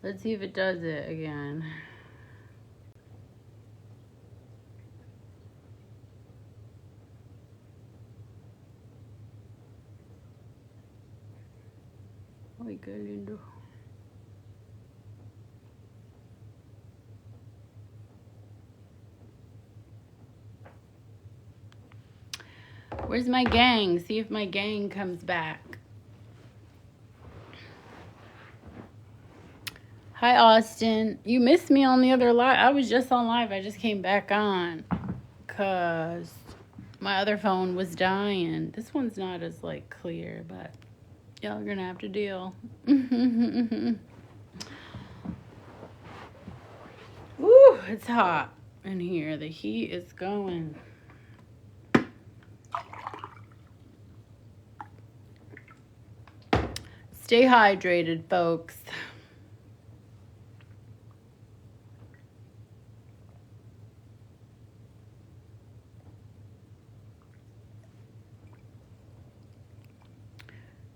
Let's see if it does it again. Ay, qué lindo. Where's my gang? See if my gang comes back. Hi, Austin. You missed me on the other live. I was just on live. I just came back on because my other phone was dying. This one's not as, like, clear, but y'all are going to have to deal. Woo, it's hot in here. The heat is going. Stay hydrated, folks.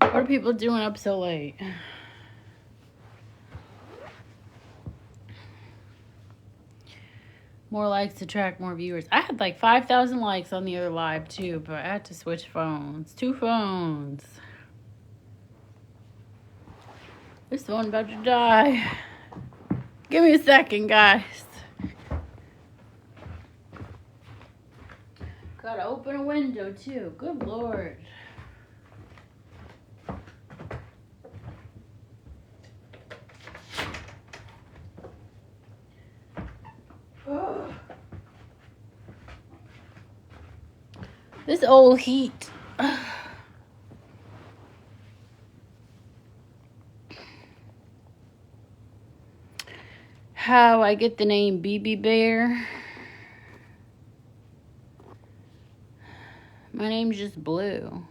What are people doing up so late? More likes attract more viewers. I had like 5,000 likes on the other live too, but I had to switch phones. 2 phones. This phone about to die. Give me a second, guys. Gotta open a window too. Good Lord. This old heat. How I get the name BB Bear? My name's just Blue.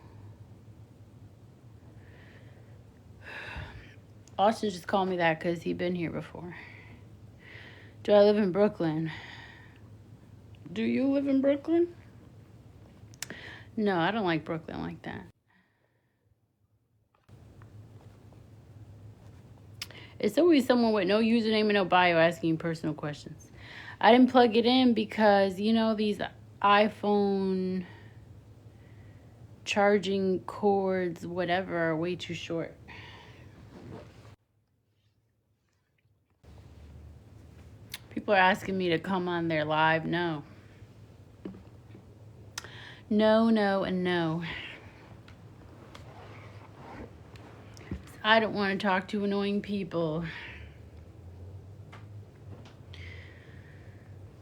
Austin just called me that because he'd been here before. Do I live in Brooklyn? Do you live in Brooklyn? No, I don't like Brooklyn like that. It's always someone with no username and no bio asking personal questions. I didn't plug it in because, you know, these iPhone charging cords, whatever, are way too short. People are asking me to come on their live. No. No, no, and no. I don't want to talk to annoying people.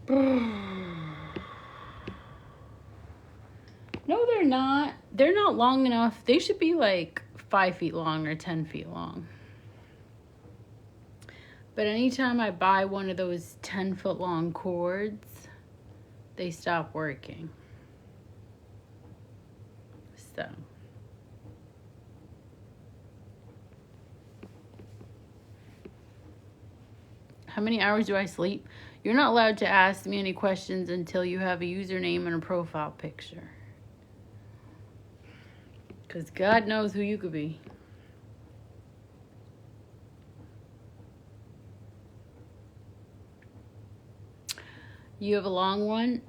No, they're not. They're not long enough. They should be like 5 feet long or 10 feet long. But anytime I buy one of those 10-foot long cords, they stop working. So. How many hours do I sleep? You're not allowed to ask me any questions until you have a username and a profile picture. Because God knows who you could be. You have a long one?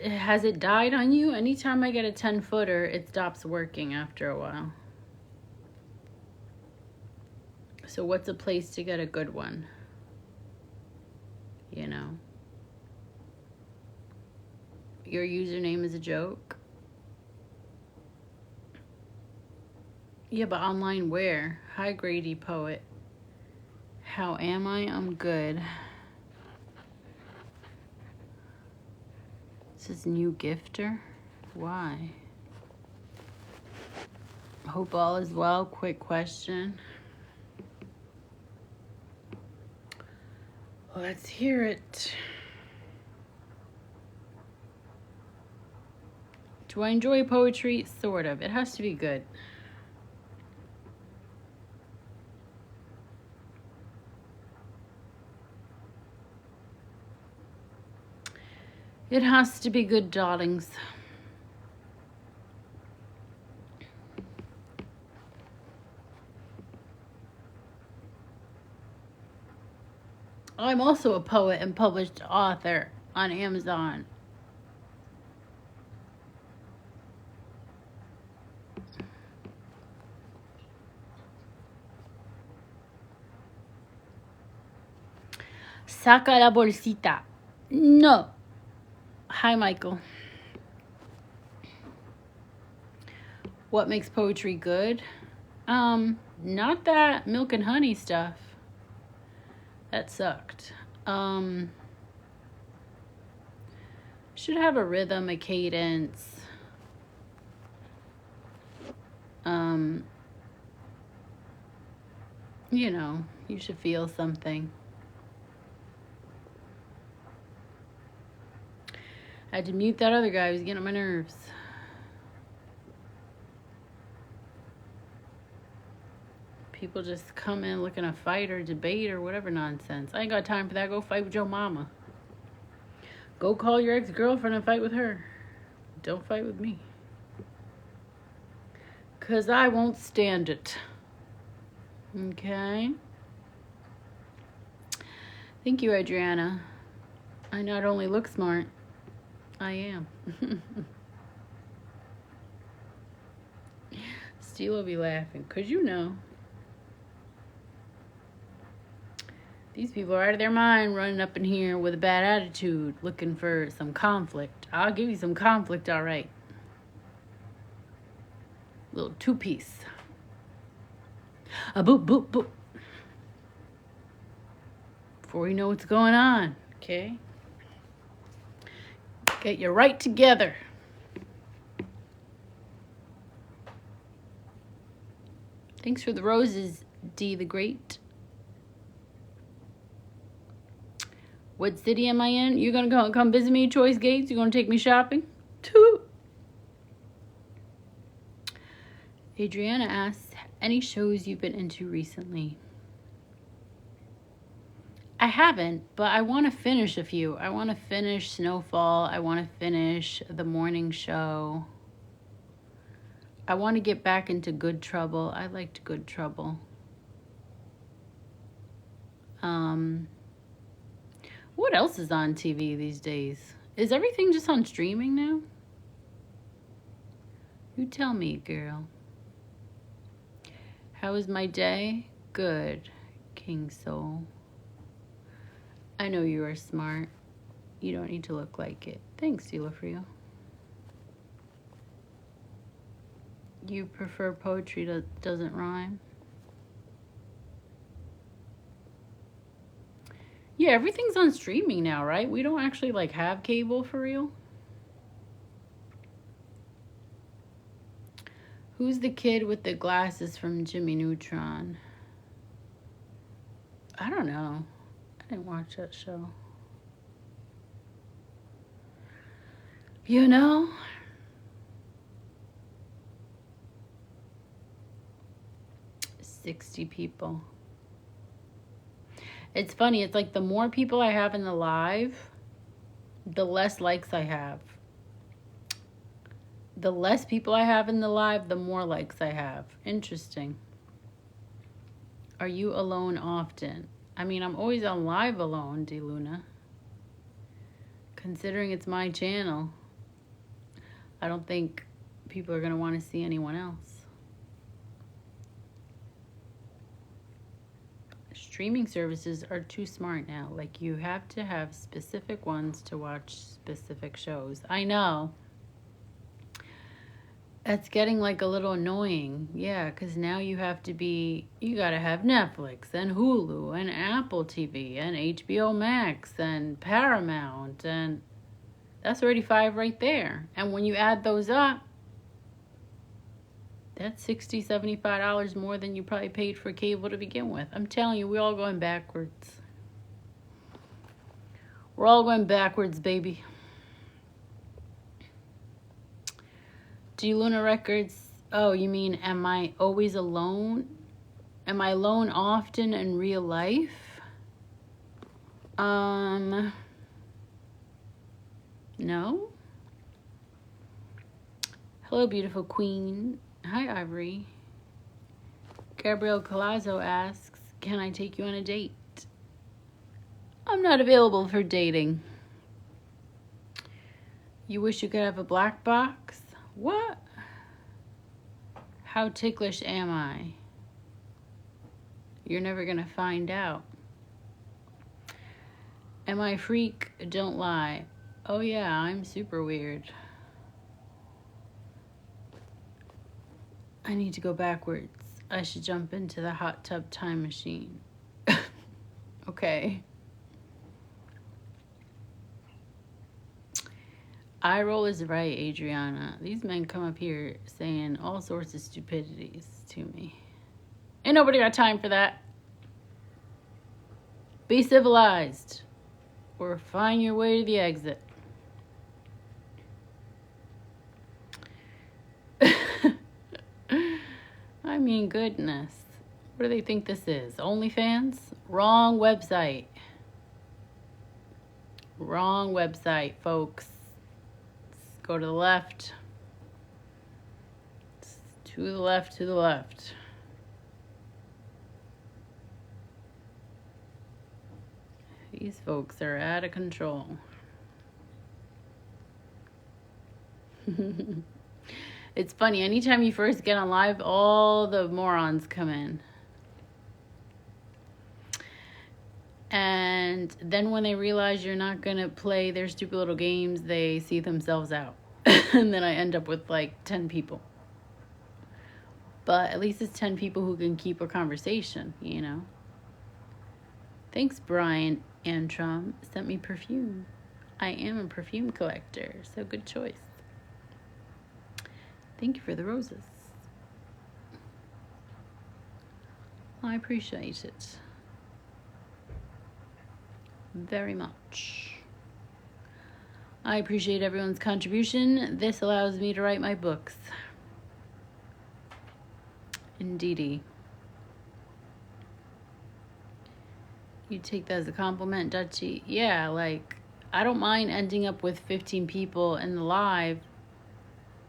Has it died on you? Anytime I get a 10-footer, it stops working after a while. So what's a place to get a good one? You know? Your username is a joke? Yeah, but online where? Hi, Grady Poet. How am I? I'm good. This is new gifter? Why? Hope all is well. Quick question. Let's hear it. Do I enjoy poetry? Sort of. It has to be good. It has to be good, darlings. I'm also a poet and published author on Amazon. Saca la bolsita. No. Hi, Michael. What makes poetry good? Not that milk and honey stuff. That sucked. Should have a rhythm, a cadence. You know, you should feel something. I had to mute that other guy. He was getting on my nerves. People just come in looking to fight or debate or whatever nonsense. I ain't got time for that. Go fight with your mama. Go call your ex-girlfriend and fight with her. Don't fight with me. 'Cause I won't stand it. Okay. Thank you, Adriana. I not only look smart, I am. Steve will be laughing. 'Cause you know. These people are out of their mind running up in here with a bad attitude, looking for some conflict. I'll give you some conflict, all right. Little two-piece. A boop, boop, boop. Before we know what's going on, okay? Get you right together. Thanks for the roses, D the Great. What city am I in? You're going to come visit me at Choice Gates? You're going to take me shopping? Toot. Adriana asks, any shows you've been into recently? I haven't, but I want to finish a few. I want to finish Snowfall. I want to finish The Morning Show. I want to get back into Good Trouble. I liked Good Trouble. What else is on TV these days? Is everything just on streaming now? You tell me, girl. How was my day? Good, King Soul. I know you are smart. You don't need to look like it. Thanks, Eulafrio. You prefer poetry that doesn't rhyme? Yeah, everything's on streaming now, right? We don't actually like have cable for real. Who's the kid with the glasses from Jimmy Neutron? I don't know. I didn't watch that show. You know? $60 people. It's funny. It's like the more people I have in the live, the less likes I have. The less people I have in the live, the more likes I have. Interesting. Are you alone often? I mean, I'm always on live alone, D Luna. Considering it's my channel, I don't think people are going to want to see anyone else. Streaming services are too smart now. Like, you have to have specific ones to watch specific shows. I know. That's getting like a little annoying. Yeah, because now you got to have Netflix and Hulu and Apple TV and HBO Max and Paramount. And that's already 5 right there. And when you add those up, that's $60, $75 more than you probably paid for cable to begin with. I'm telling you, we're all going backwards. We're all going backwards, baby. D Luna Records. Oh, you mean, am I always alone? Am I alone often in real life? No. Hello, beautiful queen. Hi, Ivory. Gabrielle Colazzo asks, can I take you on a date? I'm not available for dating. You wish you could have a black box? What? How ticklish am I? You're never gonna find out. Am I a freak? Don't lie. Oh yeah, I'm super weird. I need to go backwards. I should jump into the hot tub time machine. Okay. Eye roll is right, Adriana. These men come up here saying all sorts of stupidities to me. Ain't nobody got time for that. Be civilized. Or find your way to the exit. I mean, goodness. What do they think this is? OnlyFans? Wrong website. Wrong website, folks. Let's go to the left. To the left, to the left. These folks are out of control. It's funny, anytime you first get on live, all the morons come in. And then when they realize you're not going to play their stupid little games, they see themselves out. And then I end up with like 10 people. But at least it's 10 people who can keep a conversation, you know. Thanks, Brian Antrim. Sent me perfume. I am a perfume collector, so good choice. Thank you for the roses. I appreciate it very much. I appreciate everyone's contribution. This allows me to write my books. Indeedy. You take that as a compliment, Dutchie? Yeah, like, I don't mind ending up with 15 people in the live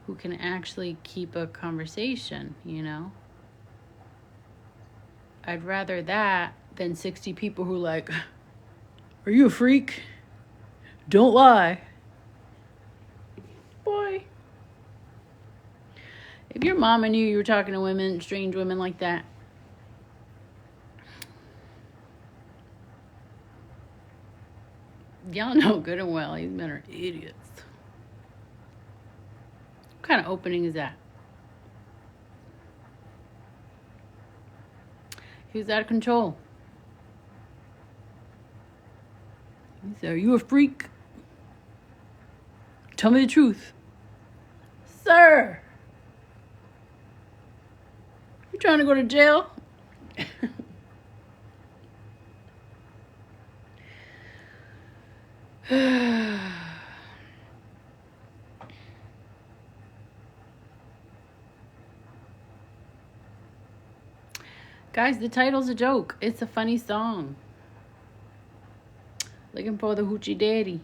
who can actually keep a conversation, you know? I'd rather that than 60 people who like, are you a freak? Don't lie. Boy. If your mama knew you were talking to women, strange women like that, y'all know good and well these men are idiots. What kind of opening is that? He was out of control. He said, are you a freak? Tell me the truth. Sir! You trying to go to jail? Guys, the title's a joke. It's a funny song. Looking for the Hoochie Daddy.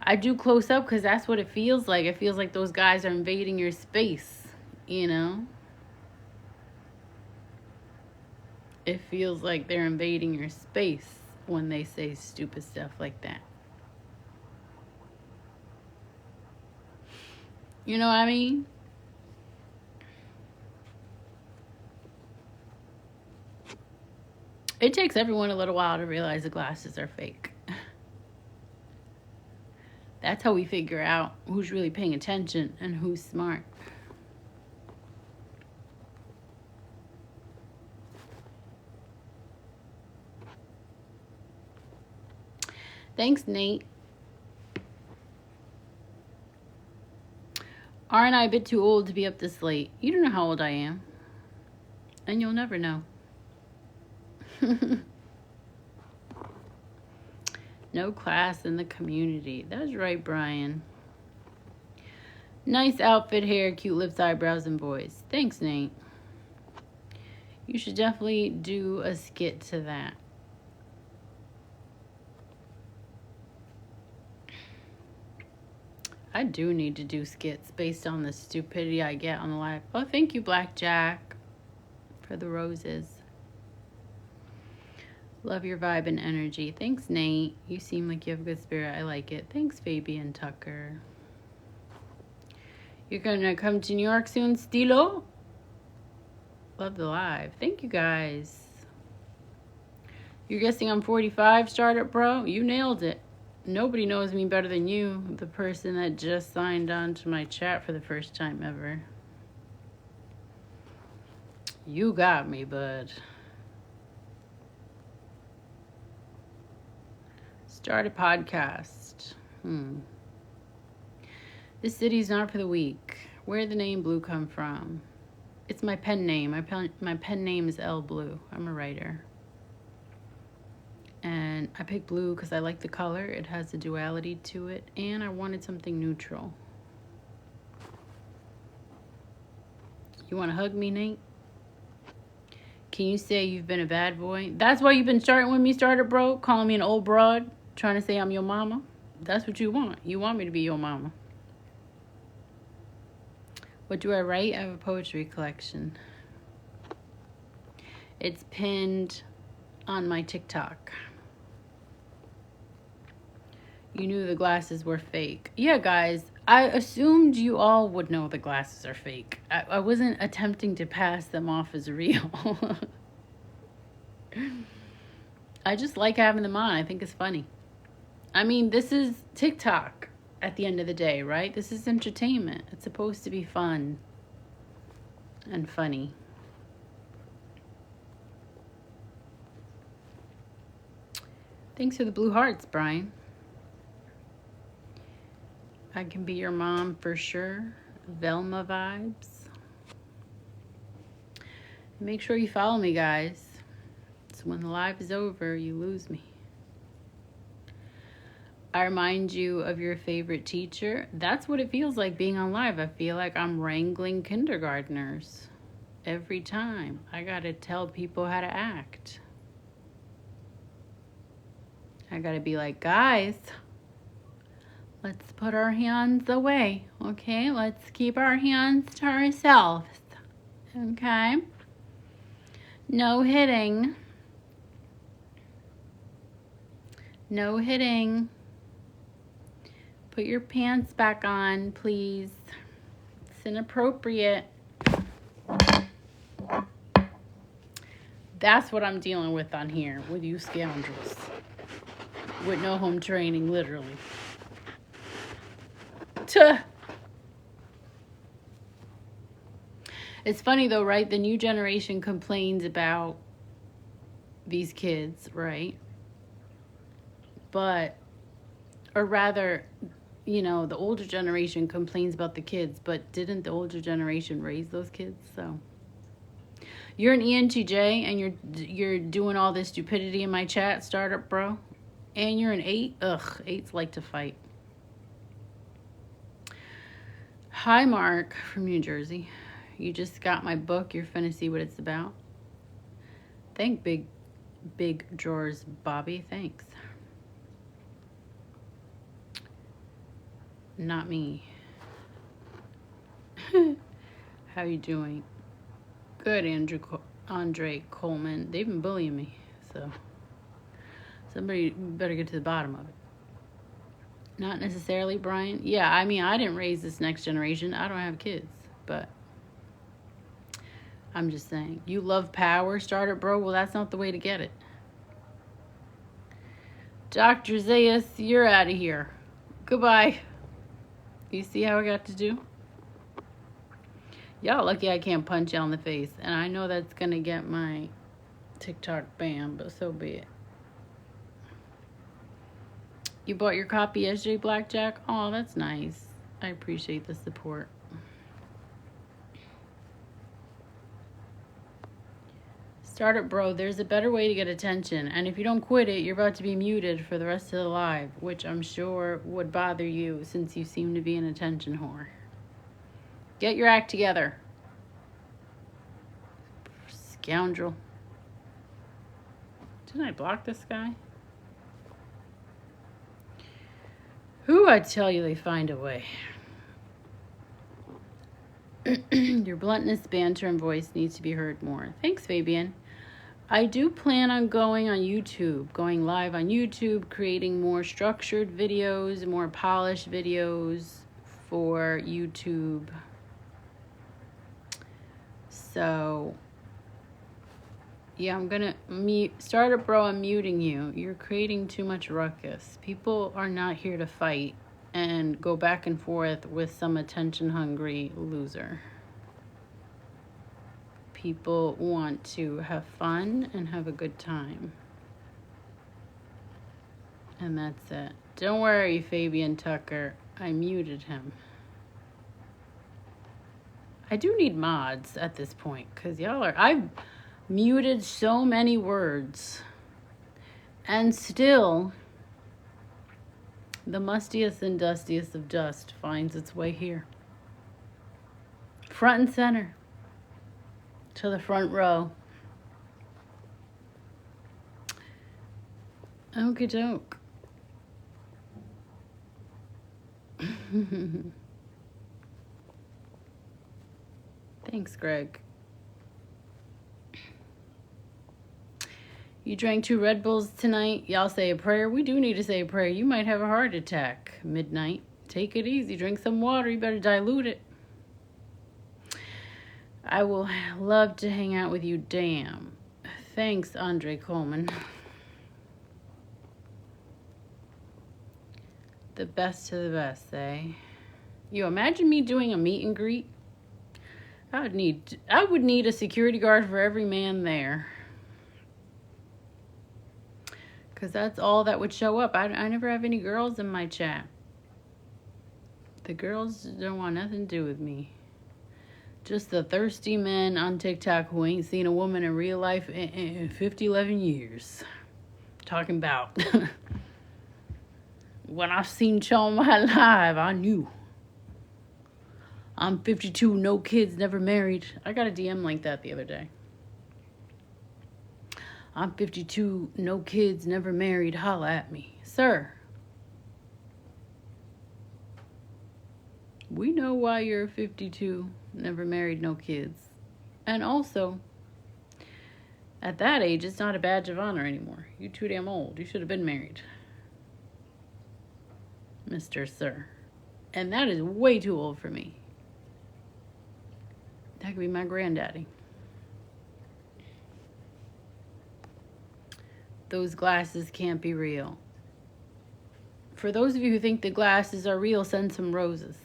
I do close up because that's what it feels like. It feels like those guys are invading your space, you know? It feels like they're invading your space when they say stupid stuff like that. You know what I mean? It takes everyone a little while to realize the glasses are fake. That's how we figure out who's really paying attention and who's smart. Thanks, Nate. Aren't I a bit too old to be up this late? You don't know how old I am. And you'll never know. No class in the community. That's right, Brian. Nice outfit, hair, cute lips, eyebrows, and voice. Thanks, Nate. You should definitely do a skit to that. I do need to do skits based on the stupidity I get on the live. Oh, thank you, Blackjack, for the roses. Love your vibe and energy. Thanks, Nate. You seem like you have a good spirit. I like it. Thanks, Fabian Tucker. You're going to come to New York soon, Stilo? Love the live. Thank you, guys. You're guessing I'm 45, Startup Bro? You nailed it. Nobody knows me better than you, the person that just signed on to my chat for the first time ever. You got me, bud. Start a podcast. This city's not for the weak. Where'd the name Blue come from? It's my pen name. My pen name is L Blue. I'm a writer. And I picked blue because I like the color. It has a duality to it. And I wanted something neutral. You want to hug me, Nate? Can you say you've been a bad boy? That's why you've been starting with me, Startup Bro? Calling me an old broad? Trying to say I'm your mama? That's what you want. You want me to be your mama. What do I write? I have a poetry collection. It's pinned on my TikTok. You knew the glasses were fake. Yeah, guys, I assumed you all would know the glasses are fake. I wasn't attempting to pass them off as real. I just like having them on. I think it's funny. I mean, this is TikTok at the end of the day, right? This is entertainment. It's supposed to be fun and funny. Thanks for the blue hearts, Brian. I can be your mom for sure. Velma vibes. Make sure you follow me, guys. So when the live is over, you lose me. I remind you of your favorite teacher. That's what it feels like being on live. I feel like I'm wrangling kindergartners every time. I gotta tell people how to act. I gotta be like, guys, let's put our hands away, okay? Let's keep our hands to ourselves, okay? No hitting. No hitting. Put your pants back on, please. It's inappropriate. That's what I'm dealing with on here with you scoundrels. With no home training, literally. Tuh. It's funny though, right? The new generation complains about these kids, right? But, or rather, you know, the older generation complains about the kids, but didn't the older generation raise those kids? So you're an ENTJ and you're doing all this stupidity in my chat, Startup Bro, and you're an 8. Ugh, 8s like to fight. Hi, Mark from New Jersey. You just got my book. You're finna see what it's about. Thank big drawers, Bobby. Thanks. Not me. How you doing? Good, Andre Coleman. They've been bullying me, so somebody better get to the bottom of it. Not necessarily, Brian. Yeah, I mean, I didn't raise this next generation. I don't have kids, but I'm just saying. You love power, Startup Bro? Well, that's not the way to get it. Dr. Zayas, you're out of here. Goodbye. You see how I got to do? Y'all lucky I can't punch you on the face. And I know that's going to get my TikTok banned, but so be it. You bought your copy yesterday, Blackjack? Oh, that's nice. I appreciate the support. Startup Bro, there's a better way to get attention. And if you don't quit it, you're about to be muted for the rest of the live, which I'm sure would bother you since you seem to be an attention whore. Get your act together. Scoundrel. Didn't I block this guy? Who, I tell you, they find a way. Your bluntness, banter, and voice needs to be heard more. Thanks, Fabian. I do plan on going on YouTube, going live on YouTube, creating more structured videos, more polished videos for YouTube. So, yeah, I'm gonna Starter Bro, I'm muting you. You're creating too much ruckus. People are not here to fight and go back and forth with some attention-hungry loser. People want to have fun and have a good time. And that's it. Don't worry, Fabian Tucker. I muted him. I do need mods at this point, because I've muted so many words. And still, the mustiest and dustiest of dust finds its way here. Front and center. To the front row. Okie doke. Thanks, Greg. You drank 2 Red Bulls tonight. Y'all say a prayer. We do need to say a prayer. You might have a heart attack midnight. Take it easy. Drink some water. You better dilute it. I will love to hang out with you. Damn. Thanks, Andre Coleman. The best of the best, eh? You imagine me doing a meet and greet? I would need a security guard for every man there. Because that's all that would show up. I never have any girls in my chat. The girls don't want nothing to do with me. Just the thirsty men on TikTok who ain't seen a woman in real life in 11 years. Talking about when I seen Shawn live, I knew. I'm 52, no kids, never married. I got a DM like that the other day. I'm 52, no kids, never married. Holla at me. Sir, we know why you're 52, never married, no kids. And also, at that age, it's not a badge of honor anymore. You're too damn old. You should have been married. Mr. Sir. And that is way too old for me. That could be my granddaddy. Those glasses can't be real. For those of you who think the glasses are real, send some roses.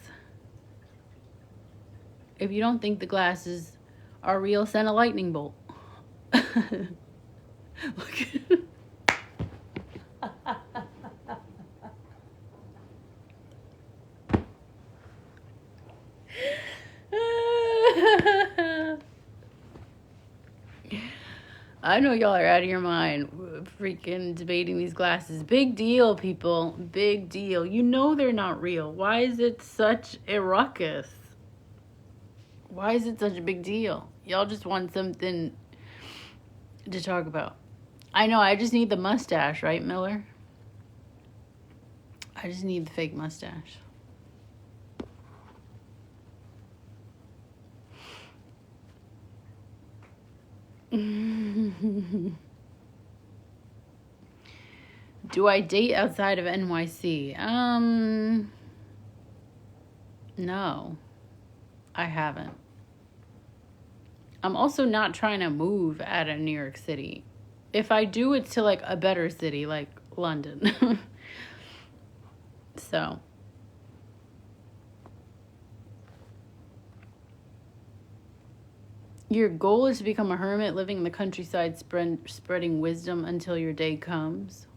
If you don't think the glasses are real, send a lightning bolt. Look. I know y'all are out of your mind freaking debating these glasses. Big deal, people. Big deal. You know they're not real. Why is it such a ruckus? Why is it such a big deal? Y'all just want something to talk about. I know, I just need the mustache, right, Miller? I just need the fake mustache. Do I date outside of NYC? No, I haven't. I'm also not trying to move out of New York City. If I do, it's to like a better city, like London. So. Your goal is to become a hermit, living in the countryside, spreading wisdom until your day comes.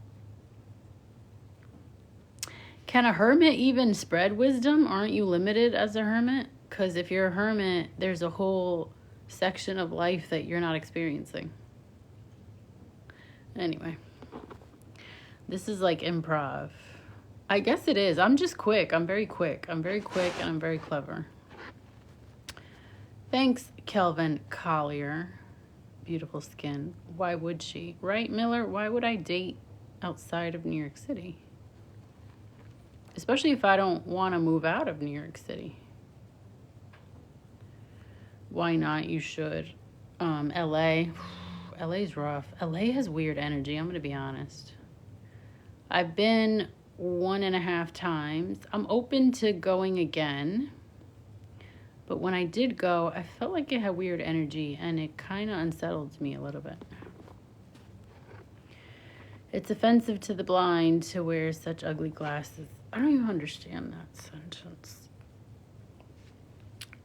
Can a hermit even spread wisdom? Aren't you limited as a hermit? Because if you're a hermit, there's a whole section of life that you're not experiencing. Anyway, this is like improv. I guess it is. I'm just quick. I'm very quick. I'm very quick and I'm very clever. Thanks, Kelvin Collier. Beautiful skin. Why would she? Right, Miller? Why would I date outside of New York City? Especially if I don't want to move out of New York City. Why not? You should. LA. LA's rough. LA has weird energy, I'm going to be honest. I've been 1.5 times. I'm open to going again. But when I did go, I felt like it had weird energy and it kind of unsettled me a little bit. It's offensive to the blind to wear such ugly glasses. I don't even understand that sentence.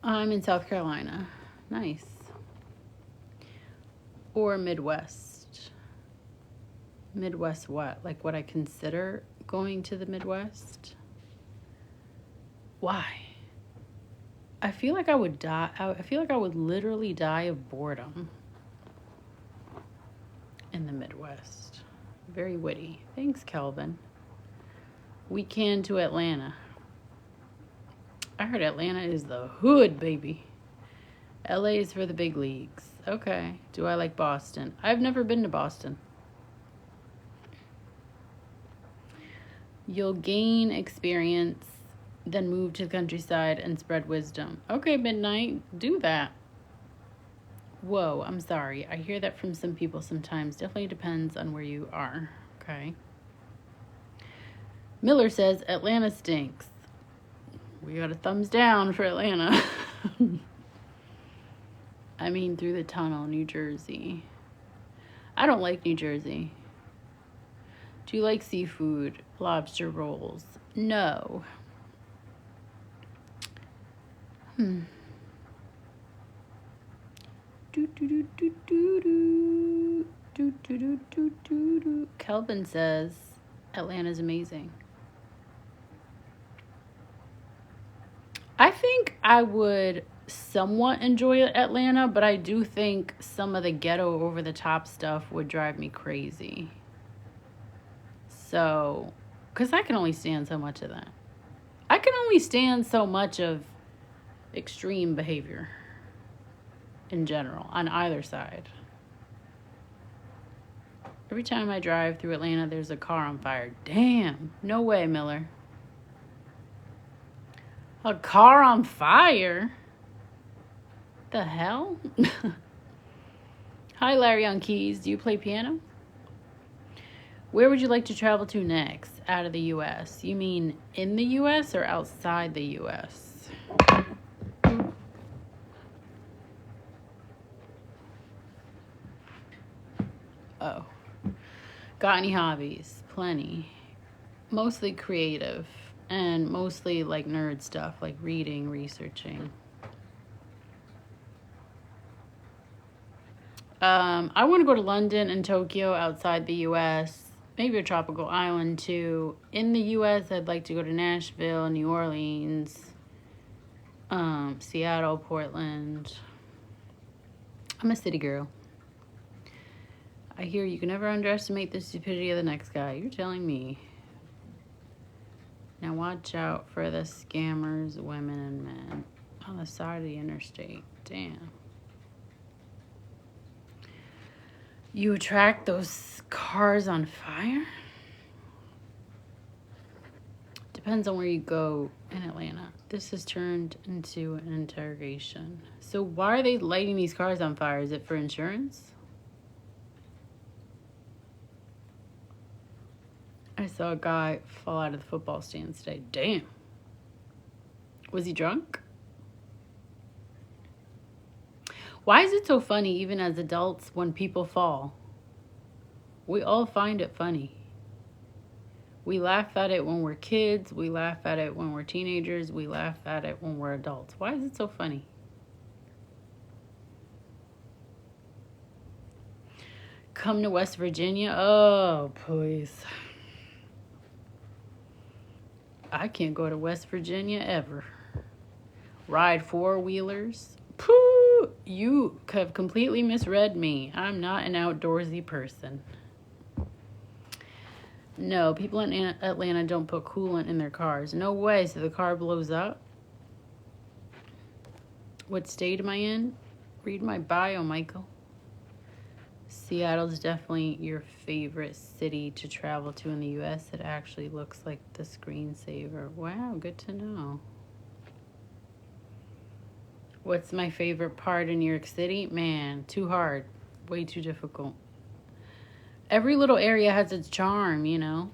I'm in South Carolina. Nice. Or Midwest. Midwest what? Like what I consider going to the Midwest? Why? I feel like I would die. I feel like I would literally die of boredom in the Midwest. Very witty. Thanks, Kelvin. Weekend to Atlanta. I heard Atlanta is the hood, baby. LA is for the big leagues. Okay. Do I like Boston? I've never been to Boston. You'll gain experience, then move to the countryside and spread wisdom. Okay, Midnight, do that. Whoa, I'm sorry. I hear that from some people sometimes. Definitely depends on where you are. Okay. Miller says Atlanta stinks. We got a thumbs down for Atlanta. I mean, through the tunnel, New Jersey. I don't like New Jersey. Do you like seafood? Lobster rolls? No. Kelvin says Atlanta's amazing. I think I would somewhat enjoy Atlanta, but I do think some of the ghetto over the top stuff would drive me crazy. So, because I can only stand so much of that. I can only stand so much of extreme behavior in general on either side. Every time I drive through Atlanta, there's a car on fire. Damn. No way, Miller. A car on fire? The hell? Hi, Larry on keys. Do you play piano? Where would you like to travel to next out of the U.S.? You mean in the U.S. or outside the U.S.? Oh. Got any hobbies? Plenty. Mostly creative and mostly like nerd stuff, like reading, researching. I want to go to London and Tokyo outside the U.S., maybe a tropical island too. In the U.S., I'd like to go to Nashville, New Orleans, Seattle, Portland. I'm a city girl. I hear you can never underestimate the stupidity of the next guy. You're telling me. Now watch out for the scammers, women and men on the side of the interstate. Damn. You attract those cars on fire? Depends on where you go in Atlanta. This has turned into an interrogation. So why are they lighting these cars on fire? Is it for insurance? I saw a guy fall out of the football stands today. Damn. Was he drunk? Why is it so funny, even as adults, when people fall? We all find it funny. We laugh at it when we're kids. We laugh at it when we're teenagers. We laugh at it when we're adults. Why is it so funny? Come to West Virginia? Oh, please. I can't go to West Virginia ever. Ride four-wheelers? Pooh! You have completely misread me. I'm not an outdoorsy person. No, people in Atlanta don't put coolant in their cars. No way, so the car blows up? What state am I in? Read my bio, Michael. Seattle's definitely your favorite city to travel to in the U.S. It actually looks like the screensaver. Wow, good to know. What's my favorite part of New York City? Man, too hard. Way too difficult. Every little area has its charm, you know.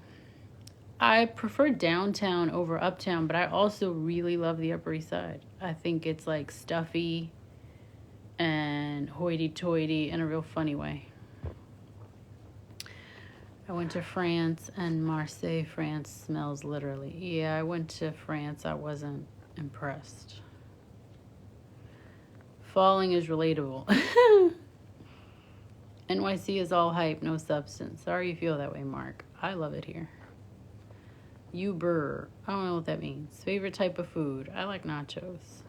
I prefer downtown over uptown, but I also really love the Upper East Side. I think it's like stuffy and hoity-toity in a real funny way. I went to France, and Marseille, France smells literally. Yeah, I went to France. I wasn't impressed. Falling is relatable. NYC is all hype, no substance. Sorry you feel that way, Mark. I love it here. Uber. I don't know what that means. Favorite type of food. I like nachos.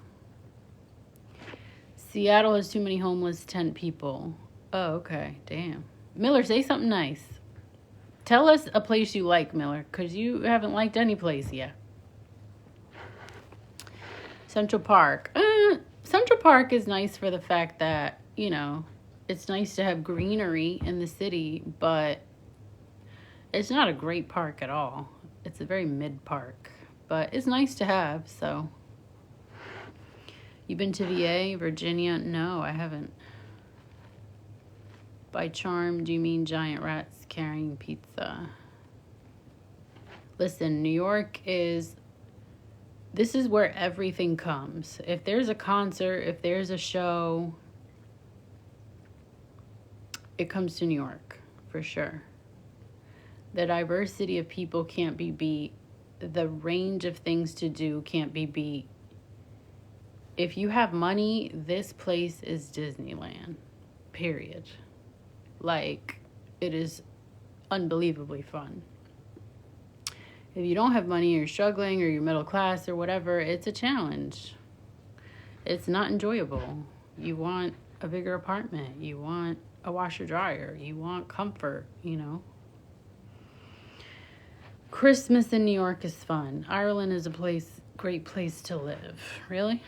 Seattle has too many homeless tent people. Oh, okay. Damn. Miller, say something nice. Tell us a place you like, Miller, because you haven't liked any place yet. Central Park. Central Park is nice for the fact that, you know, it's nice to have greenery in the city, but it's not a great park at all. It's a very mid park, but it's nice to have, so. You been to VA, Virginia? No, I haven't. By charm, do you mean giant rats carrying pizza? Listen, New York this is where everything comes. If there's a concert, if there's a show, it comes to New York, for sure. The diversity of people can't be beat. The range of things to do can't be beat. If you have money, this place is Disneyland, period. Like, it is unbelievably fun. If you don't have money, or you're struggling, or you're middle class, or whatever, it's a challenge. It's not enjoyable. You want a bigger apartment. You want a washer dryer. You want comfort, you know. Christmas in New York is fun. Ireland is a great place to live. Really?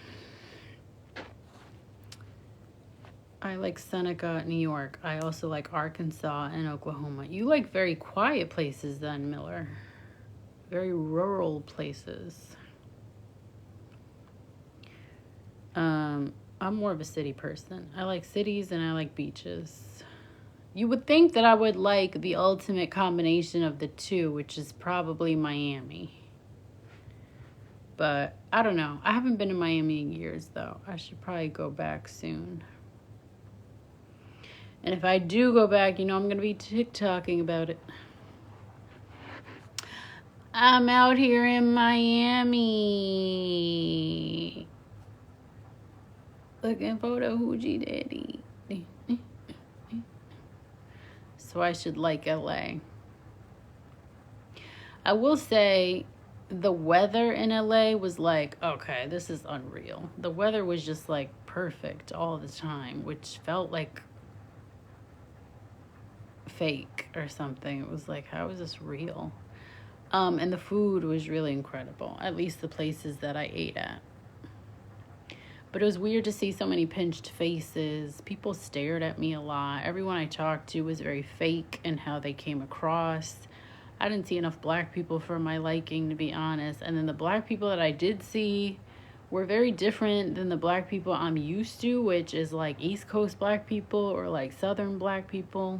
I like Seneca, New York. I also like Arkansas and Oklahoma. You like very quiet places then, Miller. Very rural places. I'm more of a city person. I like cities and I like beaches. You would think that I would like the ultimate combination of the two, which is probably Miami. But I don't know. I haven't been to Miami in years, though. I should probably go back soon. And if I do go back, you know I'm going to be TikToking about it. I'm out here in Miami. Looking for the Hoochie Daddy. So I should like LA. I will say the weather in LA was like, okay, this is unreal. The weather was just like perfect all the time, which felt like fake or something. It was like, how is this real? And the food was really incredible, at least the places that I ate at. But it was weird to see so many pinched faces. People stared at me a lot. Everyone I talked to was very fake in how they came across. I didn't see enough black people for my liking, to be honest. And then the black people that I did see were very different than the black people I'm used to, which is like East Coast black people or like Southern black people.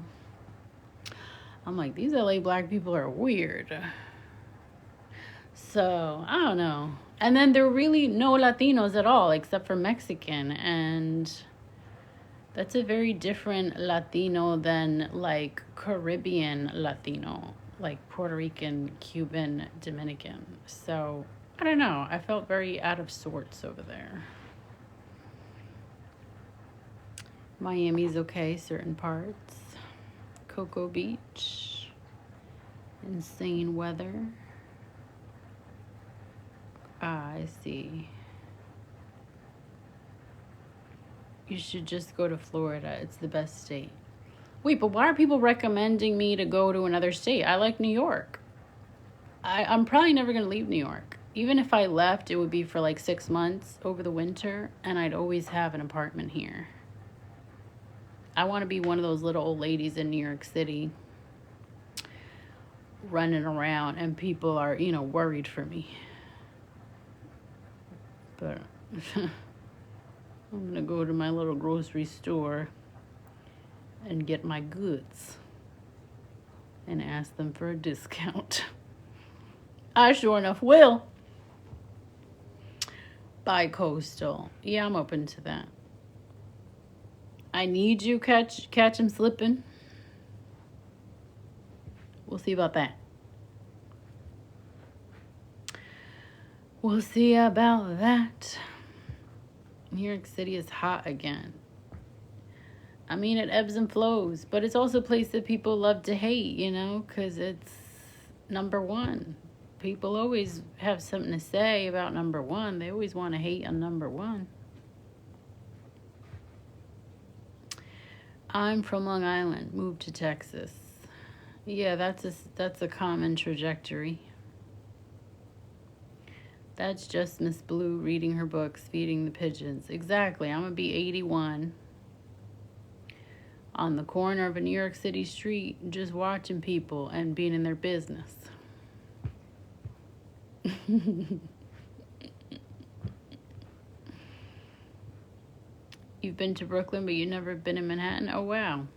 I'm like, these LA black people are weird. So, I don't know. And then there were really no Latinos at all, except for Mexican. And that's a very different Latino than, like, Caribbean Latino, like Puerto Rican, Cuban, Dominican. So, I don't know. I felt very out of sorts over there. Miami's okay, certain parts. Cocoa Beach. Insane weather. I see. You should just go to Florida. It's the best state. Wait, but why are people recommending me to go to another state? I like New York. I'm probably never going to leave New York. Even if I left, it would be for like 6 months over the winter, and I'd always have an apartment here. I want to be one of those little old ladies in New York City running around, and people are, you know, worried for me. But I'm going to go to my little grocery store and get my goods and ask them for a discount. I sure enough will. Bi-coastal. Yeah, I'm open to that. I need you catch him slipping. We'll see about that. We'll see about that. New York City is hot again. I mean, it ebbs and flows, but it's also a place that people love to hate, you know, because it's number one. People always have something to say about number one. They always want to hate on number one. I'm from Long Island, moved to Texas. Yeah, that's a common trajectory. That's just Miss Blue reading her books, feeding the pigeons. Exactly. I'm going to be 81 on the corner of a New York City street, just watching people and being in their business. You've been to Brooklyn, but you've never been in Manhattan? Oh, wow.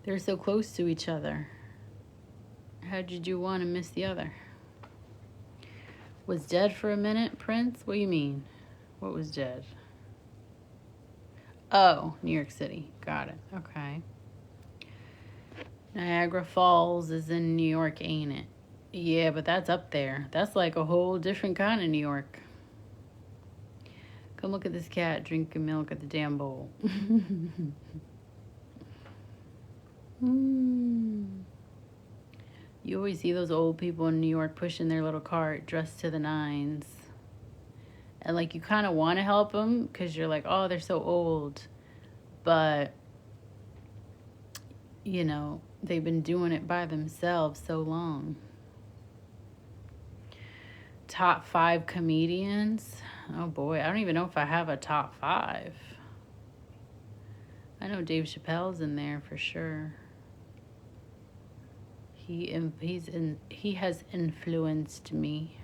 They're so close to each other. How did you one and miss the other? Was dead for a minute, Prince? What do you mean? What was dead? Oh, New York City. Got it. Okay. Niagara Falls is in New York, ain't it? Yeah, but that's up there. That's like a whole different kind of New York. Come look at this cat drinking milk at the damn bowl. You always see those old people in New York pushing their little cart dressed to the nines. And, like, you kind of want to help them because you're like, oh, they're so old. But, you know, they've been doing it by themselves so long. Top 5 comedians. Oh, boy. I don't even know if I have a top 5. I know Dave Chappelle's in there for sure. He has influenced me.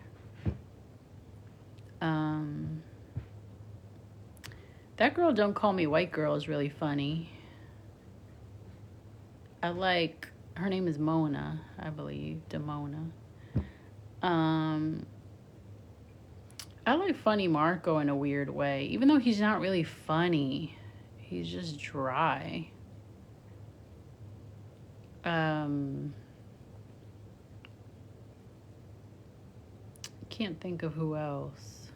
That girl Don't Call Me White Girl is really funny. I like, her name is Mona, I believe, Demona. I like Funny Marco in a weird way, even though he's not really funny. He's just dry. Can't think of who else.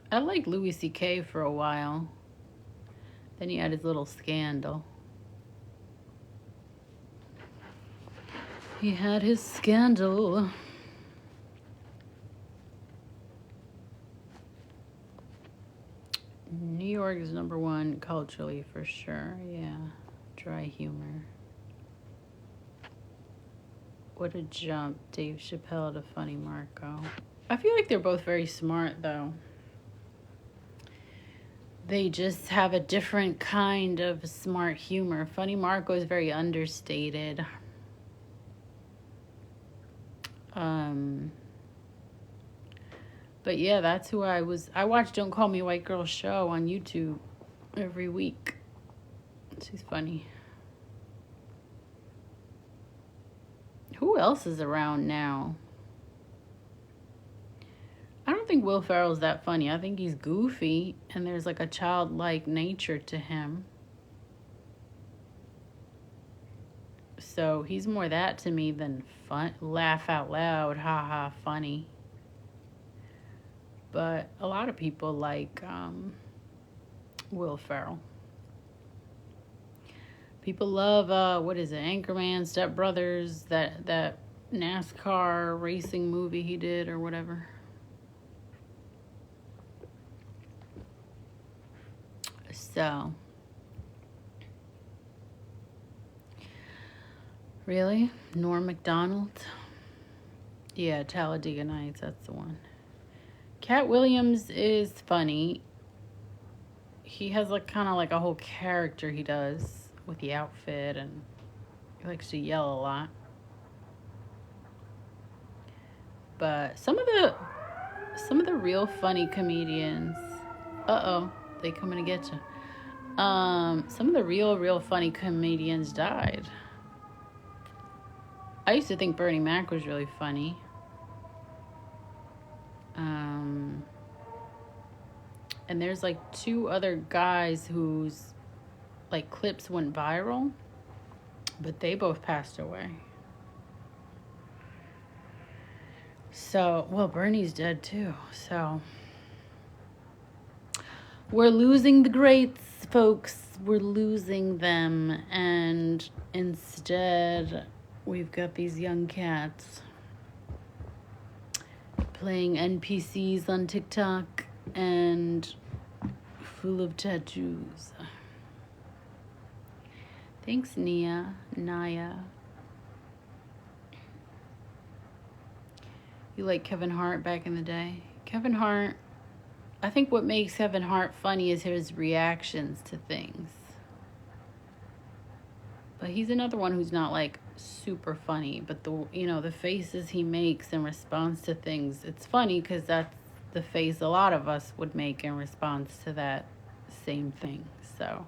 I liked Louis C.K. for a while. Then he had his little scandal. He had his scandal. New York is number 1 culturally for sure. Yeah. Dry humor. What a jump. Dave Chappelle to Funny Marco. I feel like they're both very smart, though. They just have a different kind of smart humor. Funny Marco is very understated. But yeah, that's who I watch Don't Call Me White Girl show on YouTube every week. She's funny. Who else is around now? I don't think Will Ferrell's that funny. I think he's goofy, and there's like a childlike nature to him. So he's more that to me than fun, laugh out loud, ha, funny. But a lot of people like Will Ferrell. People love, what is it, Anchorman, Step Brothers, that NASCAR racing movie he did or whatever. So, really? Norm Macdonald? Yeah, Talladega Nights, that's the one. Cat Williams is funny. He has like kind of like a whole character he does with the outfit, and he likes to yell a lot. But some of the real funny comedians. Uh-oh. They coming to get you. Some of the real funny comedians died. I used to think Bernie Mac was really funny. And there's like 2 other guys whose like clips went viral, but they both passed away. So, well, Bernie's dead too. So, we're losing the greats, folks. We're losing them. And instead, we've got these young cats playing NPCs on TikTok and full of tattoos. Thanks, Naya. You like Kevin Hart back in the day? Kevin Hart, I think what makes Kevin Hart funny is his reactions to things. But he's another one who's not like super funny, but the faces he makes in response to things, it's funny because that's the face a lot of us would make in response to that same thing. So,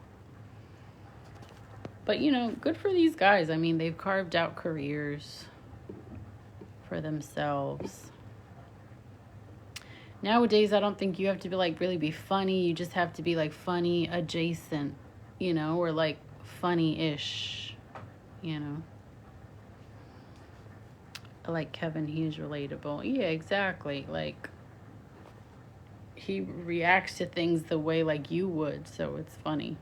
but good for these guys. I mean, they've carved out careers for themselves. Nowadays, I don't think you have to be like really be funny. You just have to be like funny adjacent, or like funny-ish, I like Kevin, he's relatable. Yeah, exactly. Like, he reacts to things the way like you would, so it's funny.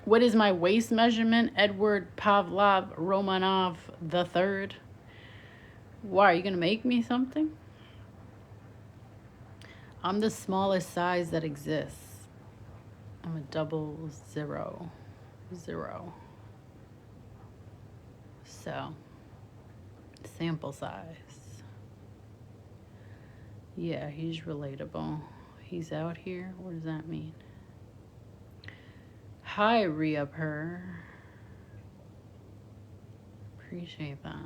What is my waist measurement? Edward Pavlov Romanov III. Why, are you going to make me something? I'm the smallest size that exists. I'm a 00. So, sample size. Yeah, he's relatable. He's out here? What does that mean? Hi, re-up-her. Appreciate that.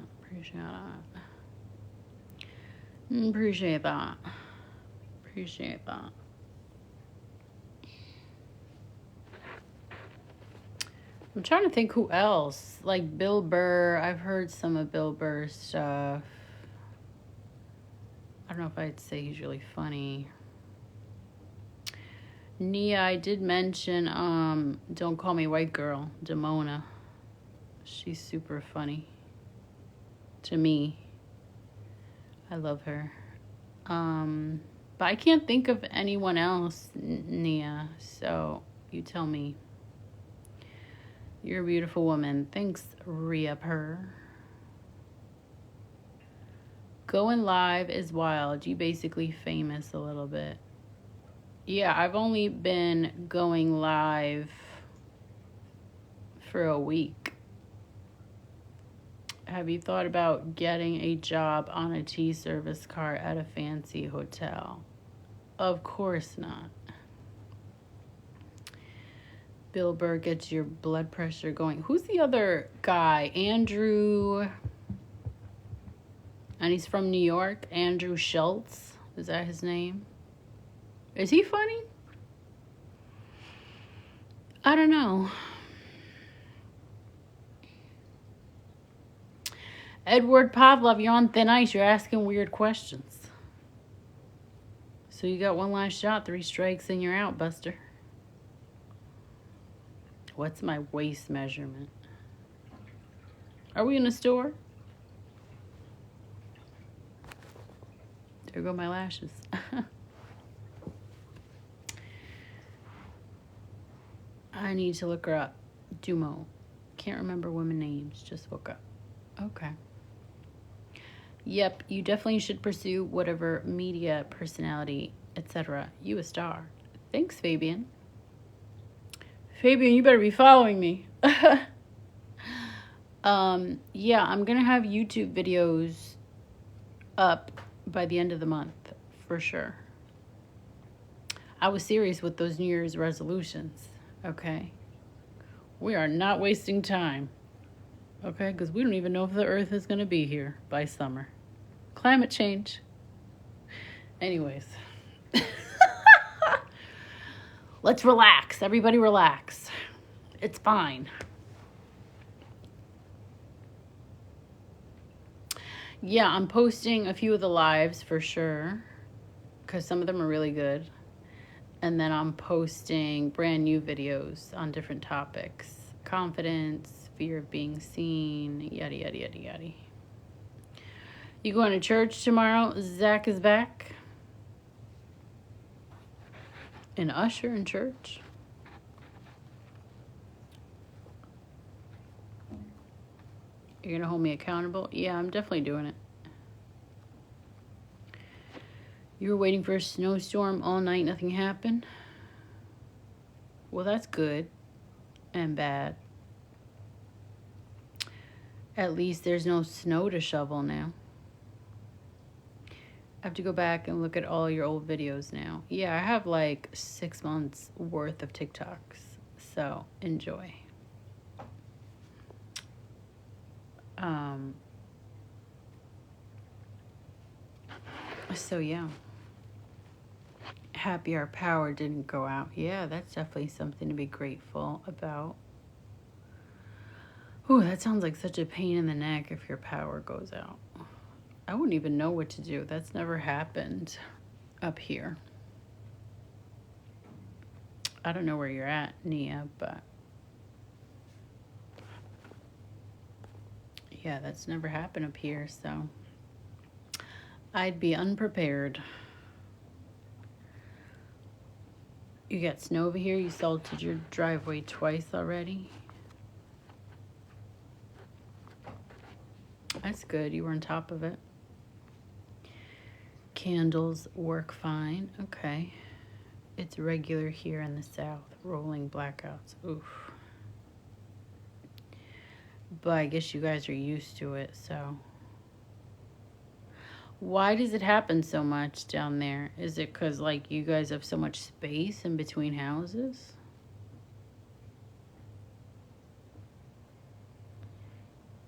I'm trying to think who else. Like Bill Burr. I've heard some of Bill Burr's stuff. I don't know if I'd say he's really funny. Nia, I did mention Don't Call Me White Girl, Damona. She's super funny. To me. I love her. But I can't think of anyone else, Nia. So you tell me. You're a beautiful woman. Thanks, re-up-her. Going live is wild. You basically famous a little bit. Yeah, I've only been going live for a week. Have you thought about getting a job on a tea service car at a fancy hotel? Of course not. Bill Burr gets your blood pressure going. Who's the other guy? Andrew. And he's from New York. Andrew Schultz. Is that his name? Is he funny? I don't know. Edward Pavlov, you're on thin ice. You're asking weird questions. So you got one last shot, 3 strikes, and you're out, Buster. What's my waist measurement? Are we in a store? There go my lashes. I need to look her up. Dumo. Can't remember women names. Just woke up. Okay. Yep, you definitely should pursue whatever media, personality, etc. You a star. Thanks, Fabian. Fabian, you better be following me. Yeah, I'm going to have YouTube videos up by the end of the month, for sure. I was serious with those New Year's resolutions, okay? We are not wasting time, okay? Because we don't even know if the Earth is going to be here by summer. Climate change. Anyways. Let's relax. Everybody relax. It's fine. Yeah, I'm posting a few of the lives for sure, because some of them are really good. And then I'm posting brand new videos on different topics. Confidence, fear of being seen, yada, yada, yada, yada. You going to church tomorrow? Zach is back. An usher in church? You're going to hold me accountable? Yeah, I'm definitely doing it. You were waiting for a snowstorm all night, nothing happened? Well, that's good and bad. At least there's no snow to shovel now. I have to go back and look at all your old videos now. Yeah, I have like 6 months worth of TikToks. So enjoy. So yeah. Happy our power didn't go out. Yeah, that's definitely something to be grateful about. Ooh, that sounds like such a pain in the neck if your power goes out. I wouldn't even know what to do. That's never happened up here. I don't know where you're at, Nia, but yeah, that's never happened up here, so I'd be unprepared. You got snow over here? You salted your driveway twice already? That's good. You were on top of it. Candles work fine. Okay. It's regular here in the south. Rolling blackouts. Oof. But I guess you guys are used to it, so. Why does it happen so much down there? Is it because, like, you guys have so much space in between houses?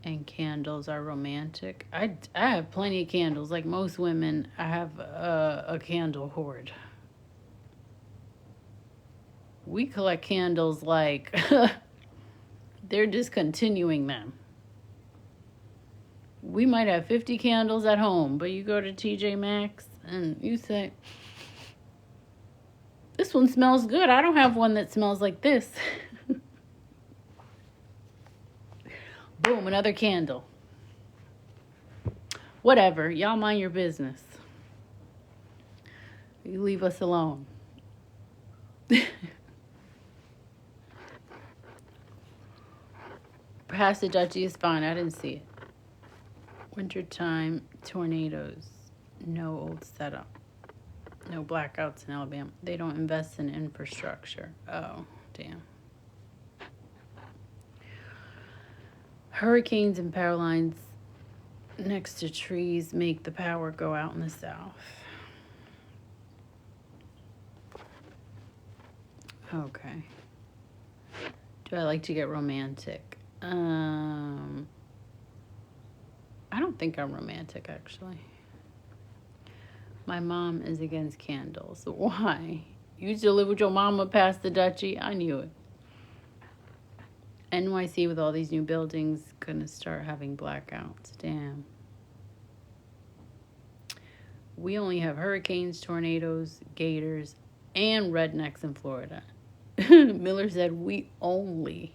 And candles are romantic. I have plenty of candles. Like most women, I have a candle hoard. We collect candles like they're discontinuing them. We might have 50 candles at home, but you go to TJ Maxx and you say, this one smells good. I don't have one that smells like this. Boom, another candle. Whatever, y'all mind your business. You leave us alone. Past the Dutchie is fine. I didn't see it. Wintertime tornadoes. No old setup. No blackouts in Alabama. They don't invest in infrastructure. Oh, damn. Hurricanes and power lines next to trees make the power go out in the south. Okay. Do I like to get romantic? I don't think I'm romantic, actually. My mom is against candles. Why? You used to live with your mama past the Dutchie? I knew it. NYC with all these new buildings gonna start having blackouts. Damn. We only have hurricanes, tornadoes, gators, and rednecks in Florida. Miller said we only,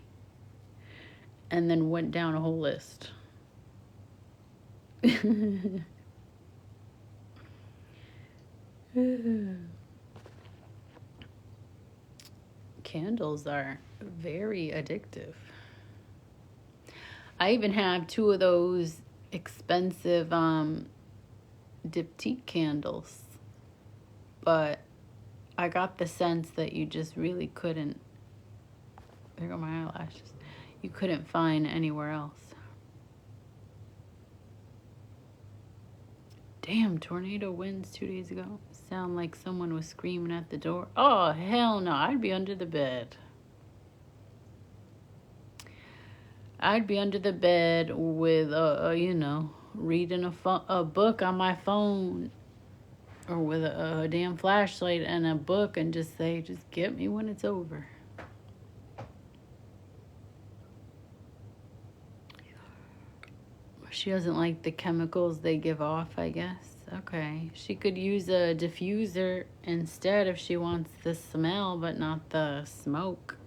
and then went down a whole list. Candles are very addictive. I even have 2 of those expensive diptyque candles, but I got the sense that you just really couldn't, there go my eyelashes, you couldn't find anywhere else. Damn, tornado winds 2 days ago. Sound like someone was screaming at the door. Oh, hell no, I'd be under the bed. I'd be under the bed with, reading a book on my phone or with a damn flashlight and a book and just say, just get me when it's over. She doesn't like the chemicals they give off, I guess. Okay. She could use a diffuser instead if she wants the smell, but not the smoke.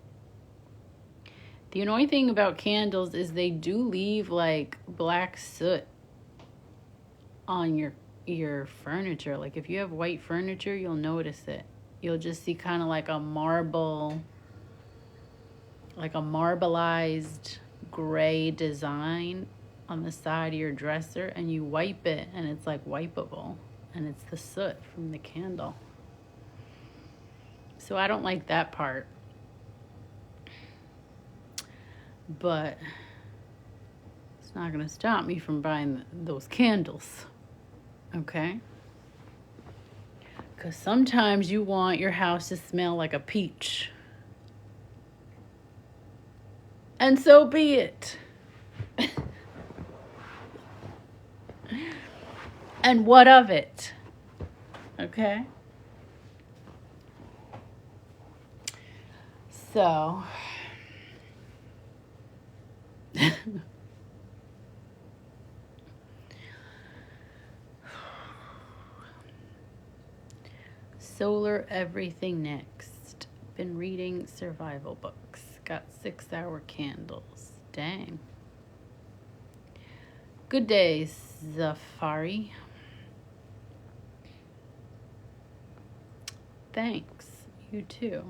The annoying thing about candles is they do leave like black soot on your furniture. Like if you have white furniture, you'll notice it. You'll just see kind of like a marbleized gray design on the side of your dresser, and you wipe it and it's like wipeable, and it's the soot from the candle. So I don't like that part. But it's not going to stop me from buying those candles. Okay? Because sometimes you want your house to smell like a peach. And so be it. And what of it? Okay? So... Solar everything next. Been reading survival books. Got 6-hour candles. Dang. Good day, Zafari. Thanks. You too.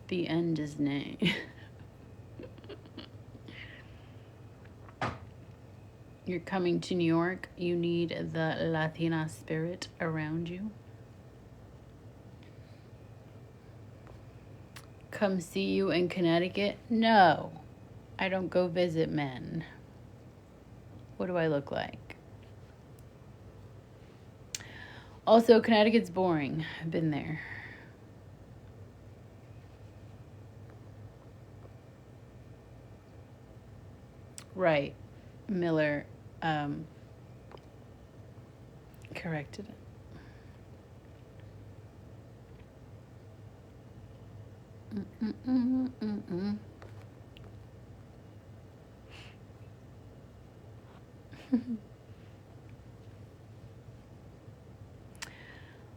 The end is nay. You're coming to New York. You need the Latina spirit around you. Come see you in Connecticut? No, I don't go visit men. What do I look like? Also, Connecticut's boring. I've been there. Right. Miller corrected it.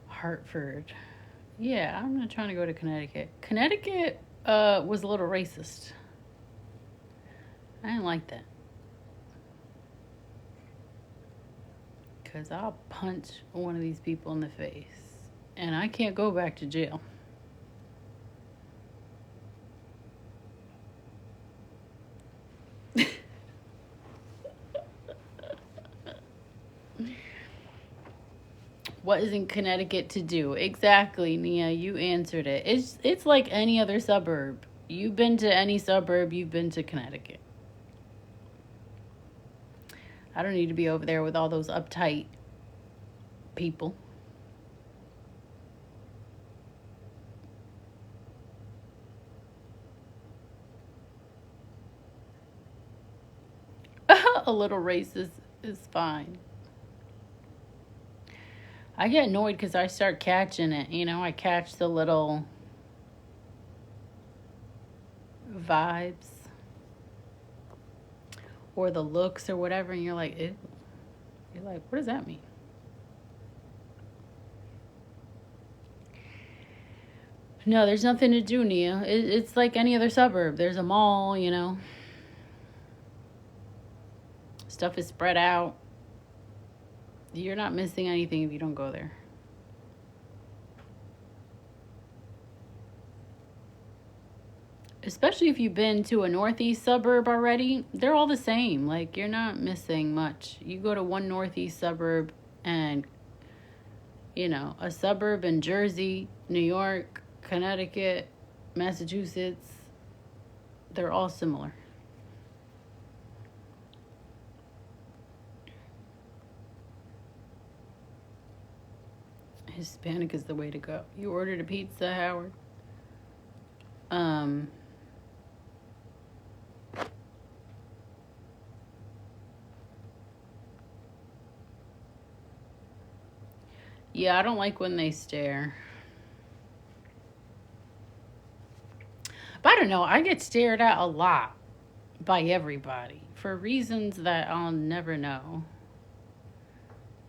Hartford. Yeah, I'm not trying to go to Connecticut. Connecticut was a little racist. I didn't like that. Because I'll punch one of these people in the face. And I can't go back to jail. What is in Connecticut to do? Exactly, Nia. You answered it. It's like any other suburb. You've been to any suburb, you've been to Connecticut. I don't need to be over there with all those uptight people. A little racist is fine. I get annoyed because I start catching it. You know, I catch the little vibes or the looks or whatever, and you're like, ew. You're like, what does that mean? No, there's nothing to do, Nia. It's like any other suburb. There's a mall, you know. Stuff is spread out. You're not missing anything if you don't go there. Especially if you've been to a northeast suburb already, they're all the same. Like, you're not missing much. You go to one northeast suburb and, you know, a suburb in Jersey, New York, Connecticut, Massachusetts, they're all similar. Hispanic is the way to go. You ordered a pizza, Howard? Yeah, I don't like when they stare. But I don't know. I get stared at a lot by everybody for reasons that I'll never know.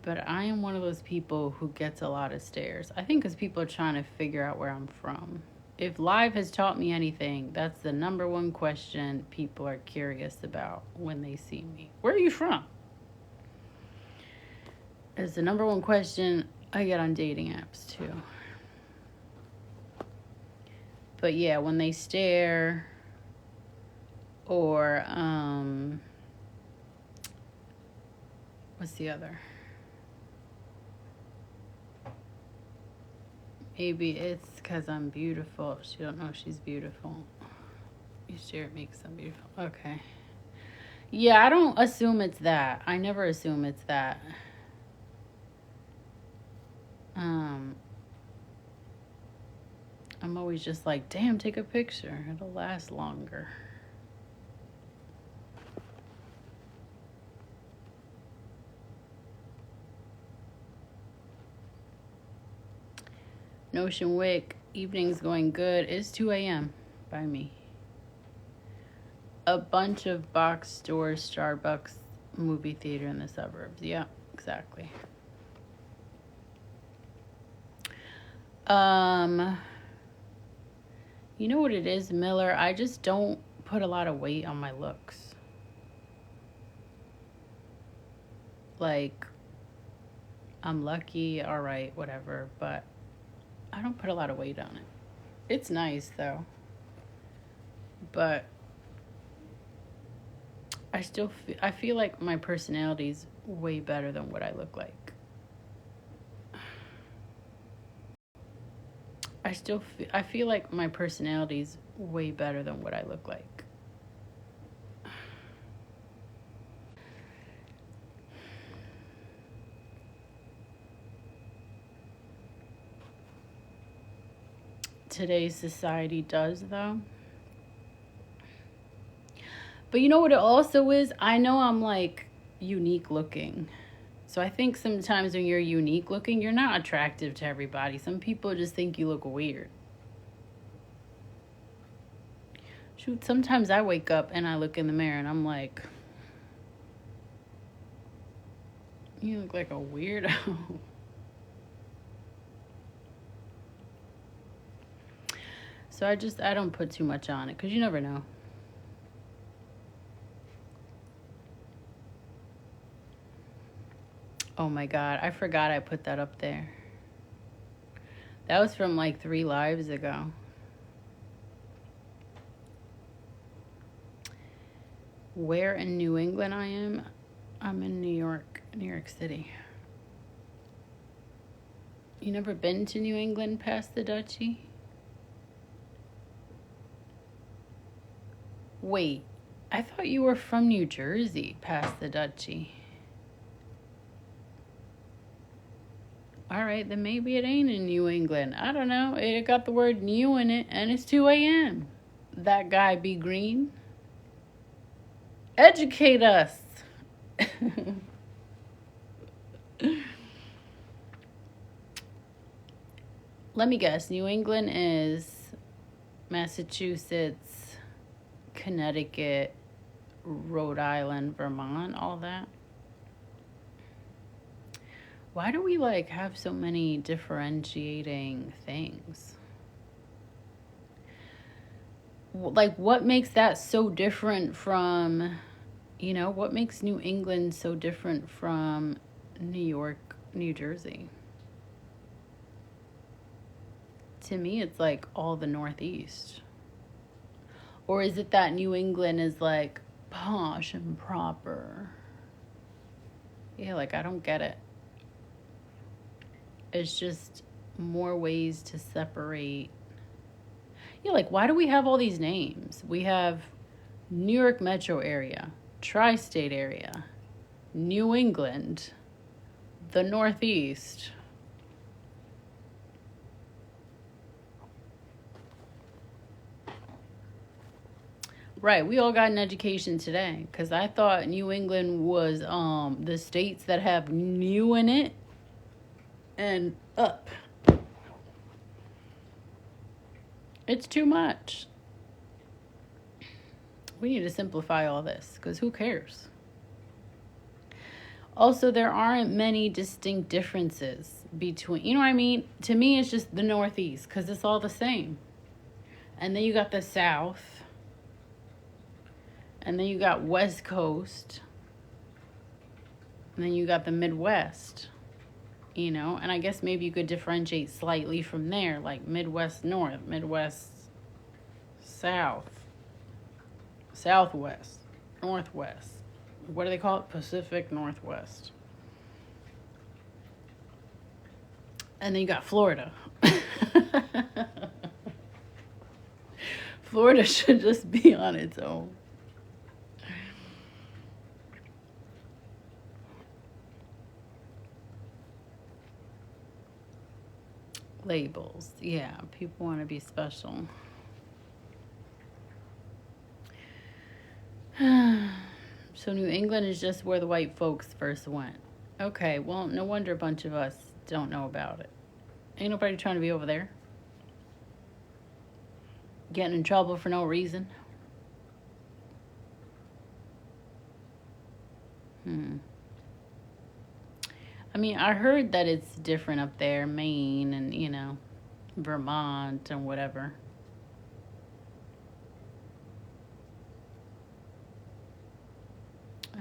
But I am one of those people who gets a lot of stares. I think because people are trying to figure out where I'm from. If live has taught me anything, that's the number one question people are curious about when they see me. Where are you from? It's the number one question I get on dating apps too. But yeah, when they stare or what's the other? Maybe it's because I'm beautiful. She don't know she's beautiful. You stare at me because I'm beautiful. Okay. Yeah, I don't assume it's that. I never assume it's that. I'm always just like, damn, take a picture. It'll last longer. Notion Wick, evening's going good. It's 2 a.m. by me. A bunch of box stores, Starbucks, movie theater in the suburbs. Yeah, exactly. You know what it is, Miller? I just don't put a lot of weight on my looks. Like, I'm lucky, all right, whatever, but I don't put a lot of weight on it. It's nice, though. But I feel like my personality's way better than what I look like. I feel like my personality's way better than what I look like. Today's society does, though. But you know what it also is? I know I'm like unique looking. So I think sometimes when you're unique looking, you're not attractive to everybody. Some people just think you look weird. Shoot, sometimes I wake up and I look in the mirror and I'm like, you look like a weirdo. So I don't put too much on it because you never know. Oh my God, I forgot I put that up there. That was from like 3 lives ago. Where in New England I am? I'm in New York City. You never been to New England past the Dutchie? Wait, I thought you were from New Jersey past the Dutchie. All right, then maybe it ain't in New England. I don't know. It got the word new in it, and it's 2 a.m. That guy be green. Educate us. Let me guess. New England is Massachusetts, Connecticut, Rhode Island, Vermont, all that. Why do we like have so many differentiating things? Like, what makes that so different from, what makes New England so different from New York, New Jersey? To me, it's like all the Northeast. Or is it that New England is like posh and proper? Yeah, like I don't get it. It's just more ways to separate. Yeah, like why do we have all these names? We have New York metro area, tri-state area, New England, the Northeast. Right, we all got an education today because I thought New England was the states that have new in it. and up. It's too much. We need to simplify all this because who cares? Also, there aren't many distinct differences between, you know what I mean? To me, it's just the Northeast because it's all the same. And then you got the South. And then you got West Coast. And then you got the Midwest. You know, and I guess maybe you could differentiate slightly from there, like Midwest North, Midwest South, Southwest, Northwest. What do they call it? Pacific Northwest. And then you got Florida. Florida should just be on its own. Labels. Yeah, people want to be special. So New England is just where the white folks first went. Okay, well, no wonder a bunch of us don't know about it. Ain't nobody trying to be over there. Getting in trouble for no reason. I mean, I heard that it's different up there, Maine and, you know, Vermont and whatever.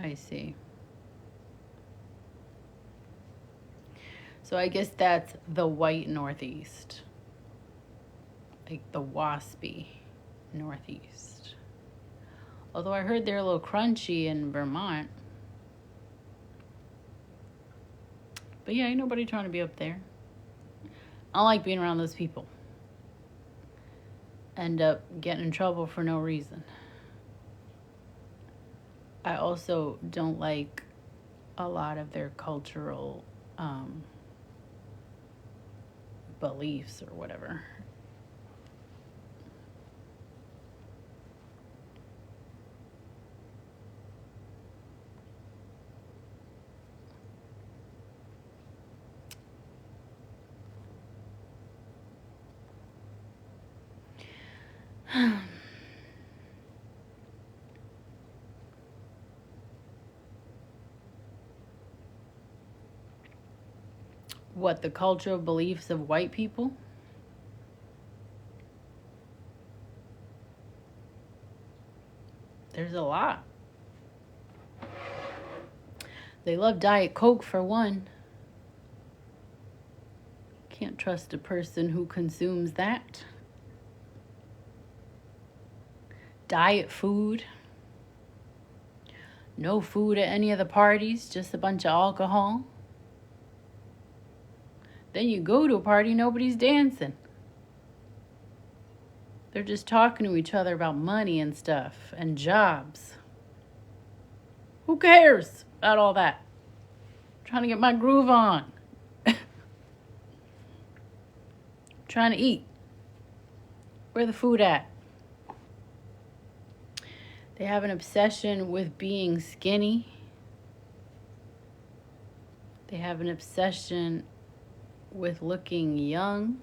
I see. So I guess that's the white Northeast. Like the waspy Northeast. Although I heard they're a little crunchy in Vermont. But yeah, ain't nobody trying to be up there. I don't like being around those people. End up getting in trouble for no reason. I also don't like a lot of their cultural beliefs or whatever. What, the cultural beliefs of white people? There's a lot. They love Diet Coke for one. Can't trust a person who consumes that. Diet food. No food at any of the parties, just a bunch of alcohol. Then you go to a party, nobody's dancing. They're just talking to each other about money and stuff and jobs. Who cares about all that? I'm trying to get my groove on. Trying to eat. Where the food at? They have an obsession with being skinny. They have an obsession with looking young.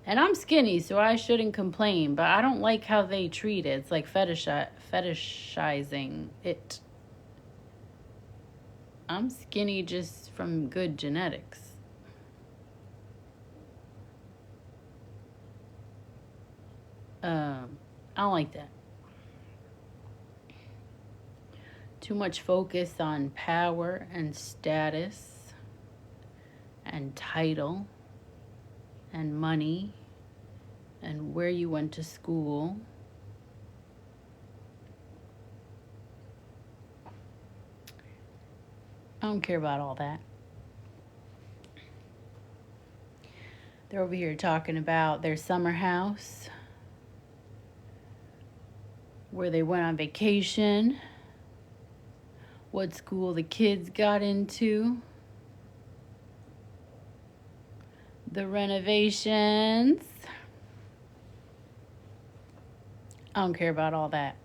And I'm skinny, so I shouldn't complain, but I don't like how they treat it. It's like fetishizing it. I'm skinny just from good genetics. I don't like that. Too much focus on power and status and title and money and where you went to school. I don't care about all that. They're over here talking about their summer house, where they went on vacation, what school the kids got into, the renovations. I don't care about all that.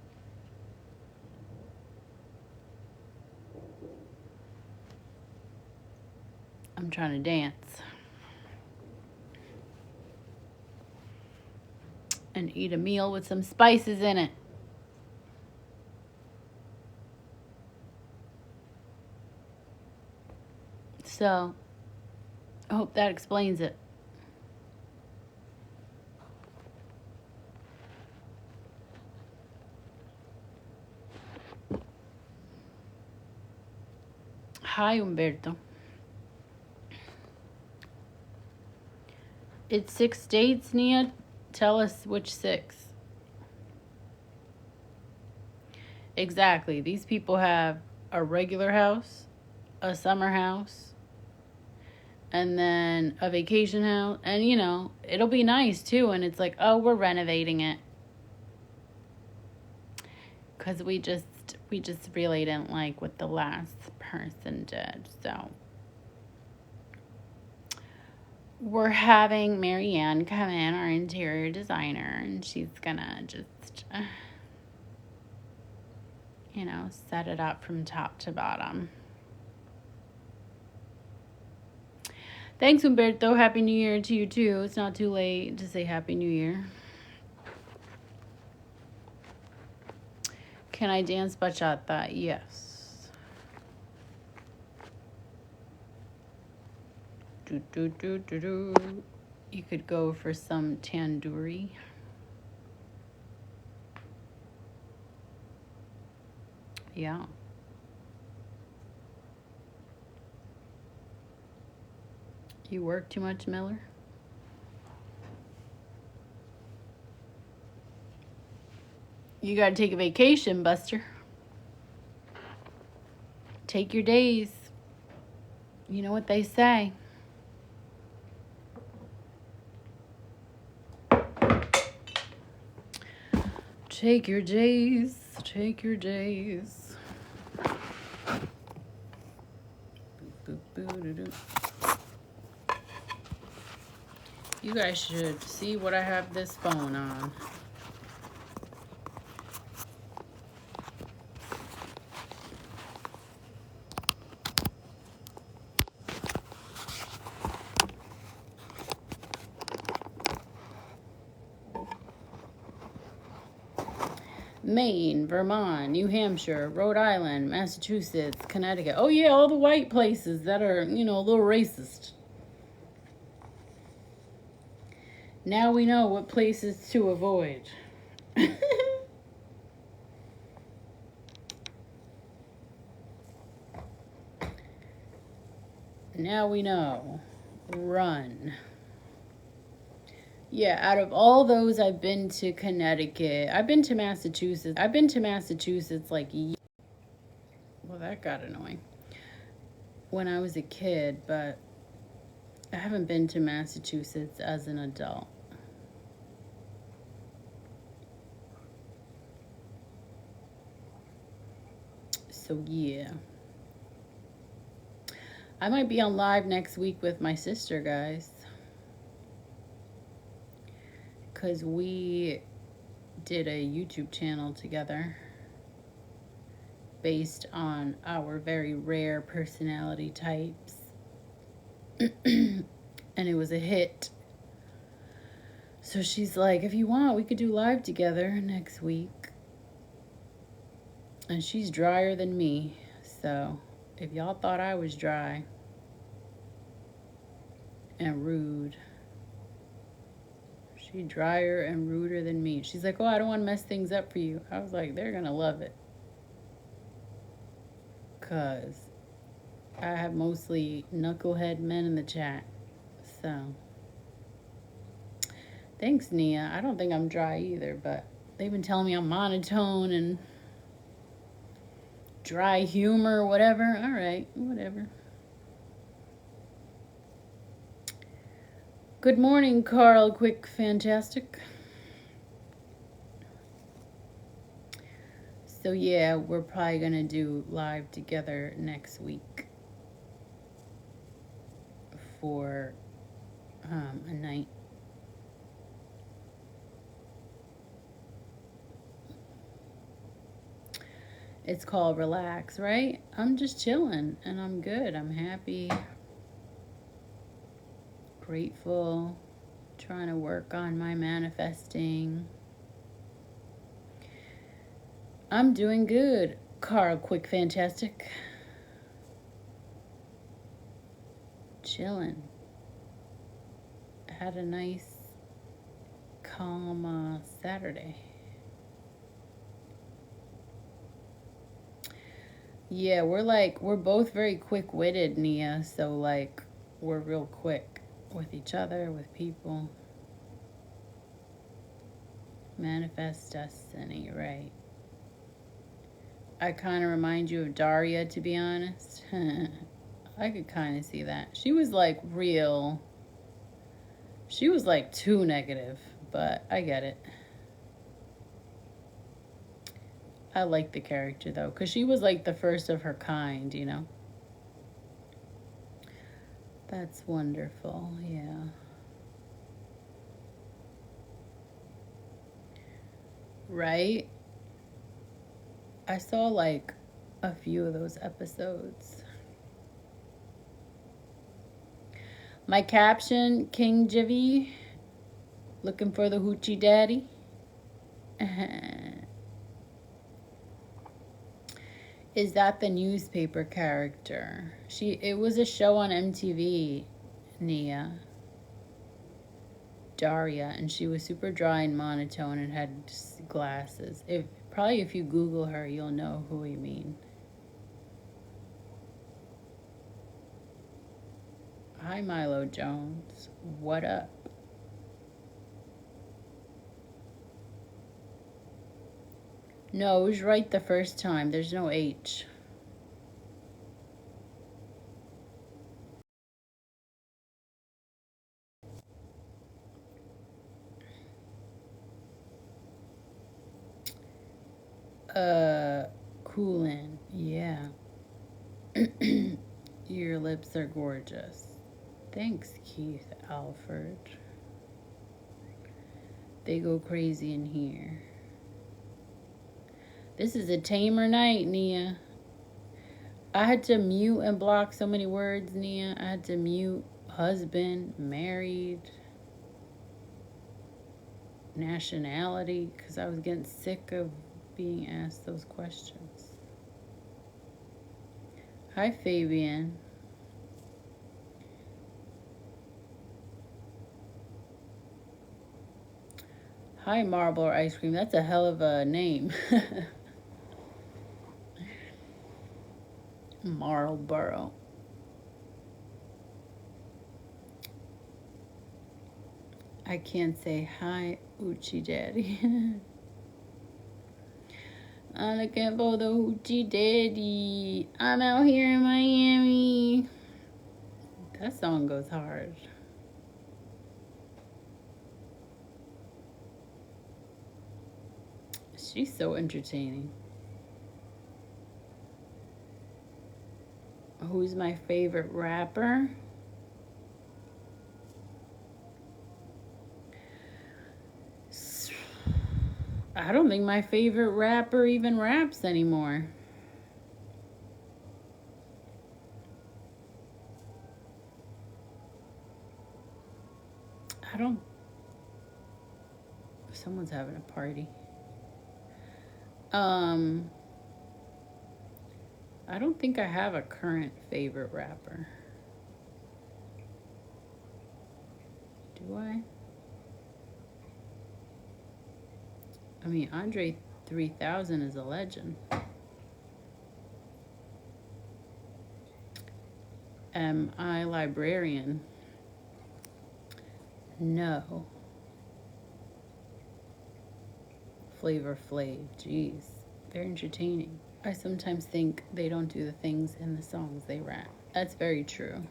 I'm trying to dance. And eat a meal with some spices in it. So, I hope that explains it. Hi, Umberto. It's 6 states, Nia. Tell us which 6. Exactly. These people have a regular house, a summer house, and then a vacation house. And, you know, it'll be nice, too. And it's like, oh, we're renovating it. Because we just really didn't like what the last person did. So we're having Marianne come in, our interior designer, and she's gonna just, you know, set it up from top to bottom. Thanks, Umberto. Happy New Year to you, too. It's not too late to say Happy New Year. Can I dance bachata? Yes. You could go for some tandoori. Yeah. You work too much, Miller? You gotta take a vacation, Buster. Take your days. You know what they say. Take your days. Take your days. You guys should see what I have this phone on. Maine, Vermont, New Hampshire, Rhode Island, Massachusetts, Connecticut. Oh yeah, all the white places that are, you know, a little racist. Now we know what places to avoid. Now we know. Run. Yeah, out of all those, I've been to Connecticut. I've been to Massachusetts. Like, well, that got annoying. When I was a kid, but I haven't been to Massachusetts as an adult. So, yeah. I might be on live next week with my sister, guys. Because we did a YouTube channel together based on our very rare personality types. And it was a hit. So she's like, if you want, we could do live together next week. And she's drier than me. So if y'all thought I was dry and rude, she's drier and ruder than me. She's like, oh, I don't want to mess things up for you. I was like, they're going to love it. Because I have mostly knucklehead men in the chat. So, thanks, Nia. I don't think I'm dry either, but they've been telling me I'm monotone and dry humor, whatever. All right, whatever. Good morning, Carl. Quick, fantastic. So, yeah, we're probably going to do live together next week for a night. It's called Relax, right? I'm just chilling and I'm good. I'm happy. Grateful. Trying to work on my manifesting. I'm doing good. Carl, quick, fantastic. Chilling. Had a nice, calm Saturday. Yeah, we're both very quick-witted, Nia. So, like, we're real quick with each other, with people. Manifest destiny, right? I kind of remind you of Daria, to be honest. I could kind of see that. She was like too negative, but I get it. I like the character though, because she was like the first of her kind, you know? That's wonderful, yeah. Right? I saw like a few of those episodes. My caption, King Jivy, looking for the Hoochie Daddy. Is that the newspaper character? It was a show on MTV, Nia. Daria, and she was super dry and monotone and had glasses. If you Google her, you'll know who we mean. Hi, Milo Jones. What up? No, it was right the first time. There's no H. Coolin'. Yeah. Your lips are gorgeous. Thanks, Keith Alford. They go crazy in here. This is a tamer night, Nia. I had to mute and block so many words, Nia. I had to mute husband, married, nationality, because I was getting sick of being asked those questions. Hi, Fabian. Hi, Marble Ice Cream. That's a hell of a name. Marlboro. I can't say hi, Hoochie Daddy. I'm looking for the Hoochie Daddy. I'm out here in Miami. That song goes hard. She's so entertaining. Who's my favorite rapper? I don't think my favorite rapper even raps anymore. Someone's having a party. I don't think I have a current favorite rapper. Do I? I mean, Andre 3000 is a legend. Am I librarian? No. Flavor Flav, jeez. Very entertaining. I sometimes think they don't do the things in the songs they rap. That's very true.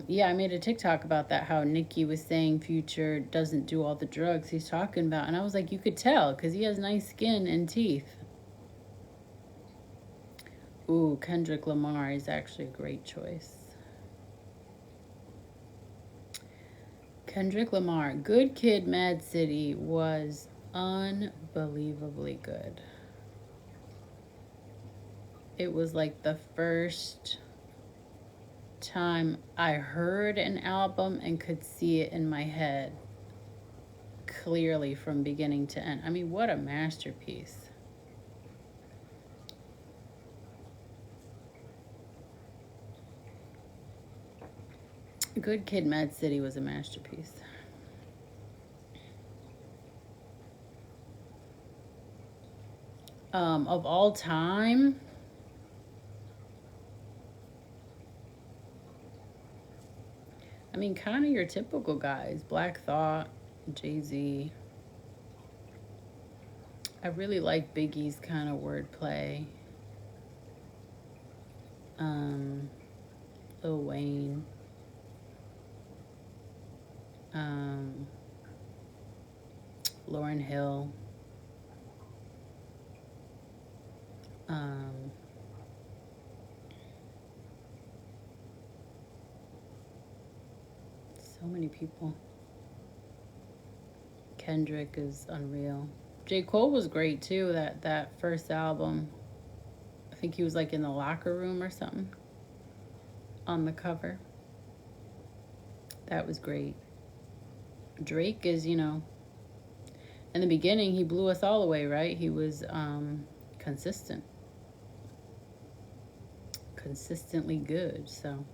Yeah, I made a TikTok about that, how Nicki was saying Future doesn't do all the drugs he's talking about. And I was like, you could tell, because he has nice skin and teeth. Ooh, Kendrick Lamar is actually a great choice. Kendrick Lamar, Good Kid, Mad City was unbelievably good. It was like the first time I heard an album and could see it in my head clearly from beginning to end. I mean, what a masterpiece. Good Kid, Mad City was a masterpiece. Of all time, I mean, kind of your typical guys. Black Thought, Jay-Z. I really like Biggie's kind of wordplay. Lil Wayne. Lauryn Hill. So many people. Kendrick is unreal. J. Cole was great too. That first album. I think he was like in the locker room or something on the cover. That was great. Drake is, in the beginning he blew us all away, right? He was consistently good. So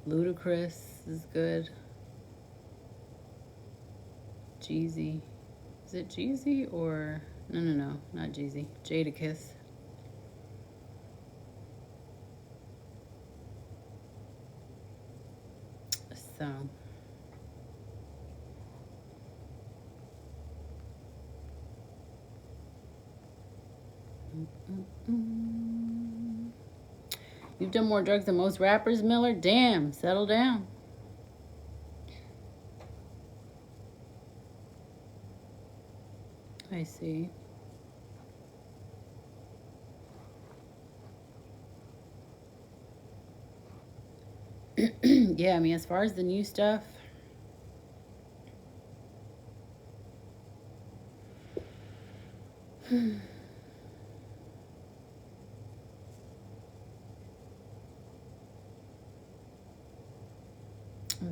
Ludacris is good. Jeezy. Is it Jeezy or no, not Jeezy. Jadakiss. So You've done more drugs than most rappers, Miller? Damn, settle down. I see. Yeah, I mean, as far as the new stuff, I'm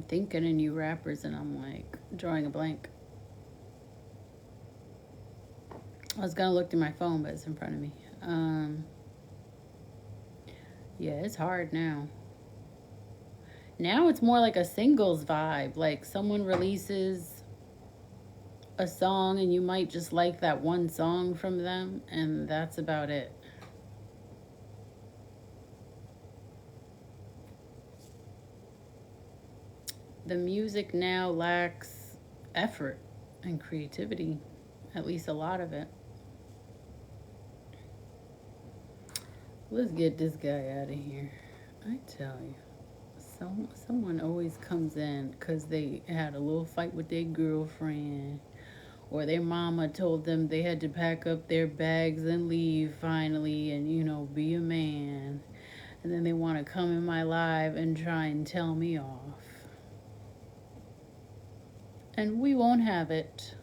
thinking of new rappers and I'm like drawing a blank. I was gonna look through my phone, but it's in front of me. Yeah, it's hard now. Now it's more like a singles vibe. Like someone releases a song and you might just like that one song from them, and that's about it. The music now lacks effort and creativity, at least a lot of it. Let's get this guy out of here. I tell you, someone always comes in because they had a little fight with their girlfriend, or their mama told them they had to pack up their bags and leave finally and, be a man. And then they want to come in my live and try and tell me off. And we won't have it.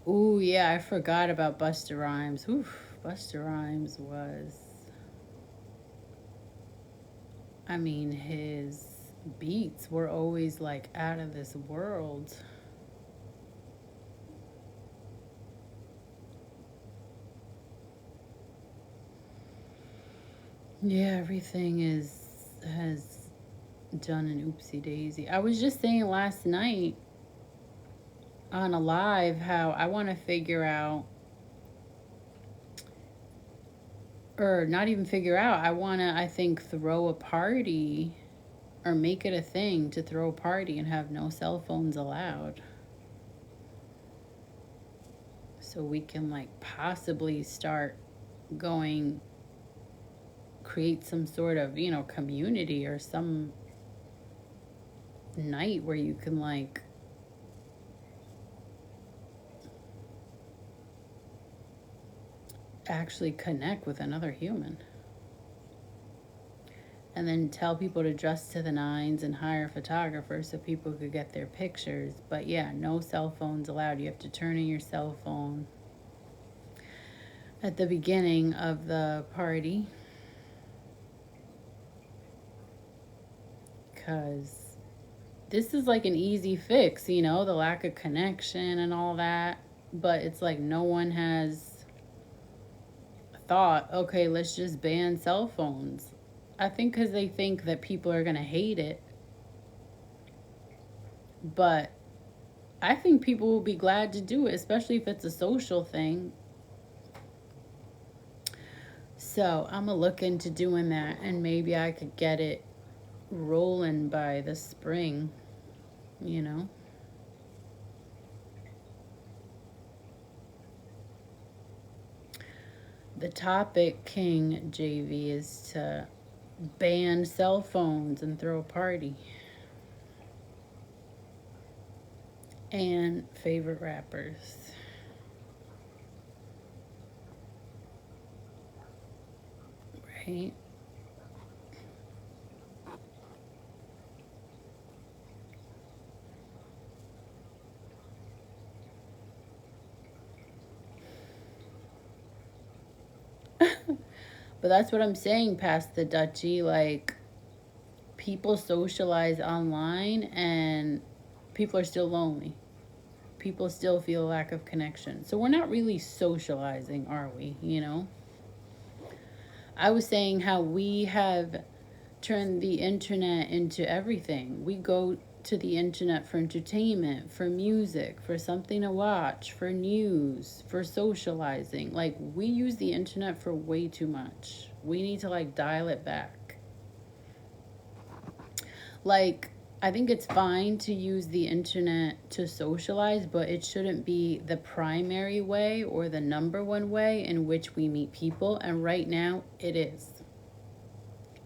Ooh, yeah, I forgot about Busta Rhymes. Oof, Busta Rhymes was... I mean, his beats were always like out of this world. Yeah, everything has done an oopsie daisy. I was just saying last night on a live how I want to figure out, or not even figure out, I think, throw a party or make it a thing to throw a party and have no cell phones allowed. So we can like possibly start going, create some sort of, community or some night where you can like actually connect with another human. and then tell people to dress to the nines and hire photographers so people could get their pictures. But yeah, no cell phones allowed. You have to turn in your cell phone at the beginning of the party, because this is like an easy fix, the lack of connection and all that. But it's like no one has thought, okay, let's just ban cell phones. I think because they think that people are going to hate it. But I think people will be glad to do it, especially if it's a social thing. So I'm going to look into doing that, and maybe I could get it rolling by the spring, The topic, King JV, is to ban cell phones and throw a party. And favorite rappers. Right? But that's what I'm saying, past the Dutchie. Like, people socialize online and people are still lonely. People still feel a lack of connection. So we're not really socializing, are we? I was saying how we have turned the internet into everything. We go to the internet for entertainment, for music, for something to watch, for news, for socializing. Like, we use the internet for way too much. We need to dial it back. I think it's fine to use the internet to socialize, but it shouldn't be the primary way or the number one way in which we meet people. And right now, it is.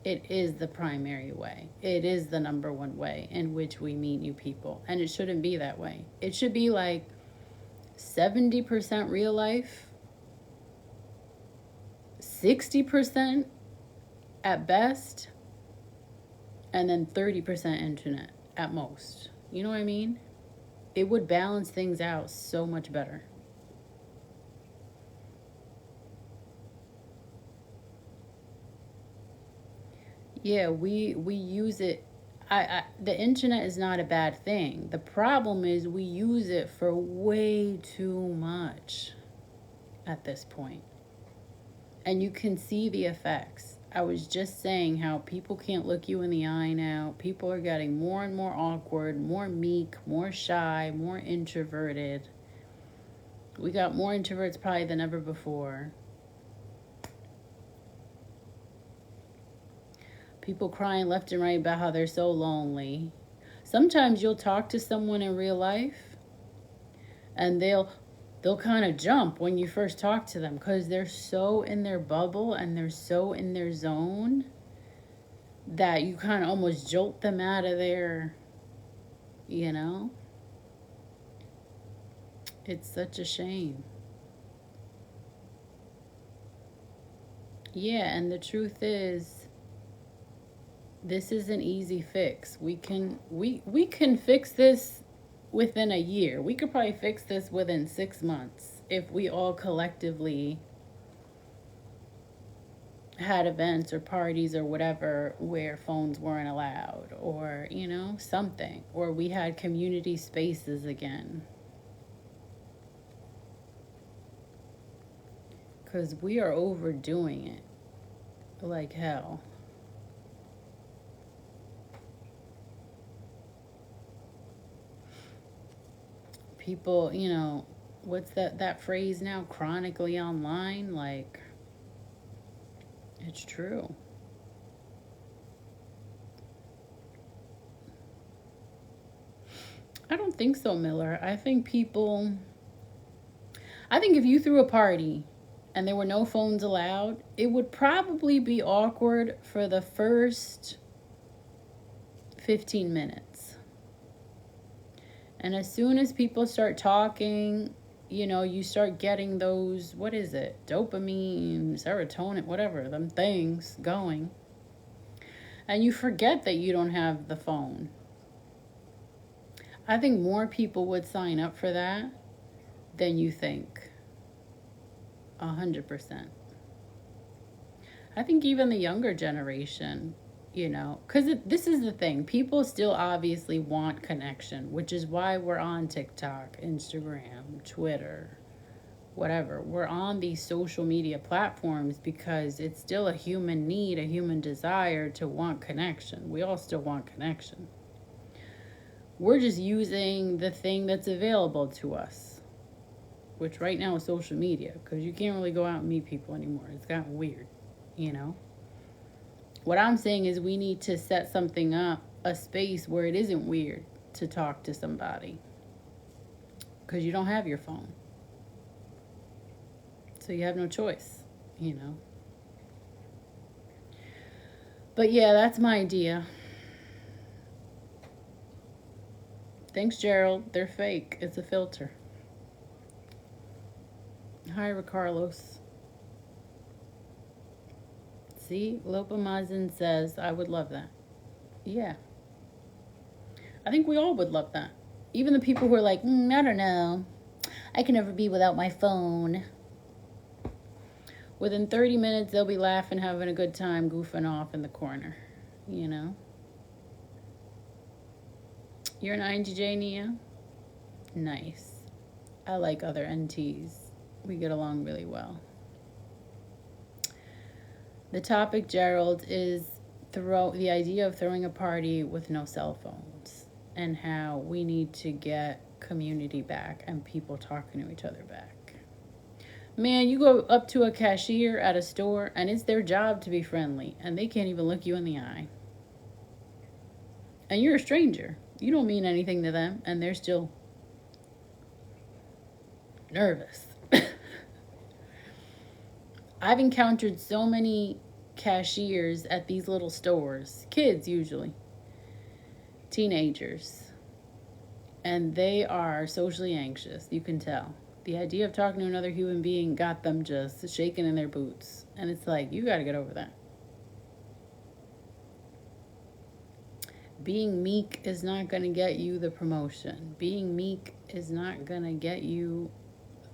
It is the primary way. It is the number one way in which we meet new people. And it shouldn't be that way. It should be 70% real life, 60% at best, and then 30% internet at most. You know what I mean? It would balance things out so much better. Yeah, we use it. The internet is not a bad thing. The problem is we use it for way too much at this point. And you can see the effects. I was just saying how people can't look you in the eye now. People are getting more and more awkward, more meek, more shy, more introverted. We got more introverts probably than ever before. People crying left and right about how they're so lonely. Sometimes you'll talk to someone in real life and they'll kind of jump when you first talk to them because they're so in their bubble and they're so in their zone that you kind of almost jolt them out of their, It's such a shame. Yeah, and the truth is, this is an easy fix. We can fix this within a year. We could probably fix this within 6 months if we all collectively had events or parties or whatever where phones weren't allowed, or something, or we had community spaces again, because we are overdoing it like hell. People, what's that phrase now, chronically online? It's true. I don't think so, Miller. I think if you threw a party and there were no phones allowed, it would probably be awkward for the first 15 minutes. And as soon as people start talking, you start getting those, what is it? Dopamine, serotonin, whatever, them things going. And you forget that you don't have the phone. I think more people would sign up for that than you think. 100%. I think even the younger generation, because this is the thing. People still obviously want connection, which is why we're on TikTok, Instagram, Twitter, whatever. We're on these social media platforms because it's still a human need, a human desire to want connection. We all still want connection. We're just using the thing that's available to us, which right now is social media, because you can't really go out and meet people anymore. It's gotten weird, What I'm saying is we need to set something up, a space where it isn't weird to talk to somebody, because you don't have your phone. So you have no choice, But yeah, that's my idea. Thanks, Gerald. They're fake. It's a filter. Hi, Carlos. See, Lopamazin says, I would love that. Yeah. I think we all would love that. Even the people who are like, I don't know. I can never be without my phone. Within 30 minutes, they'll be laughing, having a good time, goofing off in the corner, You're an INTJ, Nia? Nice. I like other NTs. We get along really well. The topic, Gerald, is the idea of throwing a party with no cell phones and how we need to get community back and people talking to each other back. Man, you go up to a cashier at a store and it's their job to be friendly and they can't even look you in the eye. And you're a stranger. You don't mean anything to them and they're still nervous. I've encountered so many cashiers at these little stores, kids usually, teenagers, and they are socially anxious, you can tell. The idea of talking to another human being got them just shaking in their boots. And it's like, you got to get over that. Being meek is not going to get you the promotion. Being meek is not going to get you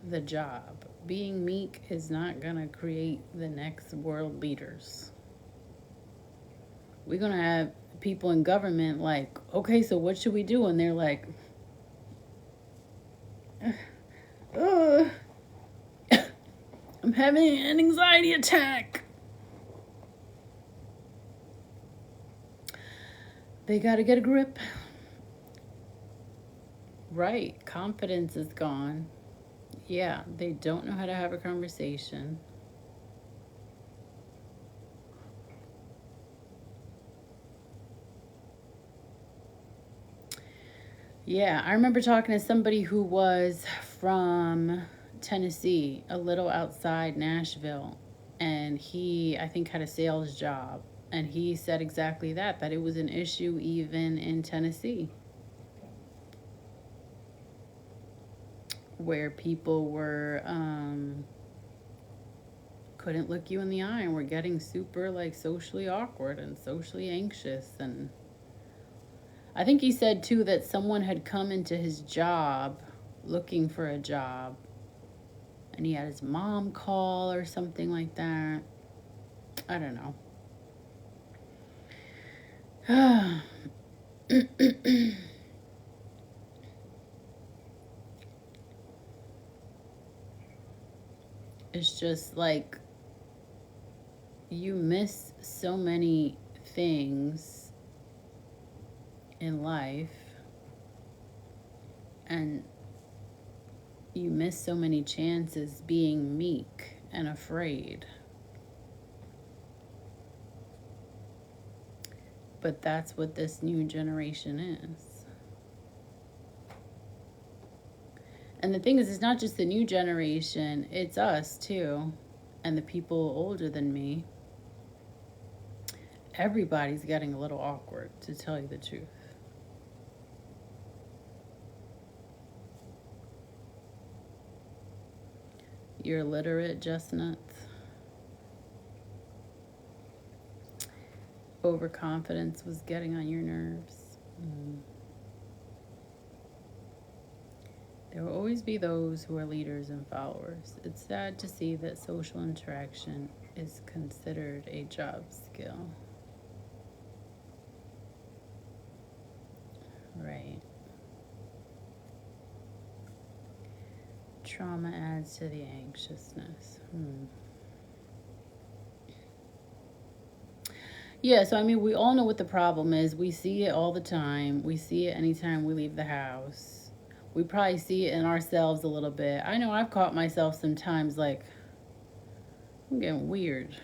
the job. Being meek is not going to create the next world leaders. We're going to have people in government like, okay, so what should we do? And they're like, I'm having an anxiety attack. They got to get a grip. Right. Confidence is gone. Yeah, they don't know how to have a conversation. Yeah, I remember talking to somebody who was from Tennessee, a little outside Nashville, and he, I think, had a sales job, and he said exactly that it was an issue even in Tennessee, where people were couldn't look you in the eye and were getting super like socially awkward and socially anxious. And I think he said too that someone had come into his job looking for a job and he had his mom call or something like that. I don't know. It's just like you miss so many things in life and you miss so many chances being meek and afraid. But that's what this new generation is. And the thing is, it's not just the new generation, it's us too, and the people older than me. Everybody's getting a little awkward, to tell you the truth. You're illiterate, just nuts. overconfidence was getting on your nerves. There will always be those who are leaders and followers. It's sad to see that social interaction is considered a job skill. Right. Trauma adds to the anxiousness. Yeah, so I mean, we all know what the problem is. We see it all the time. We see it anytime we leave the house. We probably see it in ourselves a little bit. I know I've caught myself sometimes like, I'm getting weird.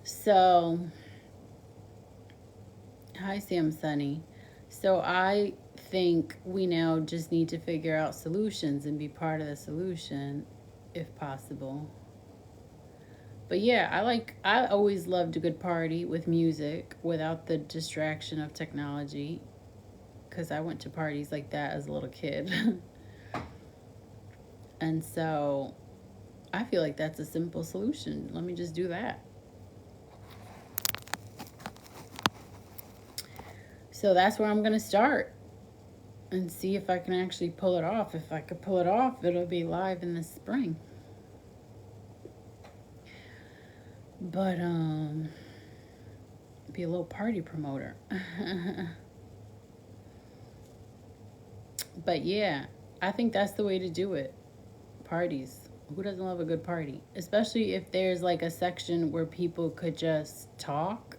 So, hi, Sam Sunny. So, I think we now just need to figure out solutions and be part of the solution if possible. But yeah, I always loved a good party with music without the distraction of technology because I went to parties like that as a little kid. And so I feel like that's a simple solution. Let me just do that. So that's where I'm going to start and see if I can actually pull it off. If I could pull it off, it'll be live in the spring. But be a little party promoter. But yeah, I think that's the way to do it. Parties. Who doesn't love a good party? Especially if there's like a section where people could just talk.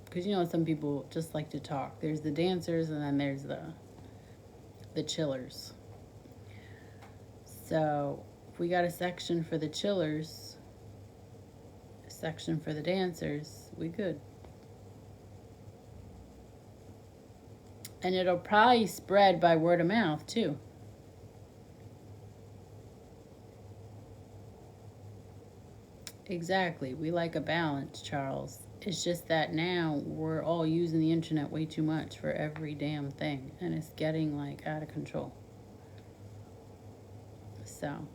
Because you know some people just like to talk. There's the dancers and then there's the chillers. So if we got a section for the chillers, a section for the dancers, we good. And it'll probably spread by word of mouth too. Exactly. We like a balance, Charles. It's just that now we're all using the internet way too much for every damn thing. And it's getting like out of control. So.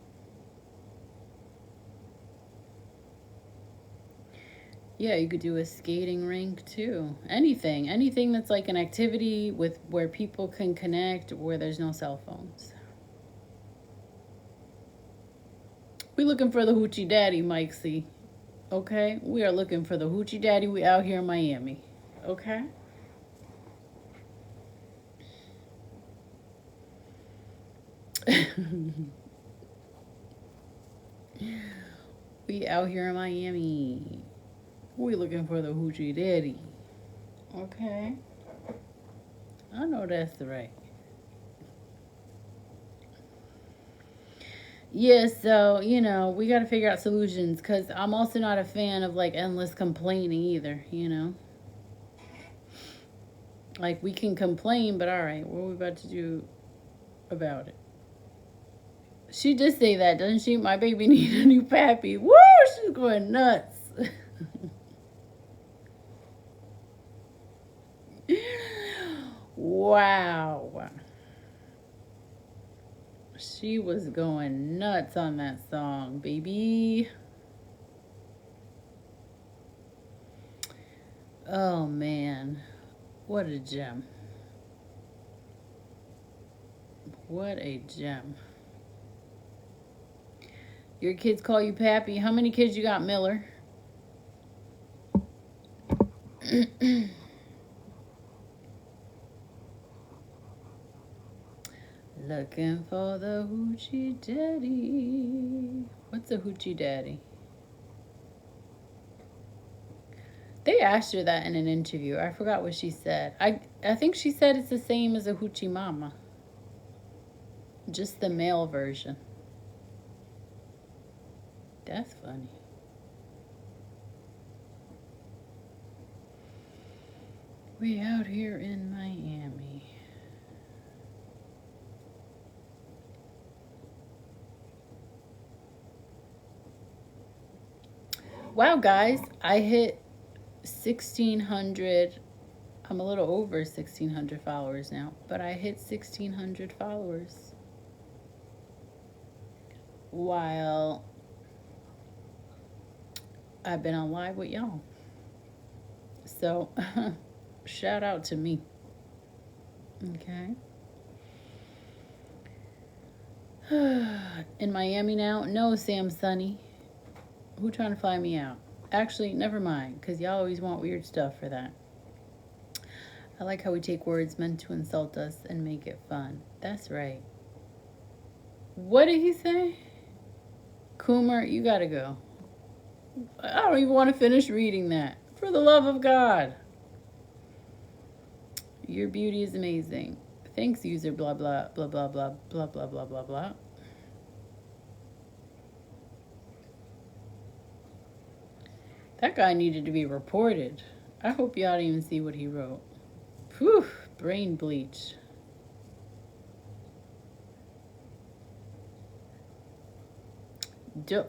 Yeah, you could do a skating rink too. Anything that's like an activity with where people can connect where there's no cell phones. We looking for the Hoochie Daddy, Mikesy. Okay? We are looking for the Hoochie Daddy. We out here in Miami. Okay? We out here in Miami. We looking for the Hoochie Daddy. Okay? I know that's right. Yeah, so, you know, we got to figure out solutions because I'm also not a fan of like endless complaining either, you know? Like, we can complain, but all right, what are we about to do about it? She did say that, doesn't she? My baby needs a new pappy. Woo! She's going nuts. Wow. She was going nuts on that song, baby. Oh, man. What a gem. What a gem. Your kids call you Pappy. How many kids you got, Miller? Looking for the Hoochie Daddy. What's a Hoochie Daddy? They asked her that in an interview. I forgot what she said. I think she said it's the same as a Hoochie Mama. Just the male version. That's funny. We out here in Miami. Wow, guys, I hit 1,600. I'm a little over 1,600 followers now, but I hit 1,600 followers while I've been on live with y'all. So, shout out to me. Okay. In Miami now? No, Sam Sunny. Who trying to fly me out? Actually, never mind, because y'all always want weird stuff for that. I like how we take words meant to insult us and make it fun. That's right. What did he say? Coomer, you gotta go. I don't even want to finish reading that. For the love of God. Your beauty is amazing. Thanks, user blah blah blah blah blah blah blah blah blah blah. That guy needed to be reported. I hope y'all didn't even see what he wrote. Whew, brain bleach.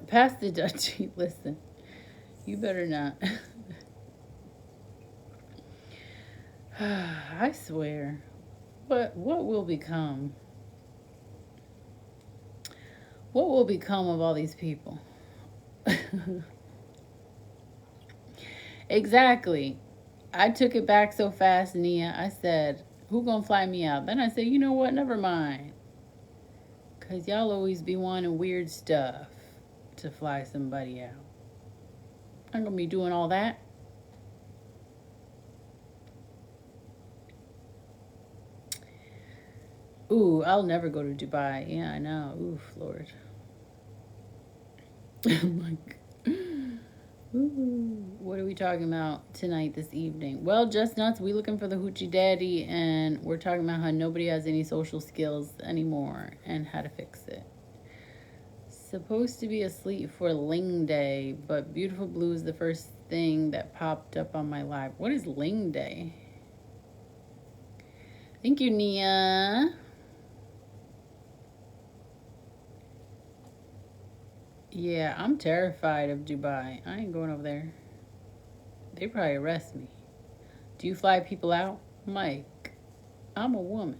Pass the Dutchie. Listen, you better not. I swear. What will become? What will become of all these people? Exactly. I took it back so fast, Nia. I said, who gonna fly me out? Then I said, you know what? Never mind. Because y'all always be wanting weird stuff to fly somebody out. I'm gonna be doing all that. Ooh, I'll never go to Dubai. Yeah, I know. Oof, Lord. Like, ooh, what are we talking about tonight, this evening? Well, just nuts. We looking for the Hoochie Daddy, and we're talking about how nobody has any social skills anymore and how to fix it. Supposed to be asleep for Ling Day, but Beautiful Blue is the first thing that popped up on my live. What is Ling Day? Thank you, Nia. Yeah, I'm terrified of Dubai. I ain't going over there. They probably arrest me. Do you fly people out? Mike, I'm a woman.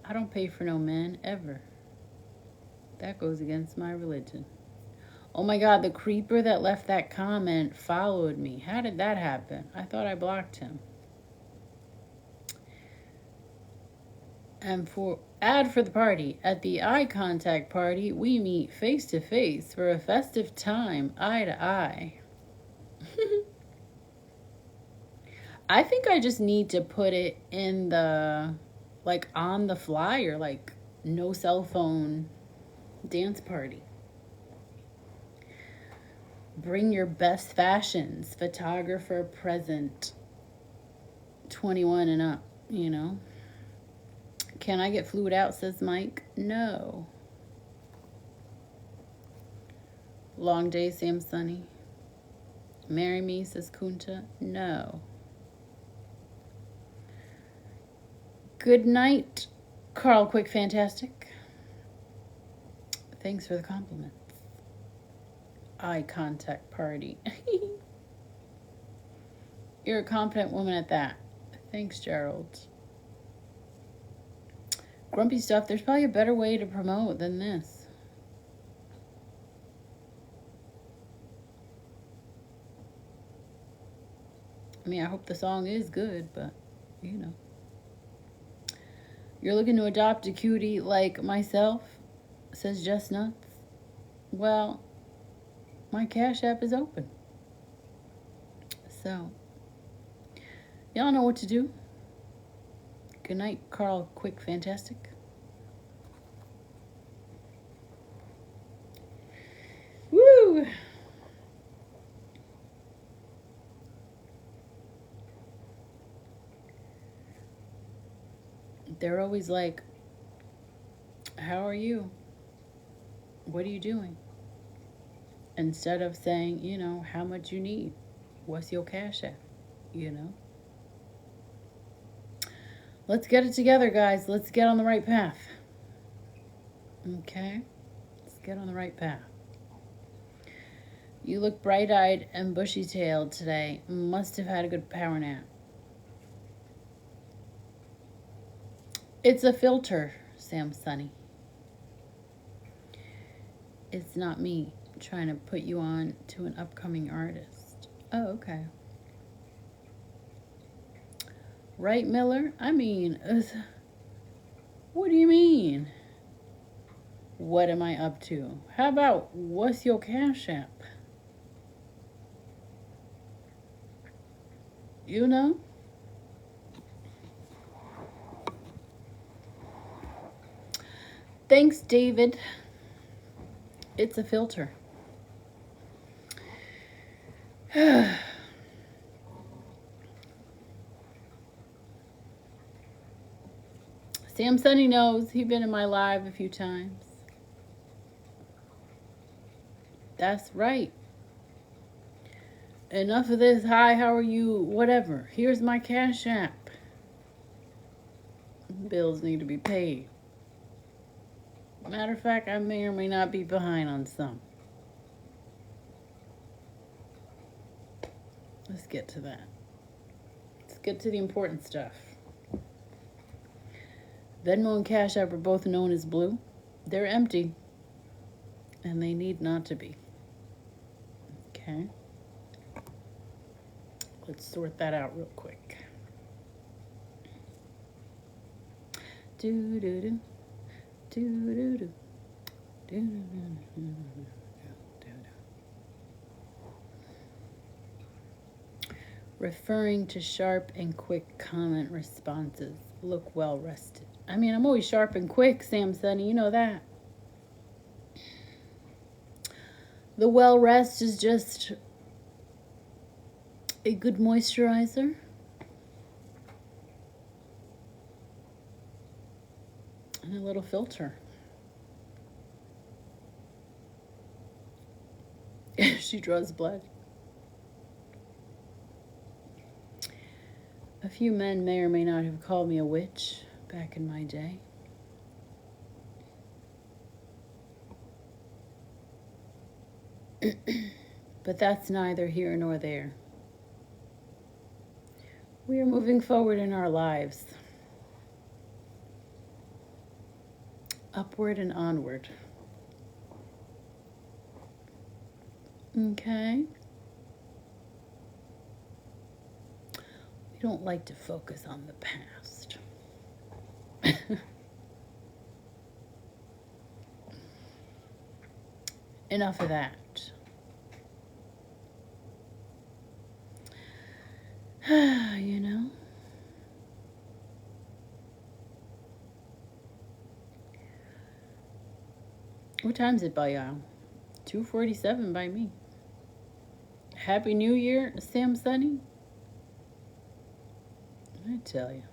I don't pay for no men, ever. That goes against my religion. Oh my God, the creeper that left that comment followed me. How did that happen? I thought I blocked him. And for the party. At the eye contact party, we meet face to face for a festive time, eye to eye. I think I just need to put it in the, like, on the flyer, like, no cell phone dance party. Bring your best fashions. Photographer present. 21 and up, you know. Can I get flued out, says Mike. No. Long day, Sam Sunny. Marry me, says Kunta. No. Good night, Carl Quick Fantastic. Thanks for the compliments. Eye contact party. You're a competent woman at that. Thanks, Gerald. Grumpy stuff. There's probably a better way to promote than this. I mean, I hope the song is good, but, you know. You're looking to adopt a cutie like myself, says Just Nuts. Well, my Cash App is open. So, y'all know what to do. Good night, Carl Quick Fantastic. Woo! They're always like, how are you? What are you doing? Instead of saying, you know, how much you need. What's your Cash App? You know? Let's get it together, guys. Let's get on the right path. Okay? Let's get on the right path. You look bright-eyed and bushy-tailed today. Must have had a good power nap. It's a filter, Sam Sunny. It's not me. Trying to put you on to an upcoming artist. Oh, okay. Right, Miller? I mean, what do you mean? What am I up to? How about what's your Cash App? You know? Thanks, David. It's a filter. Sam Sunny knows. He's been in my live a few times. That's right. Enough of this. Hi, how are you? Whatever. Here's my Cash App. Bills need to be paid. Matter of fact, I may or may not be behind on some. Let's get to that. Let's get to the important stuff. Venmo and Cash App are both known as blue. They're empty. And they need not to be. Okay. Let's sort that out real quick. Do do do. Do do do. Do do do. Referring to sharp and quick comment responses. Look well rested. I mean, I'm always sharp and quick, Sam Sunny. You know that. The well rest is just a good moisturizer. And a little filter. She draws blood. A few men may or may not have called me a witch back in my day. But that's neither here nor there. We are moving forward in our lives. Upward and onward. Okay. We don't like to focus on the past. Enough of that. You know? What time is it by y'all? 2:47 by me. Happy New Year, Sam Sunny. I tell you.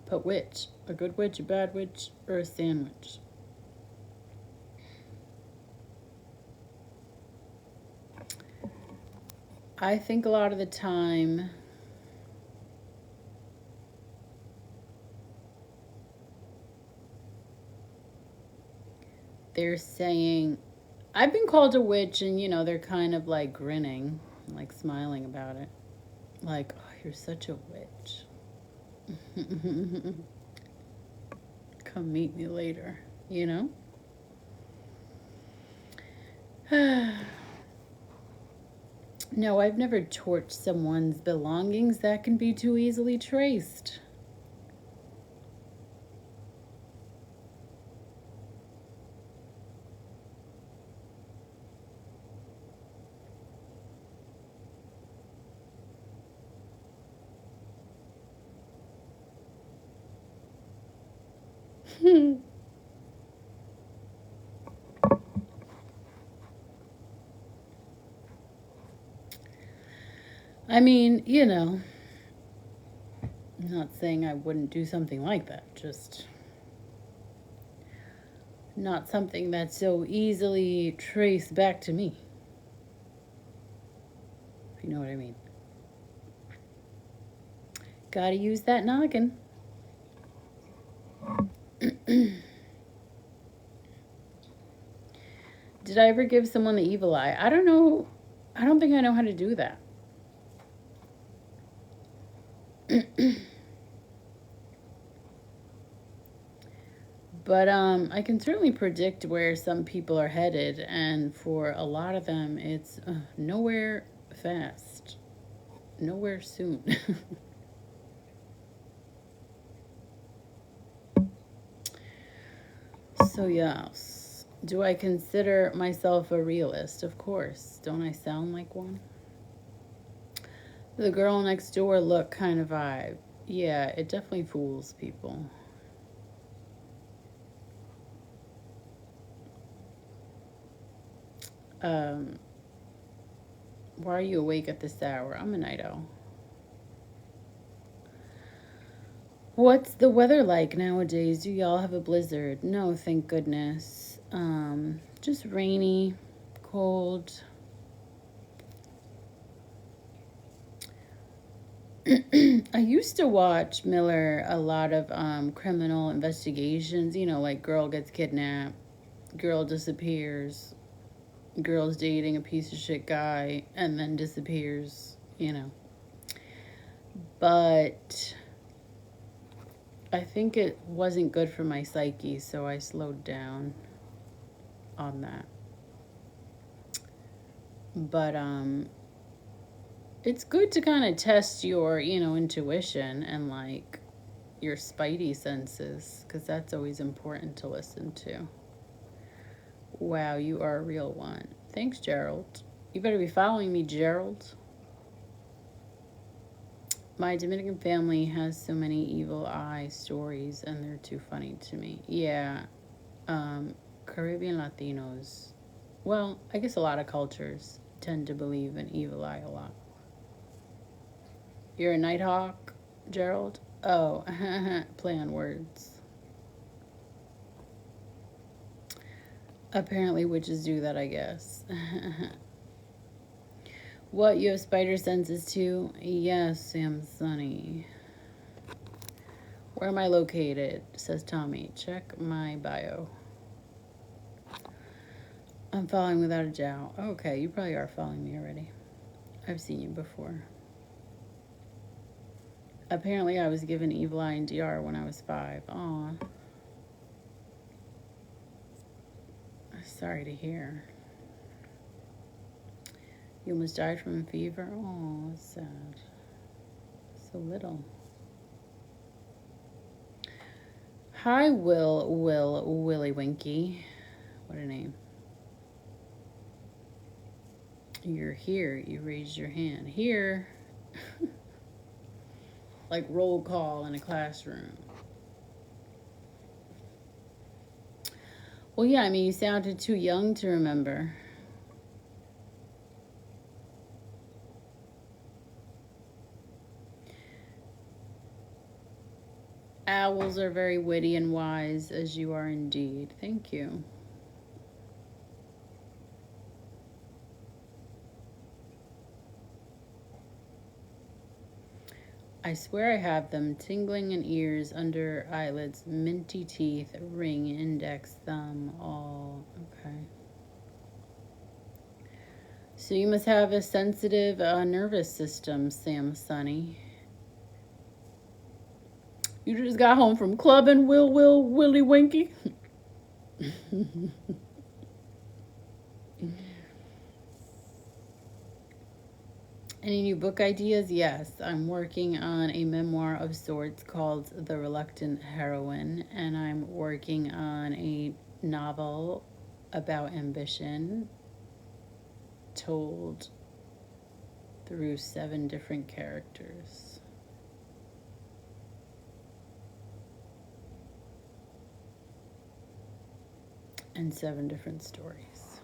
But which? A good witch, a bad witch, or a sandwich? I think a lot of the time they're saying, I've been called a witch, and, you know, they're kind of like grinning, like smiling about it. Like, oh, you're such a witch. Come meet me later, you know? No, I've never torched someone's belongings. That can be too easily traced. I mean, you know, I'm not saying I wouldn't do something like that, just not something that's so easily traced back to me. If you know what I mean. Gotta use that noggin. Did I ever give someone the evil eye? I don't know. I don't think I know how to do that. But I can certainly predict where some people are headed, and for a lot of them, it's nowhere fast, nowhere soon. So, yes. Do I consider myself a realist? Of course. Don't I sound like one? The girl next door look kind of vibe. Yeah, it definitely fools people. Um, why are you awake at this hour? I'm a night owl. What's the weather like nowadays? Do y'all have a blizzard? No, thank goodness. Just rainy, cold. I used to watch Miller a lot of criminal investigations, like girl gets kidnapped, girl disappears, girl's dating a piece of shit guy and then disappears. But I think it wasn't good for my psyche, so I slowed down on that. But it's good to kind of test your, intuition and like your spidey senses, because that's always important to listen to. Wow, you are a real one. Thanks, Gerald. You better be following me, Gerald. My Dominican family has so many evil eye stories, and they're too funny to me. Yeah, Caribbean Latinos. Well, I guess a lot of cultures tend to believe in evil eye a lot. You're a nighthawk, Gerald? Oh, play on words. Apparently, witches do that, I guess. What, you have spider senses too? Yes, Sam Sunny. Where am I located? Says Tommy. Check my bio. I'm following without a doubt. Okay, you probably are following me already. I've seen you before. Apparently, I was given evil eye and DR when I was 5. Aw. Sorry to hear. You almost died from a fever? Oh, that's sad. So little. Hi, Willy Winky. What a name. You're here. You raised your hand. Here. Like roll call in a classroom. Well, yeah, I mean, you sounded too young to remember. Owls are very witty and wise, as you are indeed. Thank you. I swear I have them. Tingling in ears, under eyelids, minty teeth, ring, index, thumb, all. Okay. So you must have a sensitive nervous system, Sam Sunny. You just got home from clubbing, Willy Winky. Any new book ideas? Yes, I'm working on a memoir of sorts called The Reluctant Heroine, and I'm working on a novel about ambition told through 7 different characters. And 7 different stories.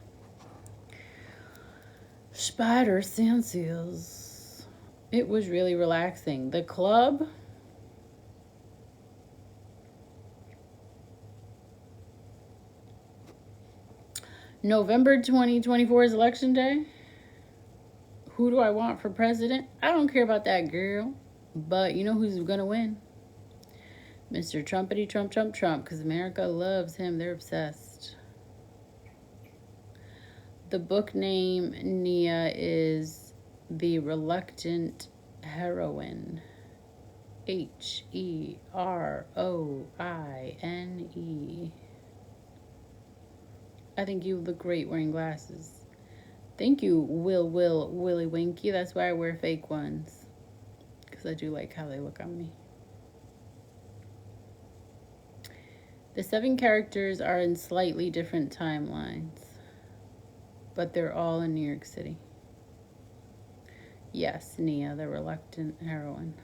Spider senses. It was really relaxing. The club. November 2024 is election day. Who do I want for president? I don't care about that girl. But you know who's going to win? Mr. Trumpity Trump, because America loves him. They're obsessed. The book name, Nia, is The Reluctant Heroine. Heroine. I think you look great wearing glasses. Thank you, Willy Winky. That's why I wear fake ones. Because I do like how they look on me. The 7 characters are in slightly different timelines, but they're all in New York City. Yes, Nia, the reluctant heroine.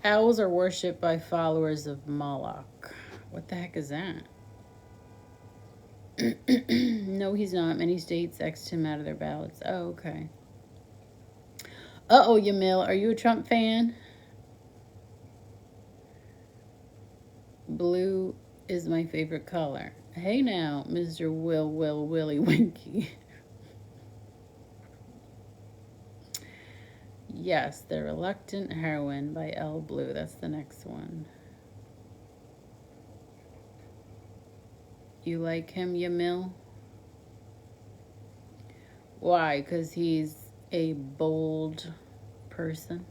Owls are worshipped by followers of Moloch. What the heck is that? No, he's not. Many states X'd him out of their ballots. Oh, okay. Uh-oh, Yamil. Are you a Trump fan? Blue is my favorite color. Hey now, Mr. Willy Winky. Yes, The Reluctant Heroine by L. Blue. That's the next one. You like him, Yamil? Why? Because he's a bold person?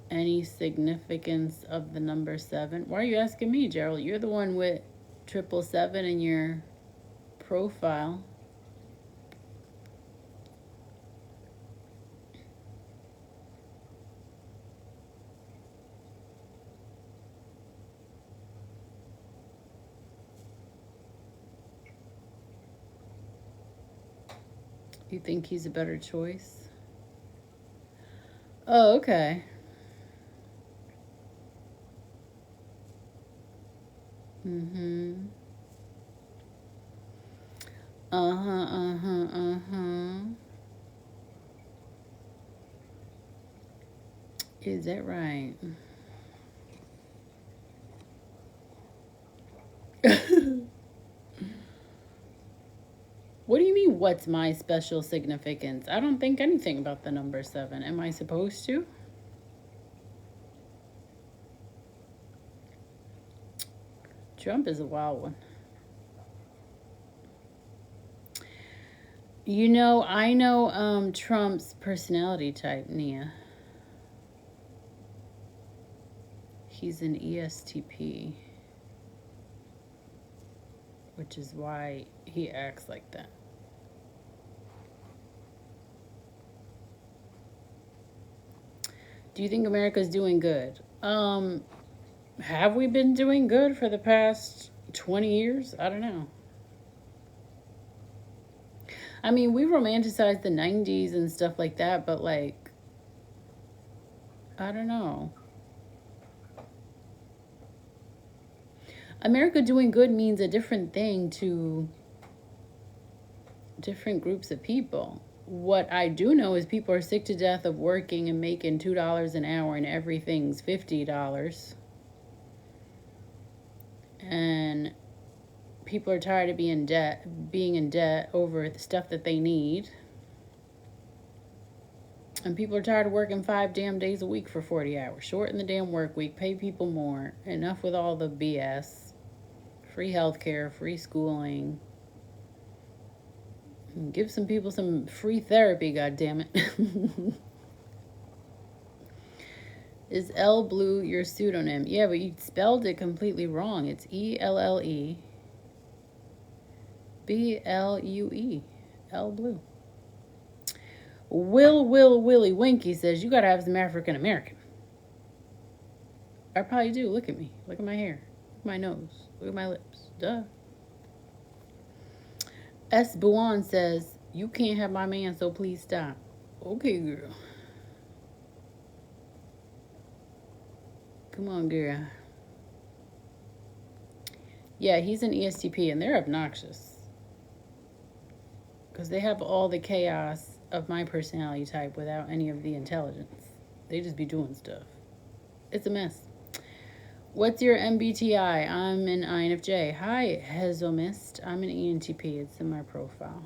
Any significance of the number 7? Why are you asking me, Gerald? You're the one with 777 in your profile. You think he's a better choice? Oh, okay. Mm-hmm. Is that right? What do you mean, what's my special significance? I don't think anything about the number 7. Am I supposed to? Trump is a wild one. You know, I know Trump's personality type, Nia. He's an ESTP, which is why he acts like that. Do you think America's doing good? Have we been doing good for the past 20 years? I don't know. I mean, we romanticize the 90s and stuff like that, but like, I don't know. America doing good means a different thing to different groups of people. What I do know is people are sick to death of working and making $2 an hour and everything's $50. And people are tired of being in debt over the stuff that they need. And people are tired of working 5 damn days a week for 40 hours. Shorten the damn work week, pay people more. Enough with all the BS. Free healthcare, free schooling. Give some people some free therapy, goddammit. Is L Blue your pseudonym? Yeah, but you spelled it completely wrong. It's ELLE BLUE. L Blue. Willy Winky says you gotta have some African American. I probably do. Look at me. Look at my hair. Look at my nose. Look at my lips. Duh. S. Buwan says, you can't have my man, so please stop. Okay, girl. Come on, girl. Yeah, he's an ESTP, and they're obnoxious. Because they have all the chaos of my personality type without any of the intelligence. They just be doing stuff. It's a mess. What's your MBTI? I'm an INFJ. Hi, Hezomist. I'm an ENTP. It's in my profile.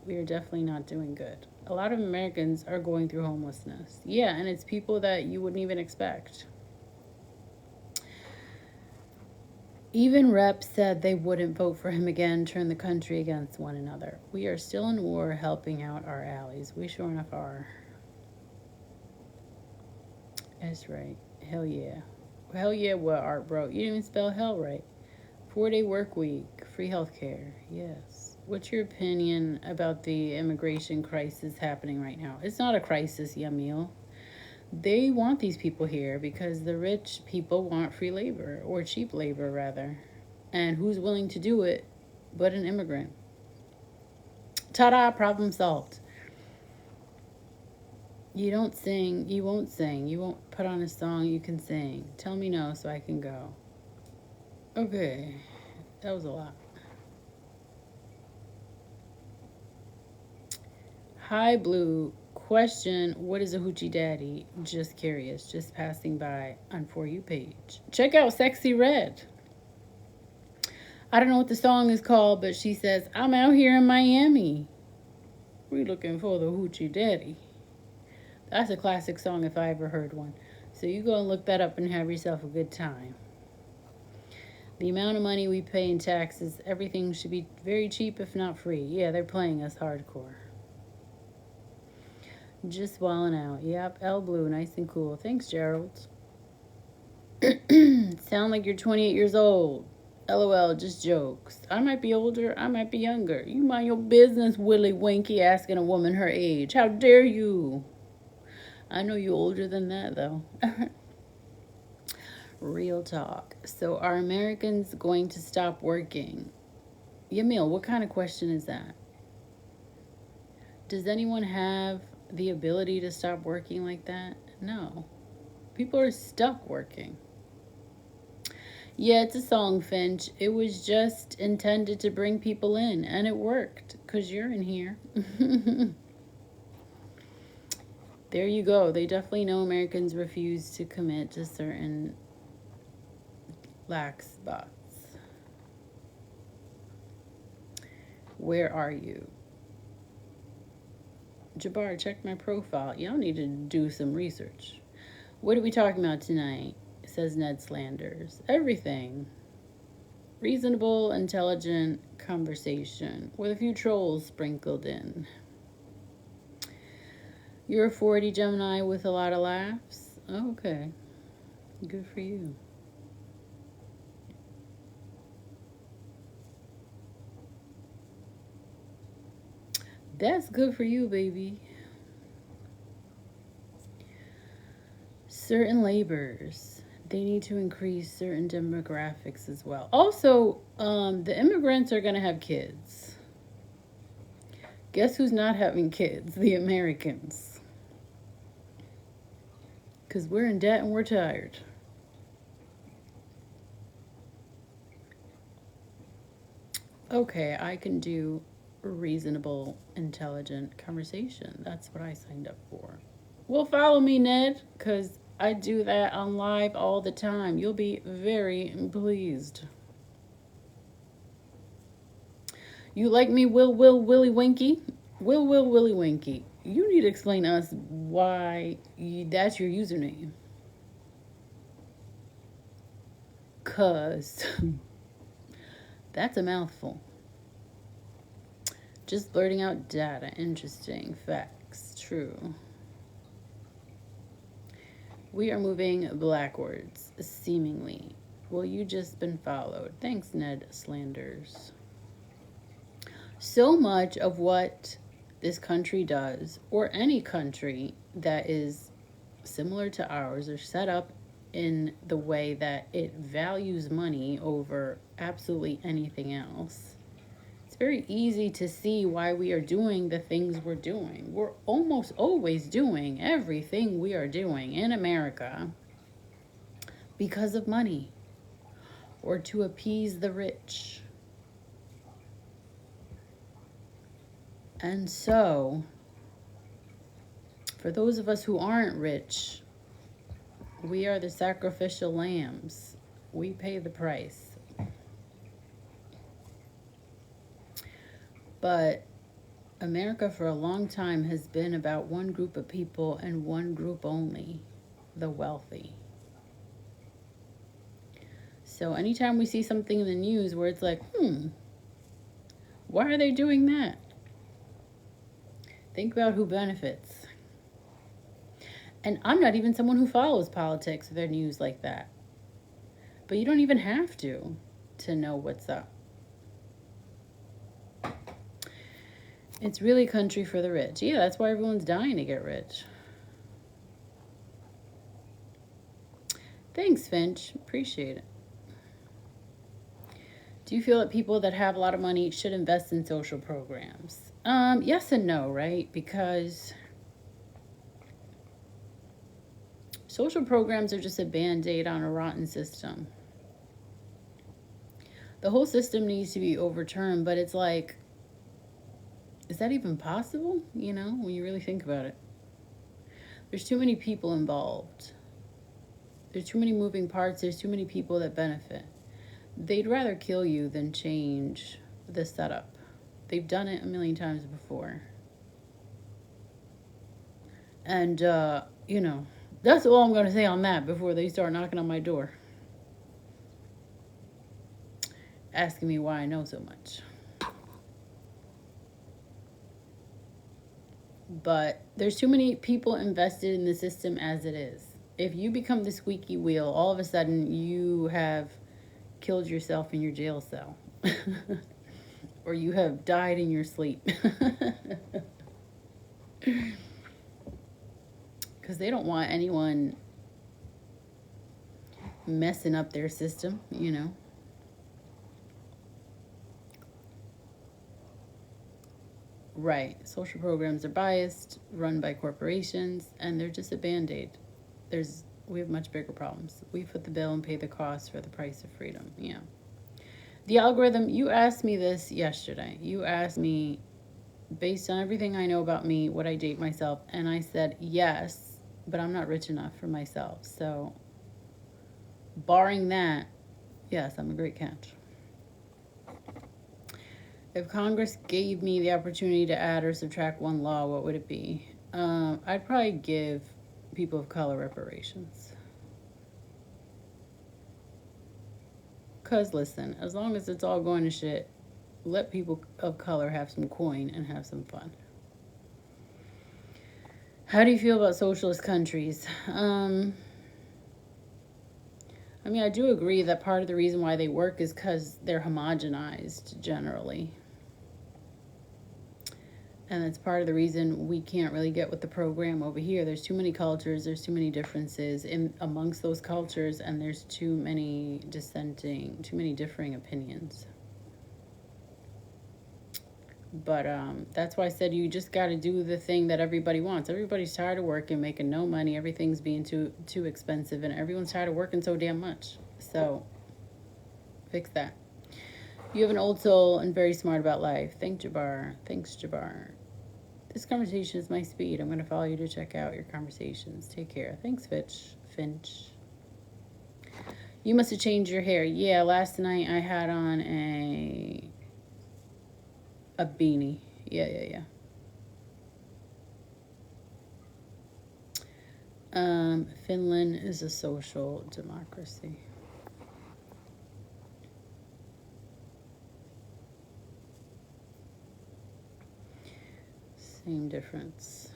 We are definitely not doing good. A lot of Americans are going through homelessness. Yeah, and it's people that you wouldn't even expect. Even reps said they wouldn't vote for him again, turn the country against one another. We are still in war helping out our allies. We sure enough are. That's right. Hell yeah. Hell yeah, what Art wrote. You didn't even spell hell right. 4-day work week, free healthcare. Yes. What's your opinion about the immigration crisis happening right now? It's not a crisis, Yamil. They want these people here because the rich people want free labor, or cheap labor, rather. And who's willing to do it but an immigrant? Ta-da, problem solved. You don't sing, you won't sing. You won't put on a song you can sing. Tell me no so I can go. Okay, that was a lot. Hi, Blue. Question, what is a hoochie daddy? Just curious, just passing by on For You page. Check out Sexy Red. I don't know what the song is called, but she says, I'm out here in Miami. We looking for the hoochie daddy. That's a classic song if I ever heard one. So you go and look that up and have yourself a good time. The amount of money we pay in taxes, everything should be very cheap if not free. Yeah, they're playing us hardcore. Just walling out. Yep, L Blue, nice and cool. Thanks, Gerald. Sound like you're 28 years old. LOL, just jokes. I might be older, I might be younger. You mind your business, Willy Winky, asking a woman her age. How dare you? I know you older than that, though. Real talk. So are Americans going to stop working? Yamil, what kind of question is that? Does anyone have the ability to stop working like that? No. People are stuck working. Yeah, it's a song, Finch. It was just intended to bring people in, and it worked, because you're in here. There you go. They definitely know Americans refuse to commit to certain lax spots. Where are you? Jabbar, check my profile. Y'all need to do some research. What are we talking about tonight? Says Ned Slanders. Everything. Reasonable, intelligent conversation with a few trolls sprinkled in. You're a 40 Gemini with a lot of laughs? Okay. Good for you. That's good for you, baby. Certain labors, they need to increase certain demographics as well. Also, the immigrants are going to have kids. Guess who's not having kids? The Americans. Because we're in debt and we're tired. Okay, I can do reasonable, intelligent conversation. That's what I signed up for. Well, follow me, Ned, because I do that on live all the time. You'll be very pleased. You like me, Willy Winky? Willy Winky. You need to explain to us why that's your username. Because that's a mouthful. Just blurting out data. Interesting. Facts. True. We are moving backwards, seemingly. Well, you just been followed. Thanks, Ned Slanders. So much of what this country does, or any country that is similar to ours, are set up in the way that it values money over absolutely anything else. It's very easy to see why we are doing the things we're doing. We're almost always doing everything we are doing in America because of money or to appease the rich. And so, for those of us who aren't rich, we are the sacrificial lambs. We pay the price. But America for a long time has been about one group of people and one group only, the wealthy. So anytime we see something in the news where it's like, why are they doing that? Think about who benefits. And I'm not even someone who follows politics or their news like that. But you don't even have to know what's up. It's really country for the rich. Yeah, that's why everyone's dying to get rich. Thanks, Finch. Appreciate it. Do you feel that people that have a lot of money should invest in social programs? Yes and no, right? Because social programs are just a band-aid on a rotten system. The whole system needs to be overturned, but it's like, is that even possible? You know, when you really think about it. There's too many people involved. There's too many moving parts. There's too many people that benefit. They'd rather kill you than change the setup. They've done it a million times before. And, you know, that's all I'm going to say on that before they start knocking on my door. Asking me why I know so much. But there's too many people invested in the system as it is. If you become the squeaky wheel, all of a sudden you have killed yourself in your jail cell. Or you have died in your sleep. Because they don't want anyone messing up their system, you know. Right. Social programs are biased, run by corporations, and they're just a band-aid. We have much bigger problems. We foot the bill and pay the cost for the price of freedom. Yeah. The algorithm, you asked me this yesterday. You asked me, based on everything I know about me, would I date myself? And I said yes, but I'm not rich enough for myself. So, barring that, yes, I'm a great catch. If Congress gave me the opportunity to add or subtract one law, what would it be? I'd probably give people of color reparations. Because, listen, as long as it's all going to shit, let people of color have some coin and have some fun. How do you feel about socialist countries? I mean, I do agree that part of the reason why they work is because they're homogenized generally. And that's part of the reason we can't really get with the program over here. There's too many cultures, there's too many differences amongst those cultures, and there's too many differing opinions. But that's why I said you just got to do the thing that everybody wants. Everybody's tired of working, making no money. Everything's being too expensive, and everyone's tired of working so damn much. So fix that. You have an old soul and very smart about life. Thanks, Jabbar. This conversation is my speed. I'm going to follow you to check out your conversations. Take care. Thanks, Finch. You must have changed your hair. Yeah, last night I had on a beanie. Yeah. Finland is a social democracy. Same difference.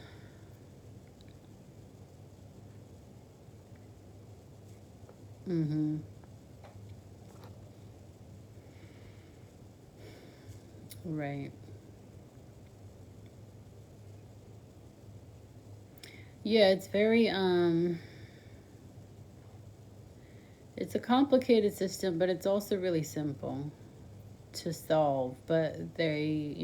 Right. Yeah, it's very it's a complicated system, but it's also really simple to solve. But they,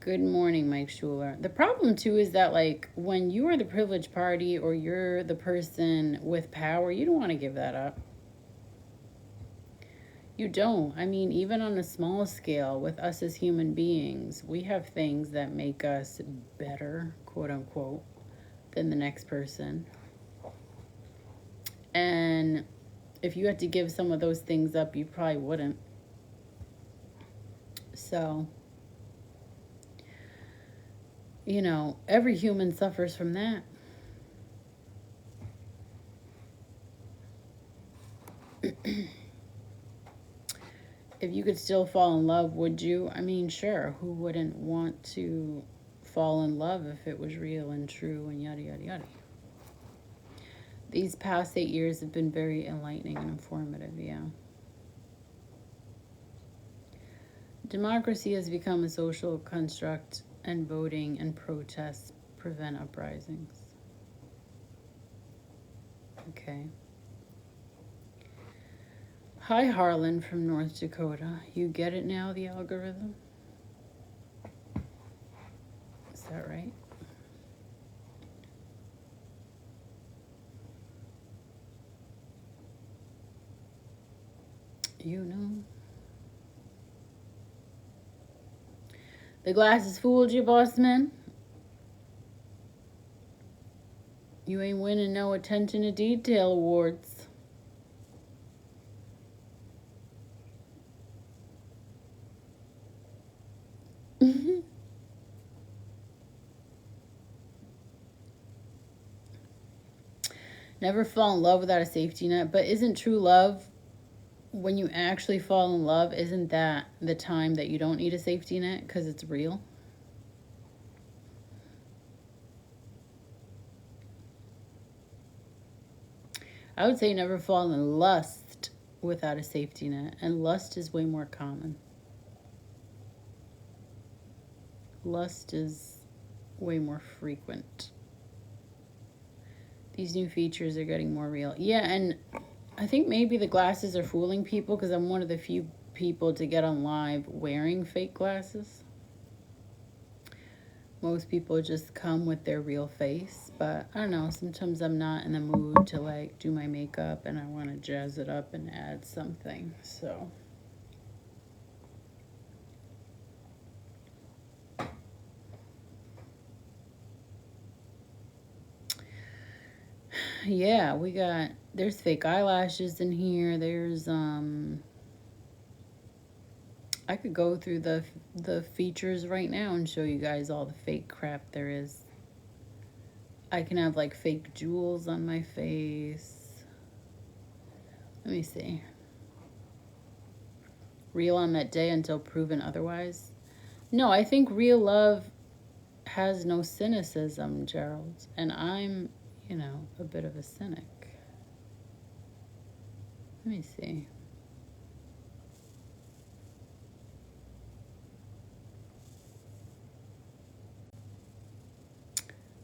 Good morning, Mike Schuler. The problem, too, is that, like, when you are the privileged party or you're the person with power, you don't want to give that up. You don't. I mean, even on a small scale, with us as human beings, we have things that make us better, quote unquote, than the next person. And if you had to give some of those things up, you probably wouldn't. So, every human suffers from that. If you could still fall in love, would you? I mean, sure. Who wouldn't want to fall in love if it was real and true and yada, yada, yada? These past 8 years have been very enlightening and informative, yeah. Democracy has become a social construct, and voting and protests prevent uprisings. Okay. Hi, Harlan from North Dakota. You get it now, the algorithm? Is that right? You know. The glasses fooled you, boss man. You ain't winning no attention to detail awards. Never fall in love without a safety net. But isn't true love, when you actually fall in love, isn't that the time that you don't need a safety net because it's real? I would say never fall in lust without a safety net. And lust is way more common. Lust is way more frequent. These new features are getting more real. Yeah, and I think maybe the glasses are fooling people because I'm one of the few people to get on live wearing fake glasses. Most people just come with their real face, but I don't know, sometimes I'm not in the mood to like do my makeup and I want to jazz it up and add something. So yeah, there's fake eyelashes in here. There's I could go through the features right now and show you guys all the fake crap there is. I can have like fake jewels on my face. Let me see. Real on that day until proven otherwise. No, I think real love has no cynicism, Gerald. And I'm, a bit of a cynic. Let me see.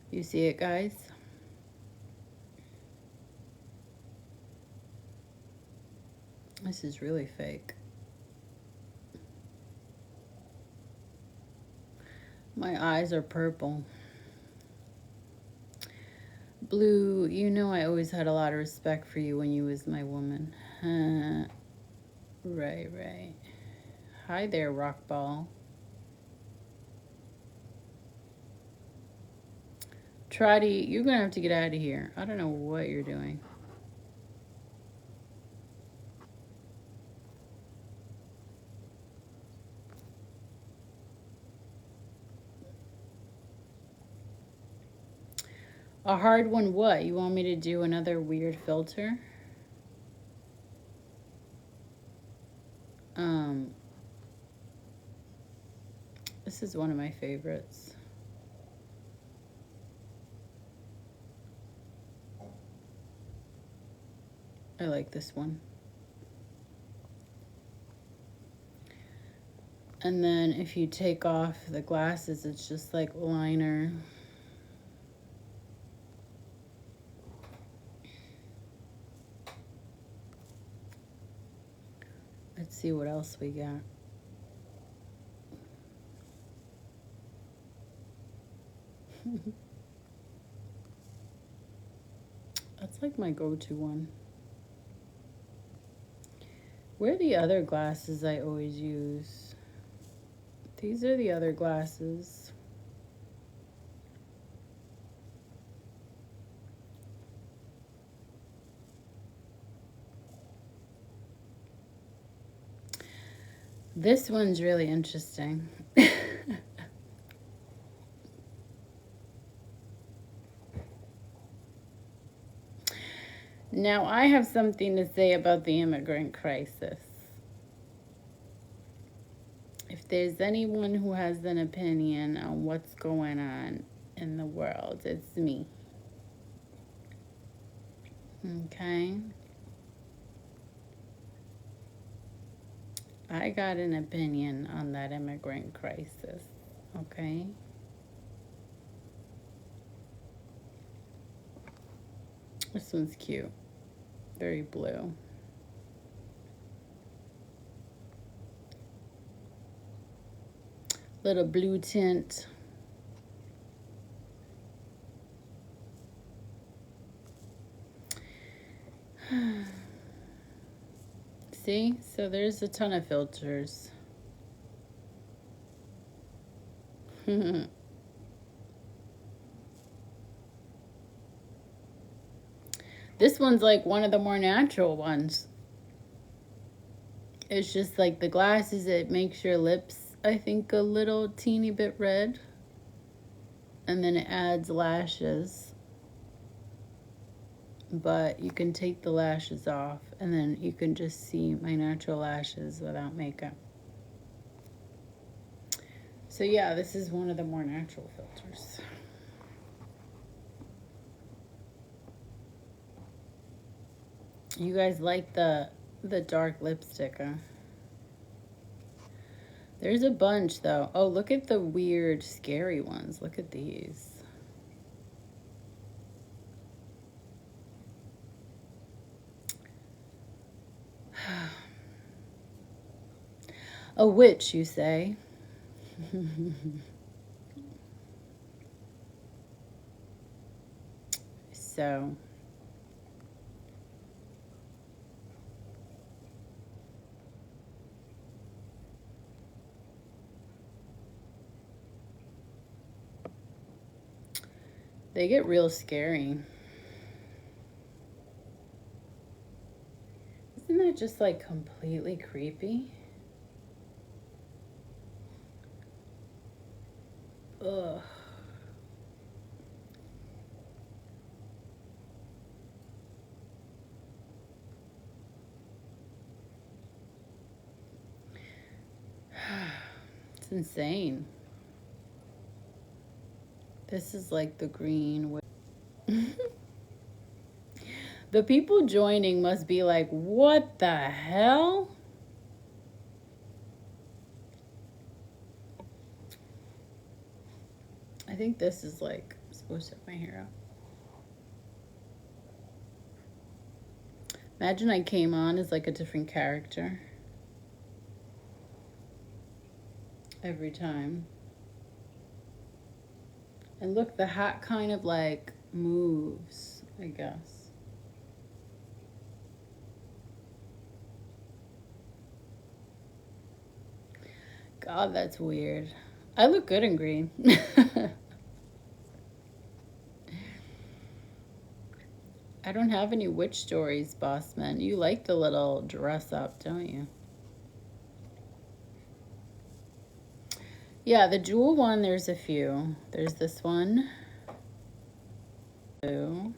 You see it, guys? This is really fake. My eyes are purple. Blue, I always had a lot of respect for you when you was my woman. Right. Hi there, Rockball. Trotty, you're going to have to get out of here. I don't know what you're doing. A hard one what? You want me to do another weird filter? This is one of my favorites. I like this one. And then if you take off the glasses, it's just like liner. Let's see what else we got. That's like my go-to one. Where are the other glasses I always use? These are the other glasses. This one's really interesting. Now, I have something to say about the immigrant crisis. If there's anyone who has an opinion on what's going on in the world, it's me. Okay? I got an opinion on that immigrant crisis. Okay? This one's cute. Very blue. Little blue tint. See? So there's a ton of filters. This one's like one of the more natural ones. It's just like the glasses, it makes your lips, I think, a little teeny bit red. And then it adds lashes. But you can take the lashes off and then you can just see my natural lashes without makeup. So yeah, this is one of the more natural filters. You guys like the dark lipstick, huh? There's a bunch though. Oh, look at the weird, scary ones. Look at these. A witch, you say? So, they get real scary. Isn't that just like completely creepy? Ugh. It's insane. This is like the green. The people joining must be like, what the hell? I think this is like, I'm supposed to have my hair up. Imagine I came on as like a different character every time. And look, the hat kind of like moves, I guess. God, that's weird. I look good in green. I don't have any witch stories, boss man. You like the little dress up, don't you? Yeah, the jewel one, there's a few. There's this one. Blue.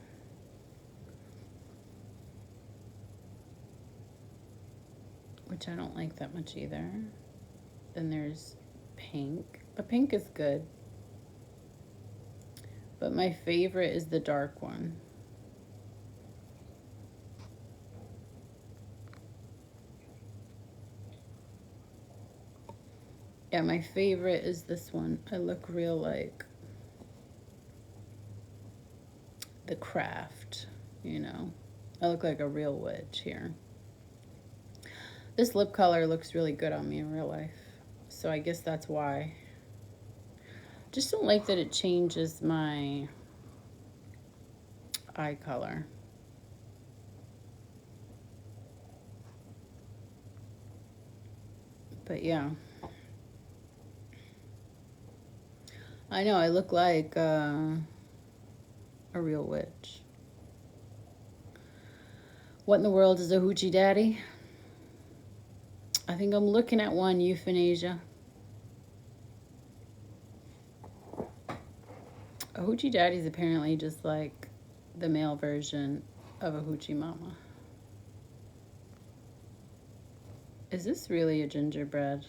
Which I don't like that much either. Then there's pink. The pink is good. But my favorite is the dark one. Yeah, my favorite is this one. I look real like the craft, you know. I look like a real witch here. This lip color looks really good on me in real life. So I guess that's why. Just don't like that it changes my eye color. But yeah. I know, I look like a real witch. What in the world is a hoochie daddy? I think I'm looking at one, euthanasia. A hoochie daddy is apparently just like the male version of a hoochie mama. Is this really a gingerbread?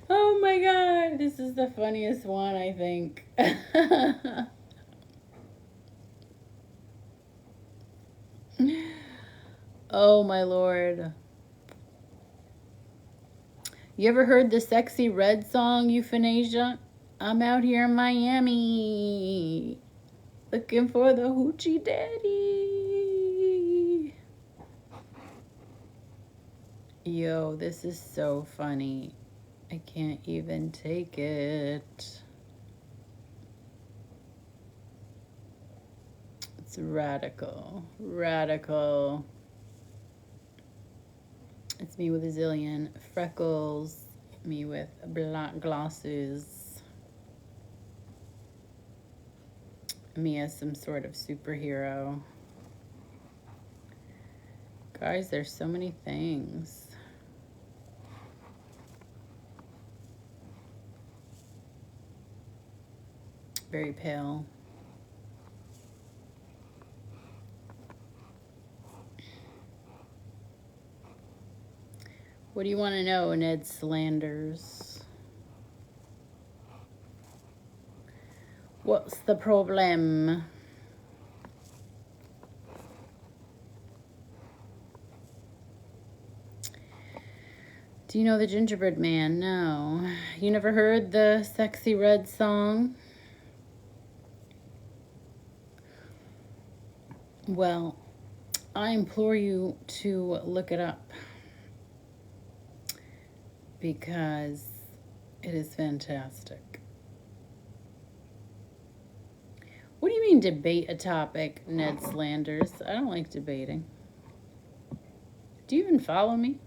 Oh my god, this is the funniest one, I think. Oh my lord. You ever heard the Sexy Red song, Euthanasia? I'm out here in Miami looking for the Hoochie Daddy. Yo, this is so funny. I can't even take it. It's radical. Radical. It's me with a zillion freckles. Me with black glasses. Me as some sort of superhero. Guys, there's so many things. Very pale. What do you want to know, Ned Slanders? What's the problem? Do you know the Gingerbread Man? No. You never heard the Sexy Red song? Well, I implore you to look it up because it is fantastic. What do you mean debate a topic, Ned Slanders? I don't like debating. Do you even follow me?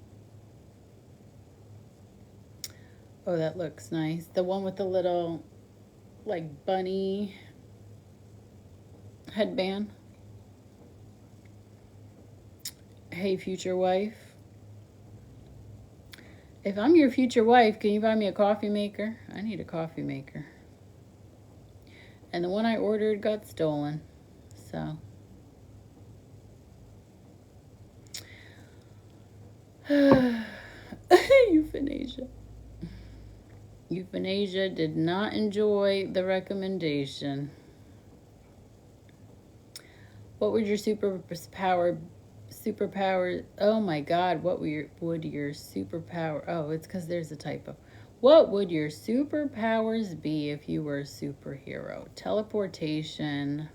Oh, that looks nice. The one with the little, like, bunny headband. Hey, future wife. If I'm your future wife, can you buy me a coffee maker? I need a coffee maker. And the one I ordered got stolen. So. Euthanasia. Euthanasia did not enjoy the recommendation. What would your superpower? Oh my God! What would your superpower? Oh, it's because there's a typo. What would your superpowers be if you were a superhero? Teleportation.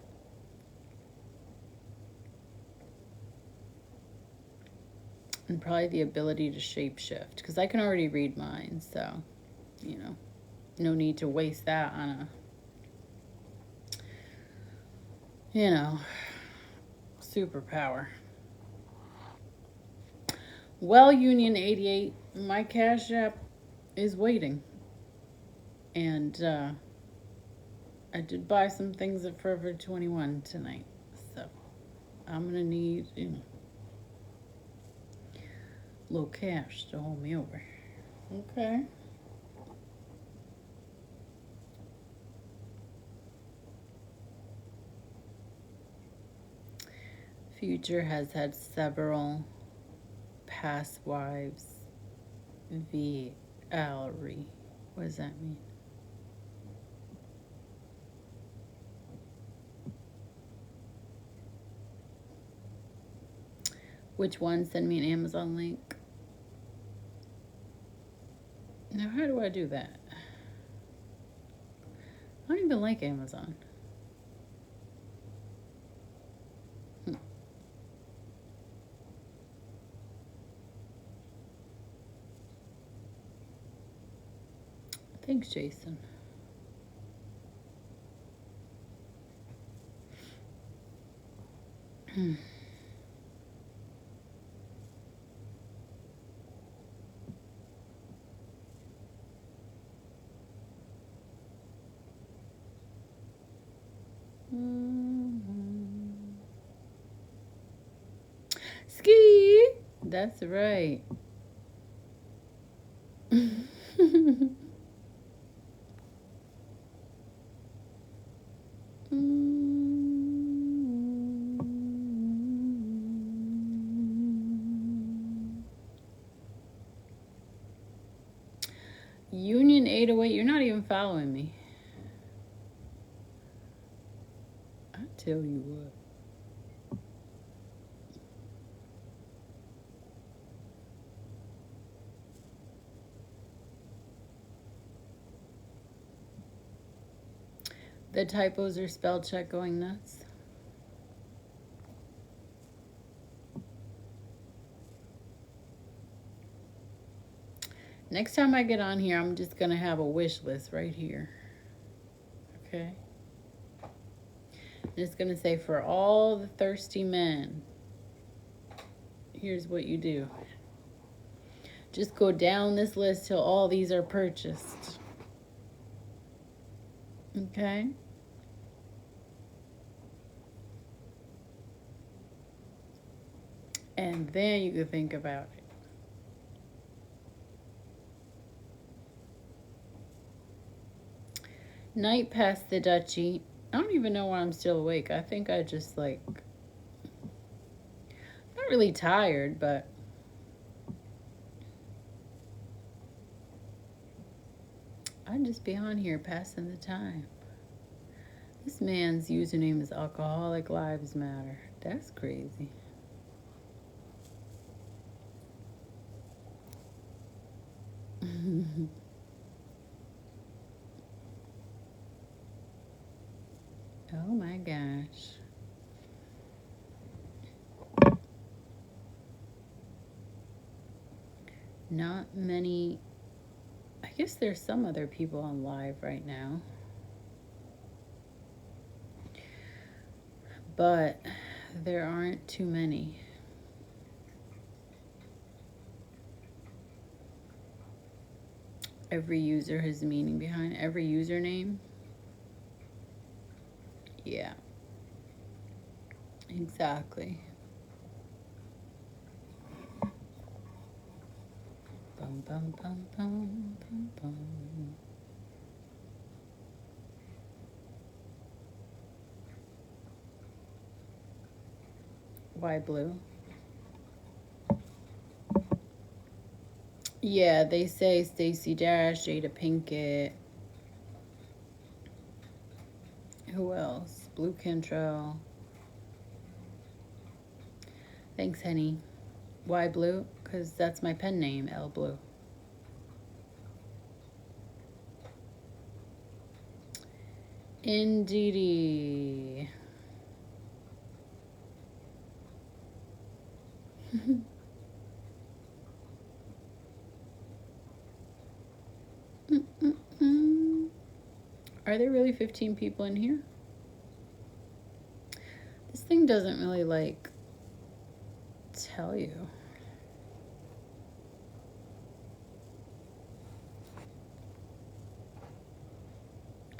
And probably the ability to shapeshift, because I can already read mine, so, you know, no need to waste that on a, you know, superpower. Well, Union 88, my Cash App is waiting. And I did buy some things at Forever 21 tonight, so I'm going to need, you know, little cash to hold me over. Okay. Future has had several past wives. Valerie. What does that mean? Which one? Send me an Amazon link. Now, how do I do that? I don't even like Amazon. Thanks, Jason. Ski! That's right. Union 808, you're not even following me. I tell you what. The typos are spell check going nuts. Next time I get on here, I'm just going to have a wish list right here. Okay? And it's going to say, for all the thirsty men, here's what you do. Just go down this list till all these are purchased. Okay? And then you can think about it. Night past the Dutchie. I don't even know why I'm still awake. I think I just not really tired, but I'd just be on here passing the time. This man's username is Alcoholic Lives Matter. That's crazy. Oh my gosh. Not many. I guess there's some other people on live right now. But there aren't too many. Every user has meaning behind every username. Yeah. Exactly. Bum, bum, bum, bum, bum, bum. Why blue? Yeah, they say Stacey Dash, Jada Pinkett. Who else? Blue Cantrell. Thanks, Henny. Why blue? Because that's my pen name, L Blue. Indeedy. Are there really 15 people in here? This thing doesn't really tell you.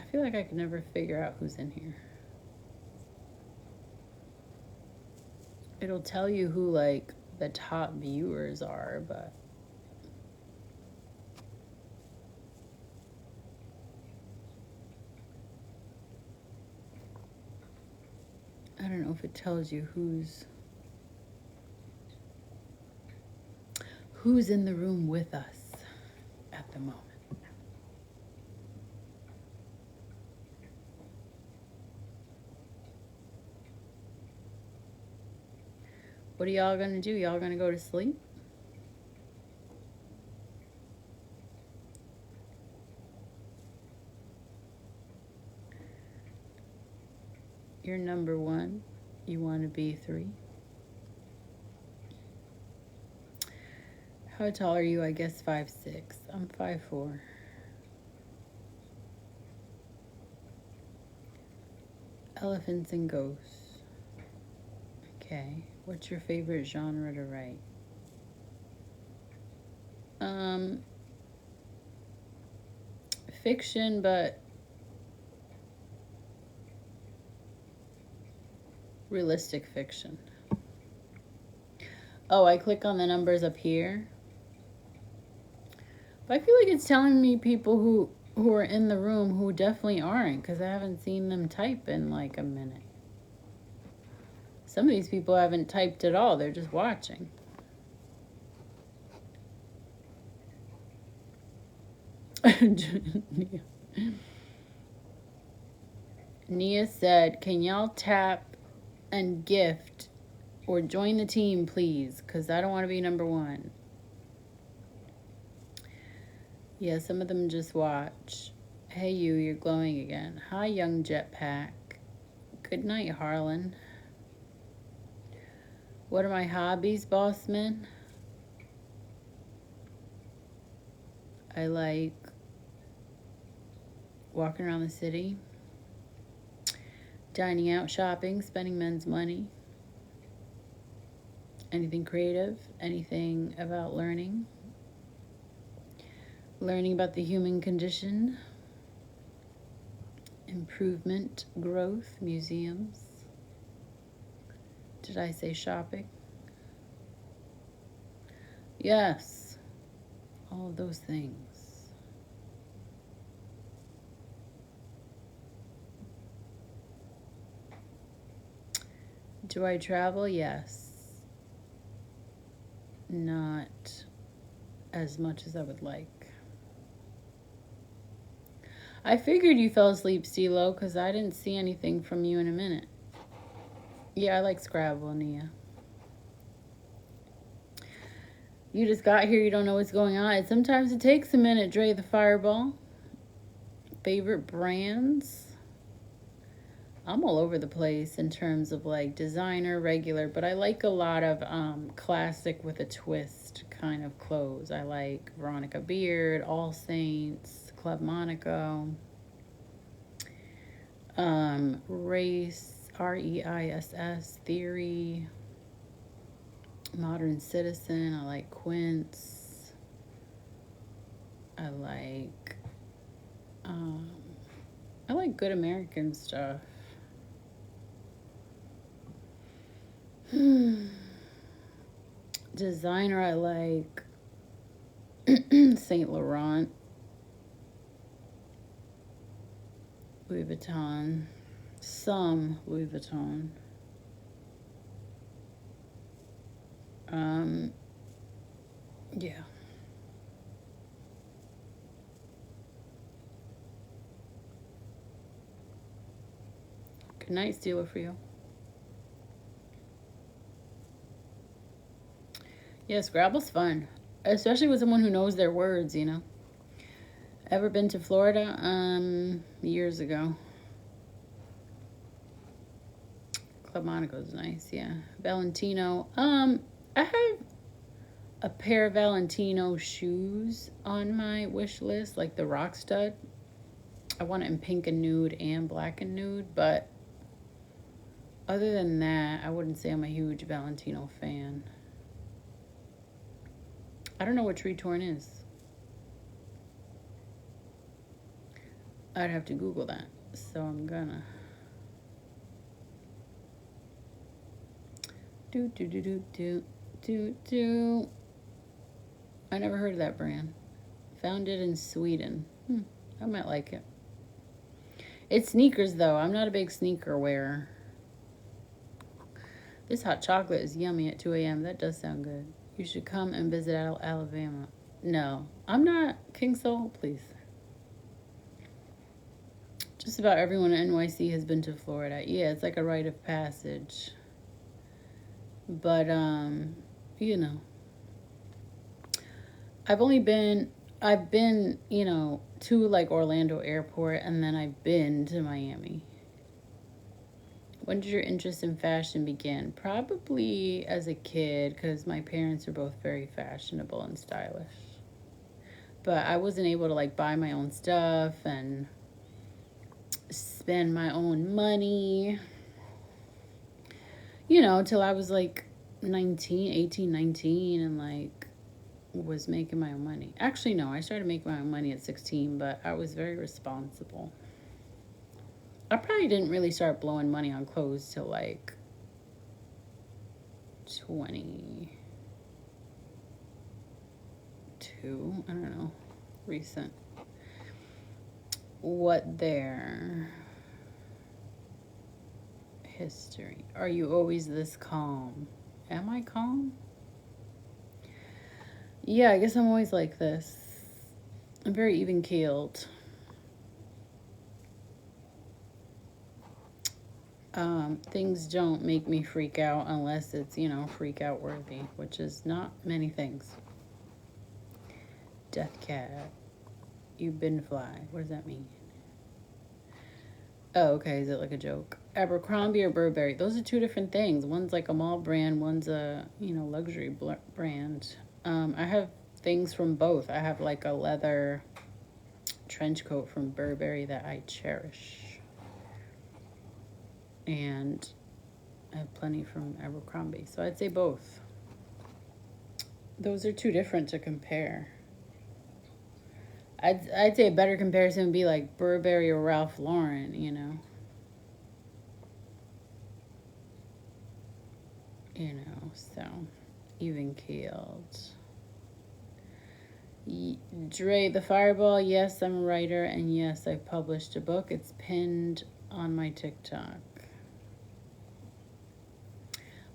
I feel like I could never figure out who's in here. It'll tell you who the top viewers are, but I don't know if it tells you who's in the room with us at the moment. What are y'all gonna do? Y'all gonna go to sleep? You're number one. You want to be 3. How tall are you? I guess 5'6". I'm 5'4". Elephants and ghosts. Okay. What's your favorite genre to write? Fiction, but realistic fiction. Oh, I click on the numbers up here. But I feel like it's telling me people who are in the room who definitely aren't, because I haven't seen them type in a minute. Some of these people haven't typed at all. They're just watching. Nia said, can y'all tap and gift or join the team, please? Because I don't want to be number one. Yeah, some of them just watch. Hey, you're glowing again. Hi, young jetpack. Good night, Harlan. What are my hobbies, bossman? I like walking around the city, dining out, shopping, spending men's money, anything creative, anything about learning about the human condition, improvement, growth, museums. Did I say shopping? Yes, all of those things. Do I travel? Yes. Not as much as I would like. I figured you fell asleep, CeeLo, because I didn't see anything from you in a minute. Yeah, I like Scrabble, Nia. You just got here, you don't know what's going on. Sometimes it takes a minute, Dre the Fireball. Favorite brands? I'm all over the place in terms of like designer, regular, but I like a lot of classic with a twist kind of clothes. I like Veronica Beard, All Saints, Club Monaco, Race, REISS, Theory, Modern Citizen. I like Quince. I like good American stuff. Designer, I like Saint Laurent, Louis Vuitton, some Louis Vuitton. Yeah. Good night, Steeler for you. Yeah, Scrabble's fun, especially with someone who knows their words, you know. Ever been to Florida? Years ago. Club Monaco's nice, yeah. Valentino. I have a pair of Valentino shoes on my wish list, like the Rock Stud. I want it in pink and nude and black and nude, but other than that, I wouldn't say I'm a huge Valentino fan. I don't know what Tree Torn is. I'd have to Google that, so I'm gonna. Do. I never heard of that brand. Found it in Sweden. I might like it. It's sneakers, though. I'm not a big sneaker wearer. This hot chocolate is yummy at 2 a.m. That does sound good. You should come and visit Alabama. No, I'm not. King Soul, please. Just about everyone in NYC has been to Florida. Yeah, it's like a rite of passage. But, you know. I've been, you know, to like Orlando Airport, and then I've been to Miami. When did your interest in fashion begin? Probably as a kid, because my parents are both very fashionable and stylish. But I wasn't able to like buy my own stuff and spend my own money, you know, till I was like 19, and like was making my own money. Actually, no, I started making my own money at 16, but I was very responsible. I probably didn't really start blowing money on clothes till like 22. I don't know. Recent. What their history? Are you always this calm? Am I calm? Yeah, I guess I'm always like this. I'm very even-keeled. Things don't make me freak out unless it's, freak out worthy, which is not many things. Death cat. You've been fly. What does that mean? Oh, okay. Is it like a joke? Abercrombie or Burberry? Those are two different things. One's like a mall brand. One's a, luxury brand. I have things from both. I have like a leather trench coat from Burberry that I cherish. And I have plenty from Abercrombie. So I'd say both. Those are too different to compare. I'd say a better comparison would be like Burberry or Ralph Lauren, So even keeled. Dre the Fireball, yes, I'm a writer, and yes, I've published a book. It's pinned on my TikTok.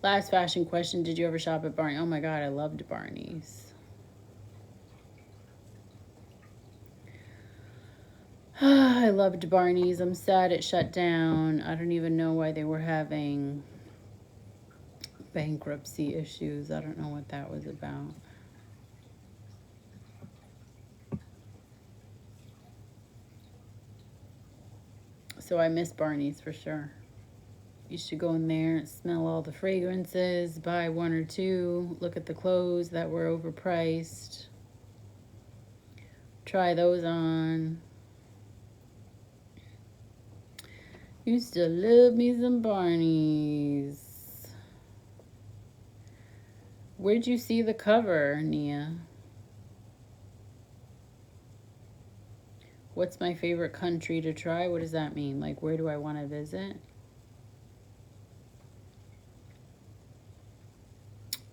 Last fashion question, did you ever shop at Barney? Oh my God, I loved Barney's. I loved Barney's. I'm sad it shut down. I don't even know why they were having bankruptcy issues. I don't know what that was about. So I miss Barney's for sure. You should go in there, smell all the fragrances, buy one or two, look at the clothes that were overpriced, try those on. Used to love me some Barney's. Where'd you see the cover, Nia? What's my favorite country to try? What does that mean? Like, where do I want to visit?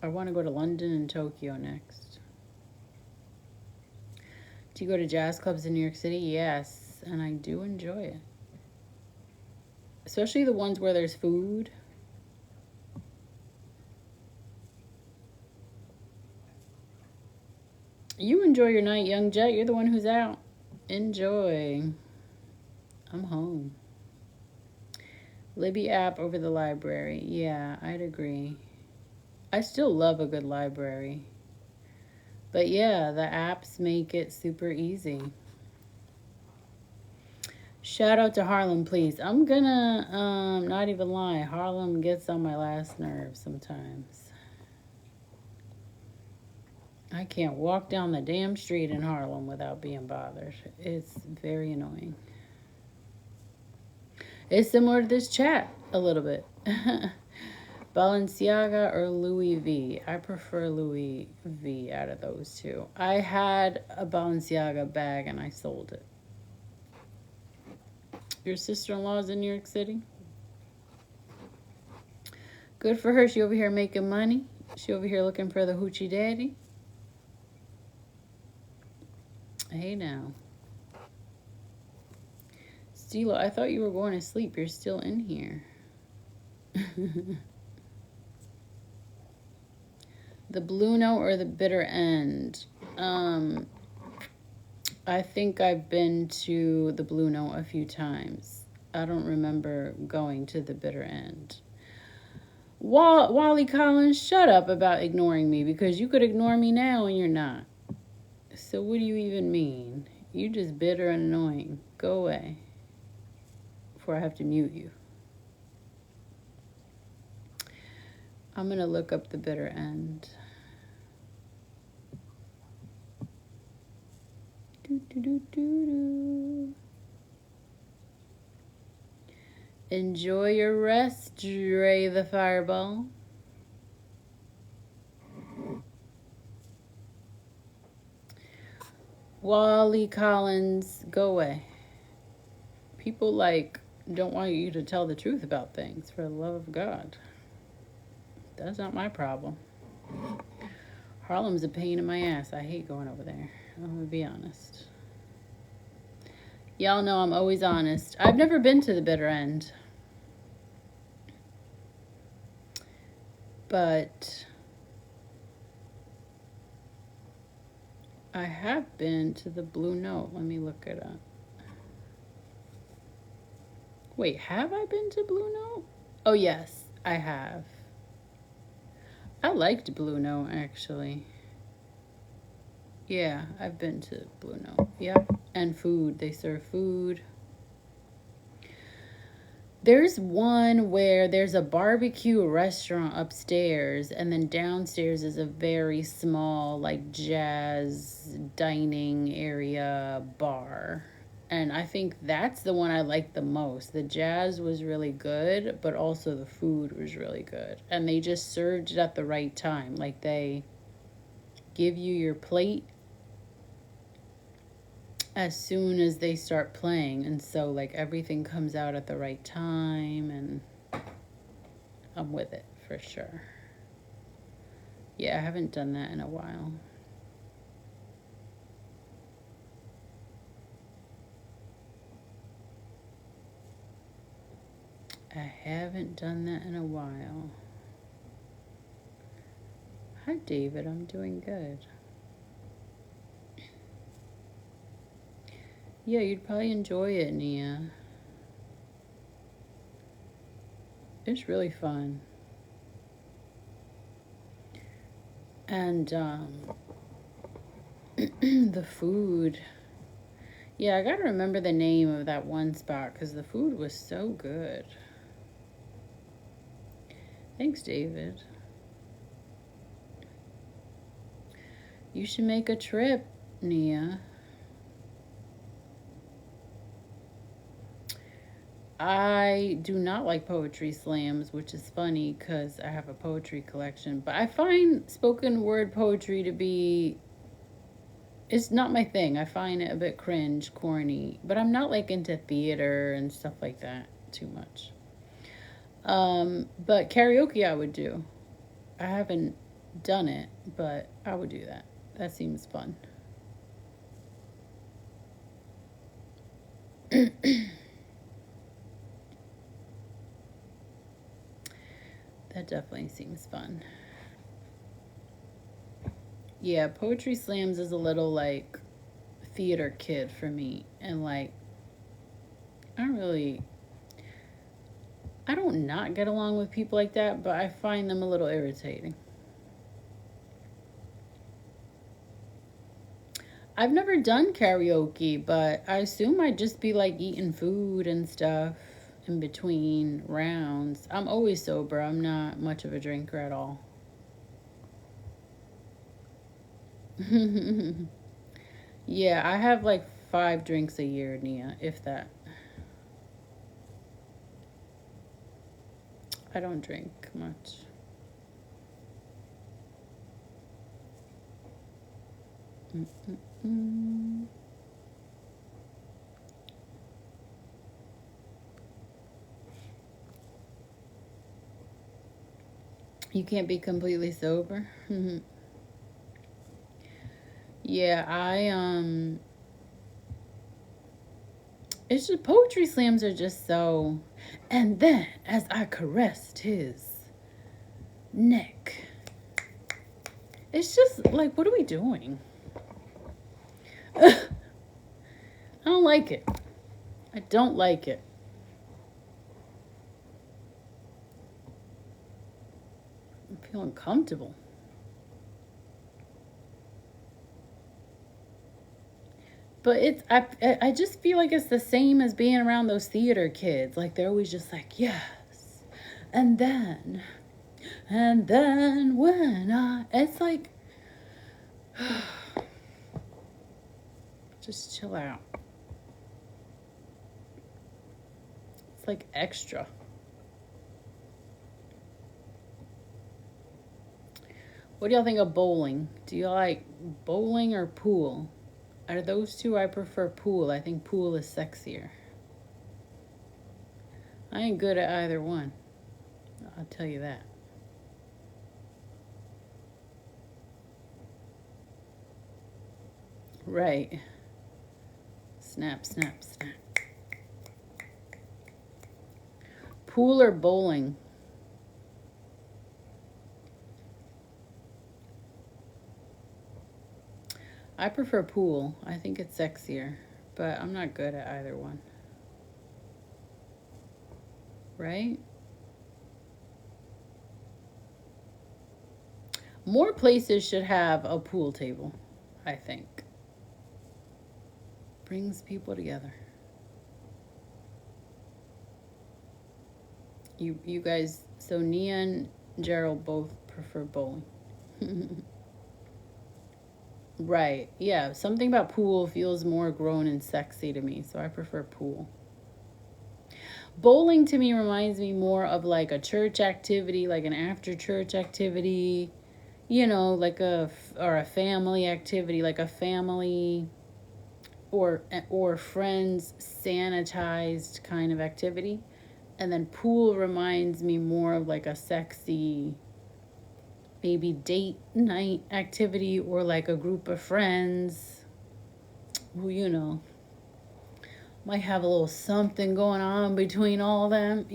I want to go to London and Tokyo next. Do you go to jazz clubs in New York City? Yes, and I do enjoy it. Especially the ones where there's food. You enjoy your night, Young Jet. You're the one who's out. Enjoy. I'm home. Libby app over the library. Yeah, I'd agree. I still love a good library. But yeah, the apps make it super easy. Shout out to Harlem, please. I'm gonna not even lie. Harlem gets on my last nerve sometimes. I can't walk down the damn street in Harlem without being bothered. It's very annoying. It's similar to this chat a little bit. Balenciaga or Louis V? I prefer Louis V out of those two. I had a Balenciaga bag and I sold it. Your sister-in-law's in New York City? Good for her. She over here making money. She over here looking for the hoochie daddy. Hey now. Stilo, I thought you were going to sleep. You're still in here. The Blue Note or the Bitter End? I think I've been to the Blue Note a few times. I don't remember going to the Bitter End. Wally Collins, shut up about ignoring me, because you could ignore me now and you're not. So what do you even mean? You just bitter and annoying. Go away before I have to mute you. I'm going to look up the Bitter End. Enjoy your rest, Dre the Fireball. Wally Collins, go away. People don't want you to tell the truth about things, for the love of God. That's not my problem. Harlem's a pain in my ass. I hate going over there. I'm gonna be honest. Y'all know I'm always honest. I've never been to the Bitter End. But I have been to the Blue Note. Let me look it up. Wait, have I been to Blue Note? Oh, yes, I have. I liked Blue Note, actually. Yeah, I've been to Blue Note. Yep. And food. They serve food. There's one where there's a barbecue restaurant upstairs, and then downstairs is a very small, like, jazz dining area bar. And I think that's the one I liked the most. The jazz was really good, but also the food was really good. And they just served it at the right time. Like, they give you your plate as soon as they start playing, and so like everything comes out at the right time, and I'm with it for sure. Yeah, I haven't done that in a while. I haven't done that in a while. Hi, David. I'm doing good. Yeah, you'd probably enjoy it, Nia. It's really fun. And the food. Yeah, I gotta remember the name of that one spot because the food was so good. Thanks, David. You should make a trip, Nia. I do not like poetry slams, which is funny because I have a poetry collection. But I find spoken word poetry to be, it's not my thing. I find it a bit cringe, corny. But I'm not like into theater and stuff like that too much. But karaoke I would do. I haven't done it, but I would do that. That seems fun. That definitely seems fun. Yeah, poetry slams is a little like theater kid for me. And like, I don't not get along with people like that, but I find them a little irritating. I've never done karaoke, but I assume I'd just be like eating food and stuff in between rounds. I'm always sober. I'm not much of a drinker at all. Yeah, I have like 5 drinks a year, Nia, if that. I don't drink much. Mm-mm-mm. You can't be completely sober. Yeah, it's just poetry slams are just so. And then as I caressed his neck, it's just like, what are we doing? I don't like it. I don't like it. I feel uncomfortable. But I just feel like it's the same as being around those theater kids. Like they're always just like, yes. And then when it's like, just chill out. It's like extra. What do y'all think of bowling? Do you like bowling or pool? Out of those two, I prefer pool. I think pool is sexier. I ain't good at either one. I'll tell you that. Right. Snap, snap, snap. Pool or bowling? I prefer pool. I think it's sexier, but I'm not good at either one. Right? More places should have a pool table, I think. Brings people together. You guys, so Nia and Gerald both prefer bowling. Right. Yeah, something about pool feels more grown and sexy to me, so I prefer pool. Bowling to me reminds me more of like a church activity, like an after church activity, like a family activity, like a family or friends sanitized kind of activity. And then pool reminds me more of like a sexy maybe date night activity or like a group of friends who might have a little something going on between all of them.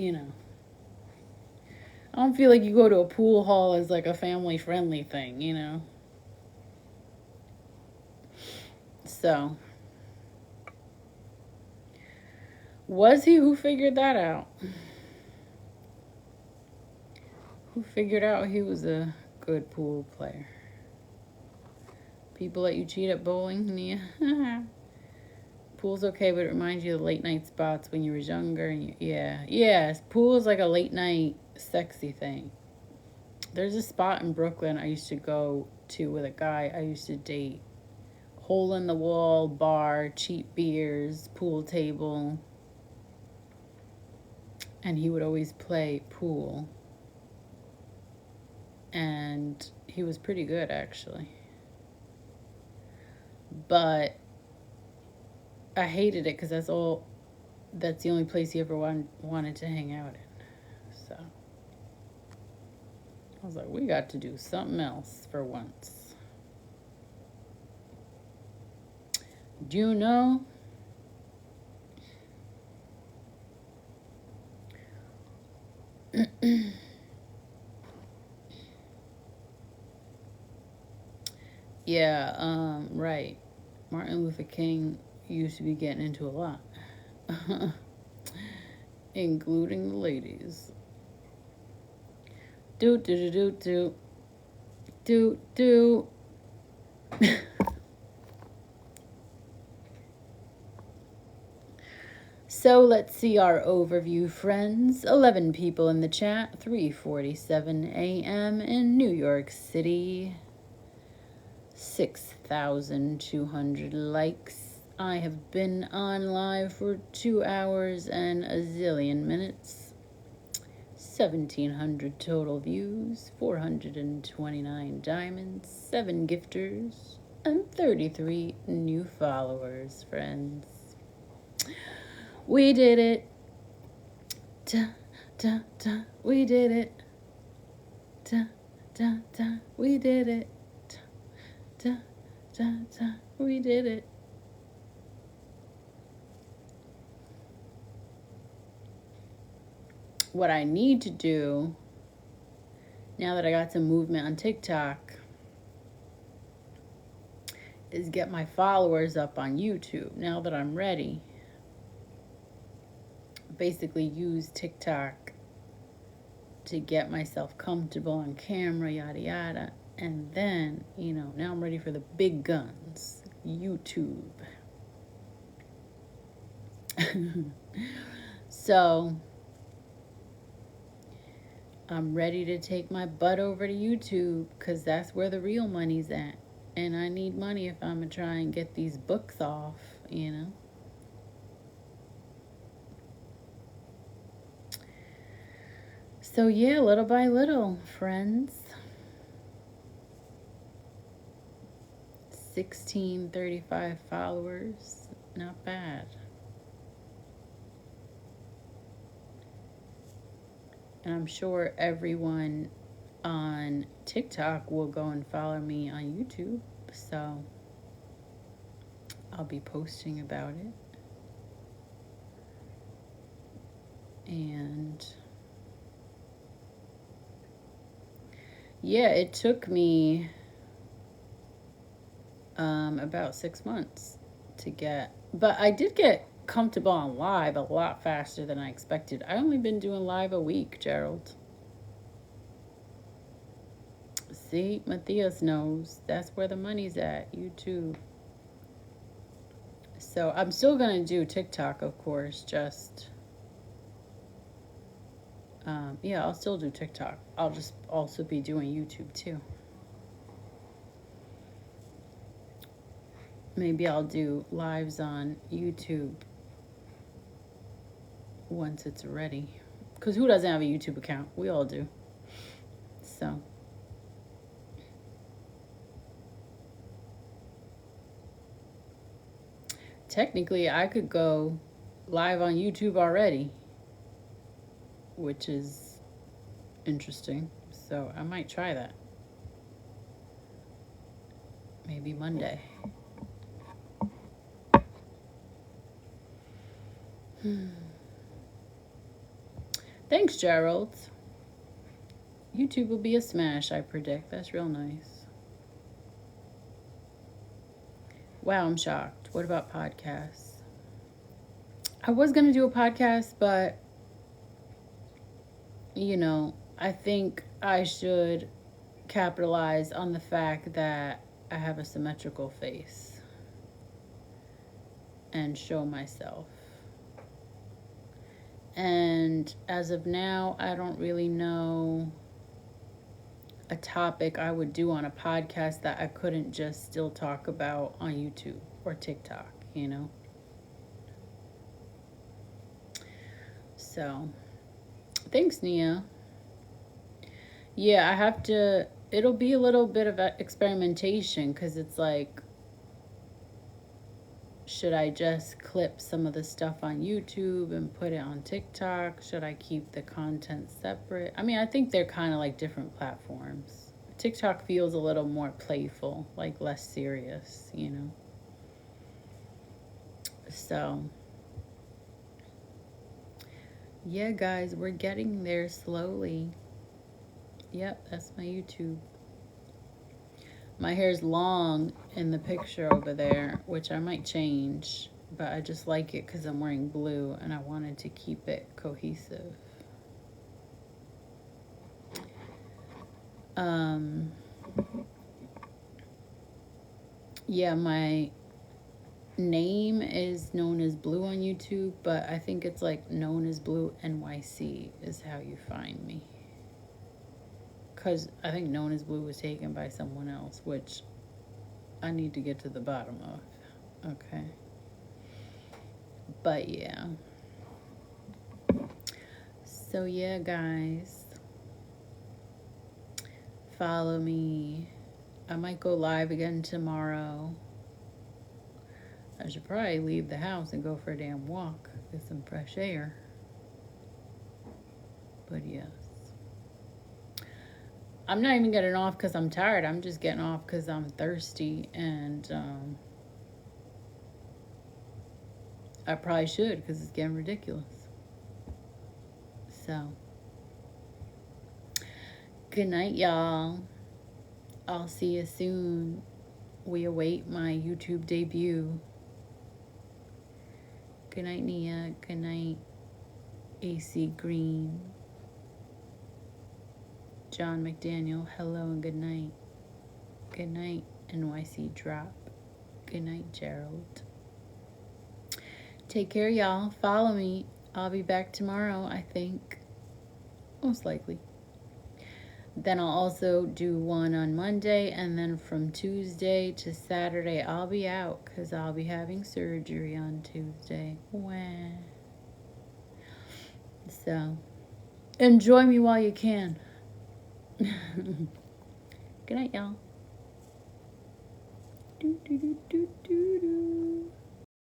I don't feel like you go to a pool hall as like a family friendly thing. So, was he who figured that out? Who figured out he was a good pool player? People let you cheat at bowling, Nia? Pool's okay, but it reminds you of late night spots when you was younger. And yeah. Pool is like a late night sexy thing. There's a spot in Brooklyn I used to go to with a guy I used to date. Hole in the wall bar, cheap beers, pool table, and he would always play pool. And he was pretty good actually. But I hated it because that's the only place he ever wanted to hang out in. So I was like, we got to do something else for once. Do you know? Yeah, right. Martin Luther King used to be getting into a lot, including the ladies. Do do do do do do do. So let's see our overview, friends. 11 people in the chat, 3:47 a.m. in New York City. 6,200 likes. I have been on live for 2 hours and a zillion minutes. 1,700 total views, 429 diamonds, 7 gifters, and 33 new followers, friends. We did it. Da, da, da. We did it. Da, da, da. We did it. Da, da, da. We did it. What I need to do, now that I got some movement on TikTok, is get my followers up on YouTube. Now that I'm ready, basically use TikTok to get myself comfortable on camera, yada yada. And then, now I'm ready for the big guns, YouTube. So I'm ready to take my butt over to YouTube because that's where the real money's at. And I need money if I'm going to try and get these books off, So yeah, little by little, friends. 1,635 followers. Not bad. And I'm sure everyone on TikTok will go and follow me on YouTube. So I'll be posting about it. And yeah, it took me about 6 months to get. But I did get comfortable on live a lot faster than I expected. I only been doing live a week, Gerald. See, Matthias knows that's where the money's at. YouTube. So I'm still gonna do TikTok, of course. Just yeah, I'll still do TikTok. I'll just also be doing YouTube too. Maybe I'll do lives on YouTube once it's ready. Because who doesn't have a YouTube account? We all do. So. Technically, I could go live on YouTube already, which is interesting. So I might try that. Maybe Monday. Thanks, Gerald. YouTube will be a smash, I predict. That's real nice. Wow, I'm shocked. What about podcasts? I was going to do a podcast, but, you know, I think I should capitalize on the fact that I have a symmetrical face and show myself. And as of now, I don't really know a topic I would do on a podcast that I couldn't just still talk about on YouTube or TikTok, you know? So, thanks, Nia. Yeah, I have to, it'll be a little bit of experimentation because it's like, should I just clip some of the stuff on YouTube and put it on TikTok? Should I keep the content separate? I mean, I think they're kind of like different platforms. TikTok feels a little more playful, like less serious, you know? So, yeah, guys, we're getting there slowly. Yep, that's my YouTube. My hair's long in the picture over there, which I might change, but I just like it because I'm wearing blue and I wanted to keep it cohesive. Yeah, my name is known as Blue on YouTube, but I think it's like known as Blue NYC is how you find me. Because I think known as Blue was taken by someone else, which I need to get to the bottom of. Okay. But yeah. So yeah, guys. Follow me. I might go live again tomorrow. I should probably leave the house and go for a damn walk. Get some fresh air. But yes. I'm not even getting off because I'm tired. I'm just getting off because I'm thirsty. And I probably should because it's getting ridiculous. So, good night, y'all. I'll see you soon. We await my YouTube debut. Good night, Nia. Good night, AC Green. John McDaniel, hello and good night. Good night, NYC Drop. Good night, Gerald. Take care, y'all. Follow me. I'll be back tomorrow, I think. Most likely. Then I'll also do one on Monday, and then from Tuesday to Saturday, I'll be out because I'll be having surgery on Tuesday. Wah. So, enjoy me while you can. Good night, y'all. Do, do, do, do, do, do.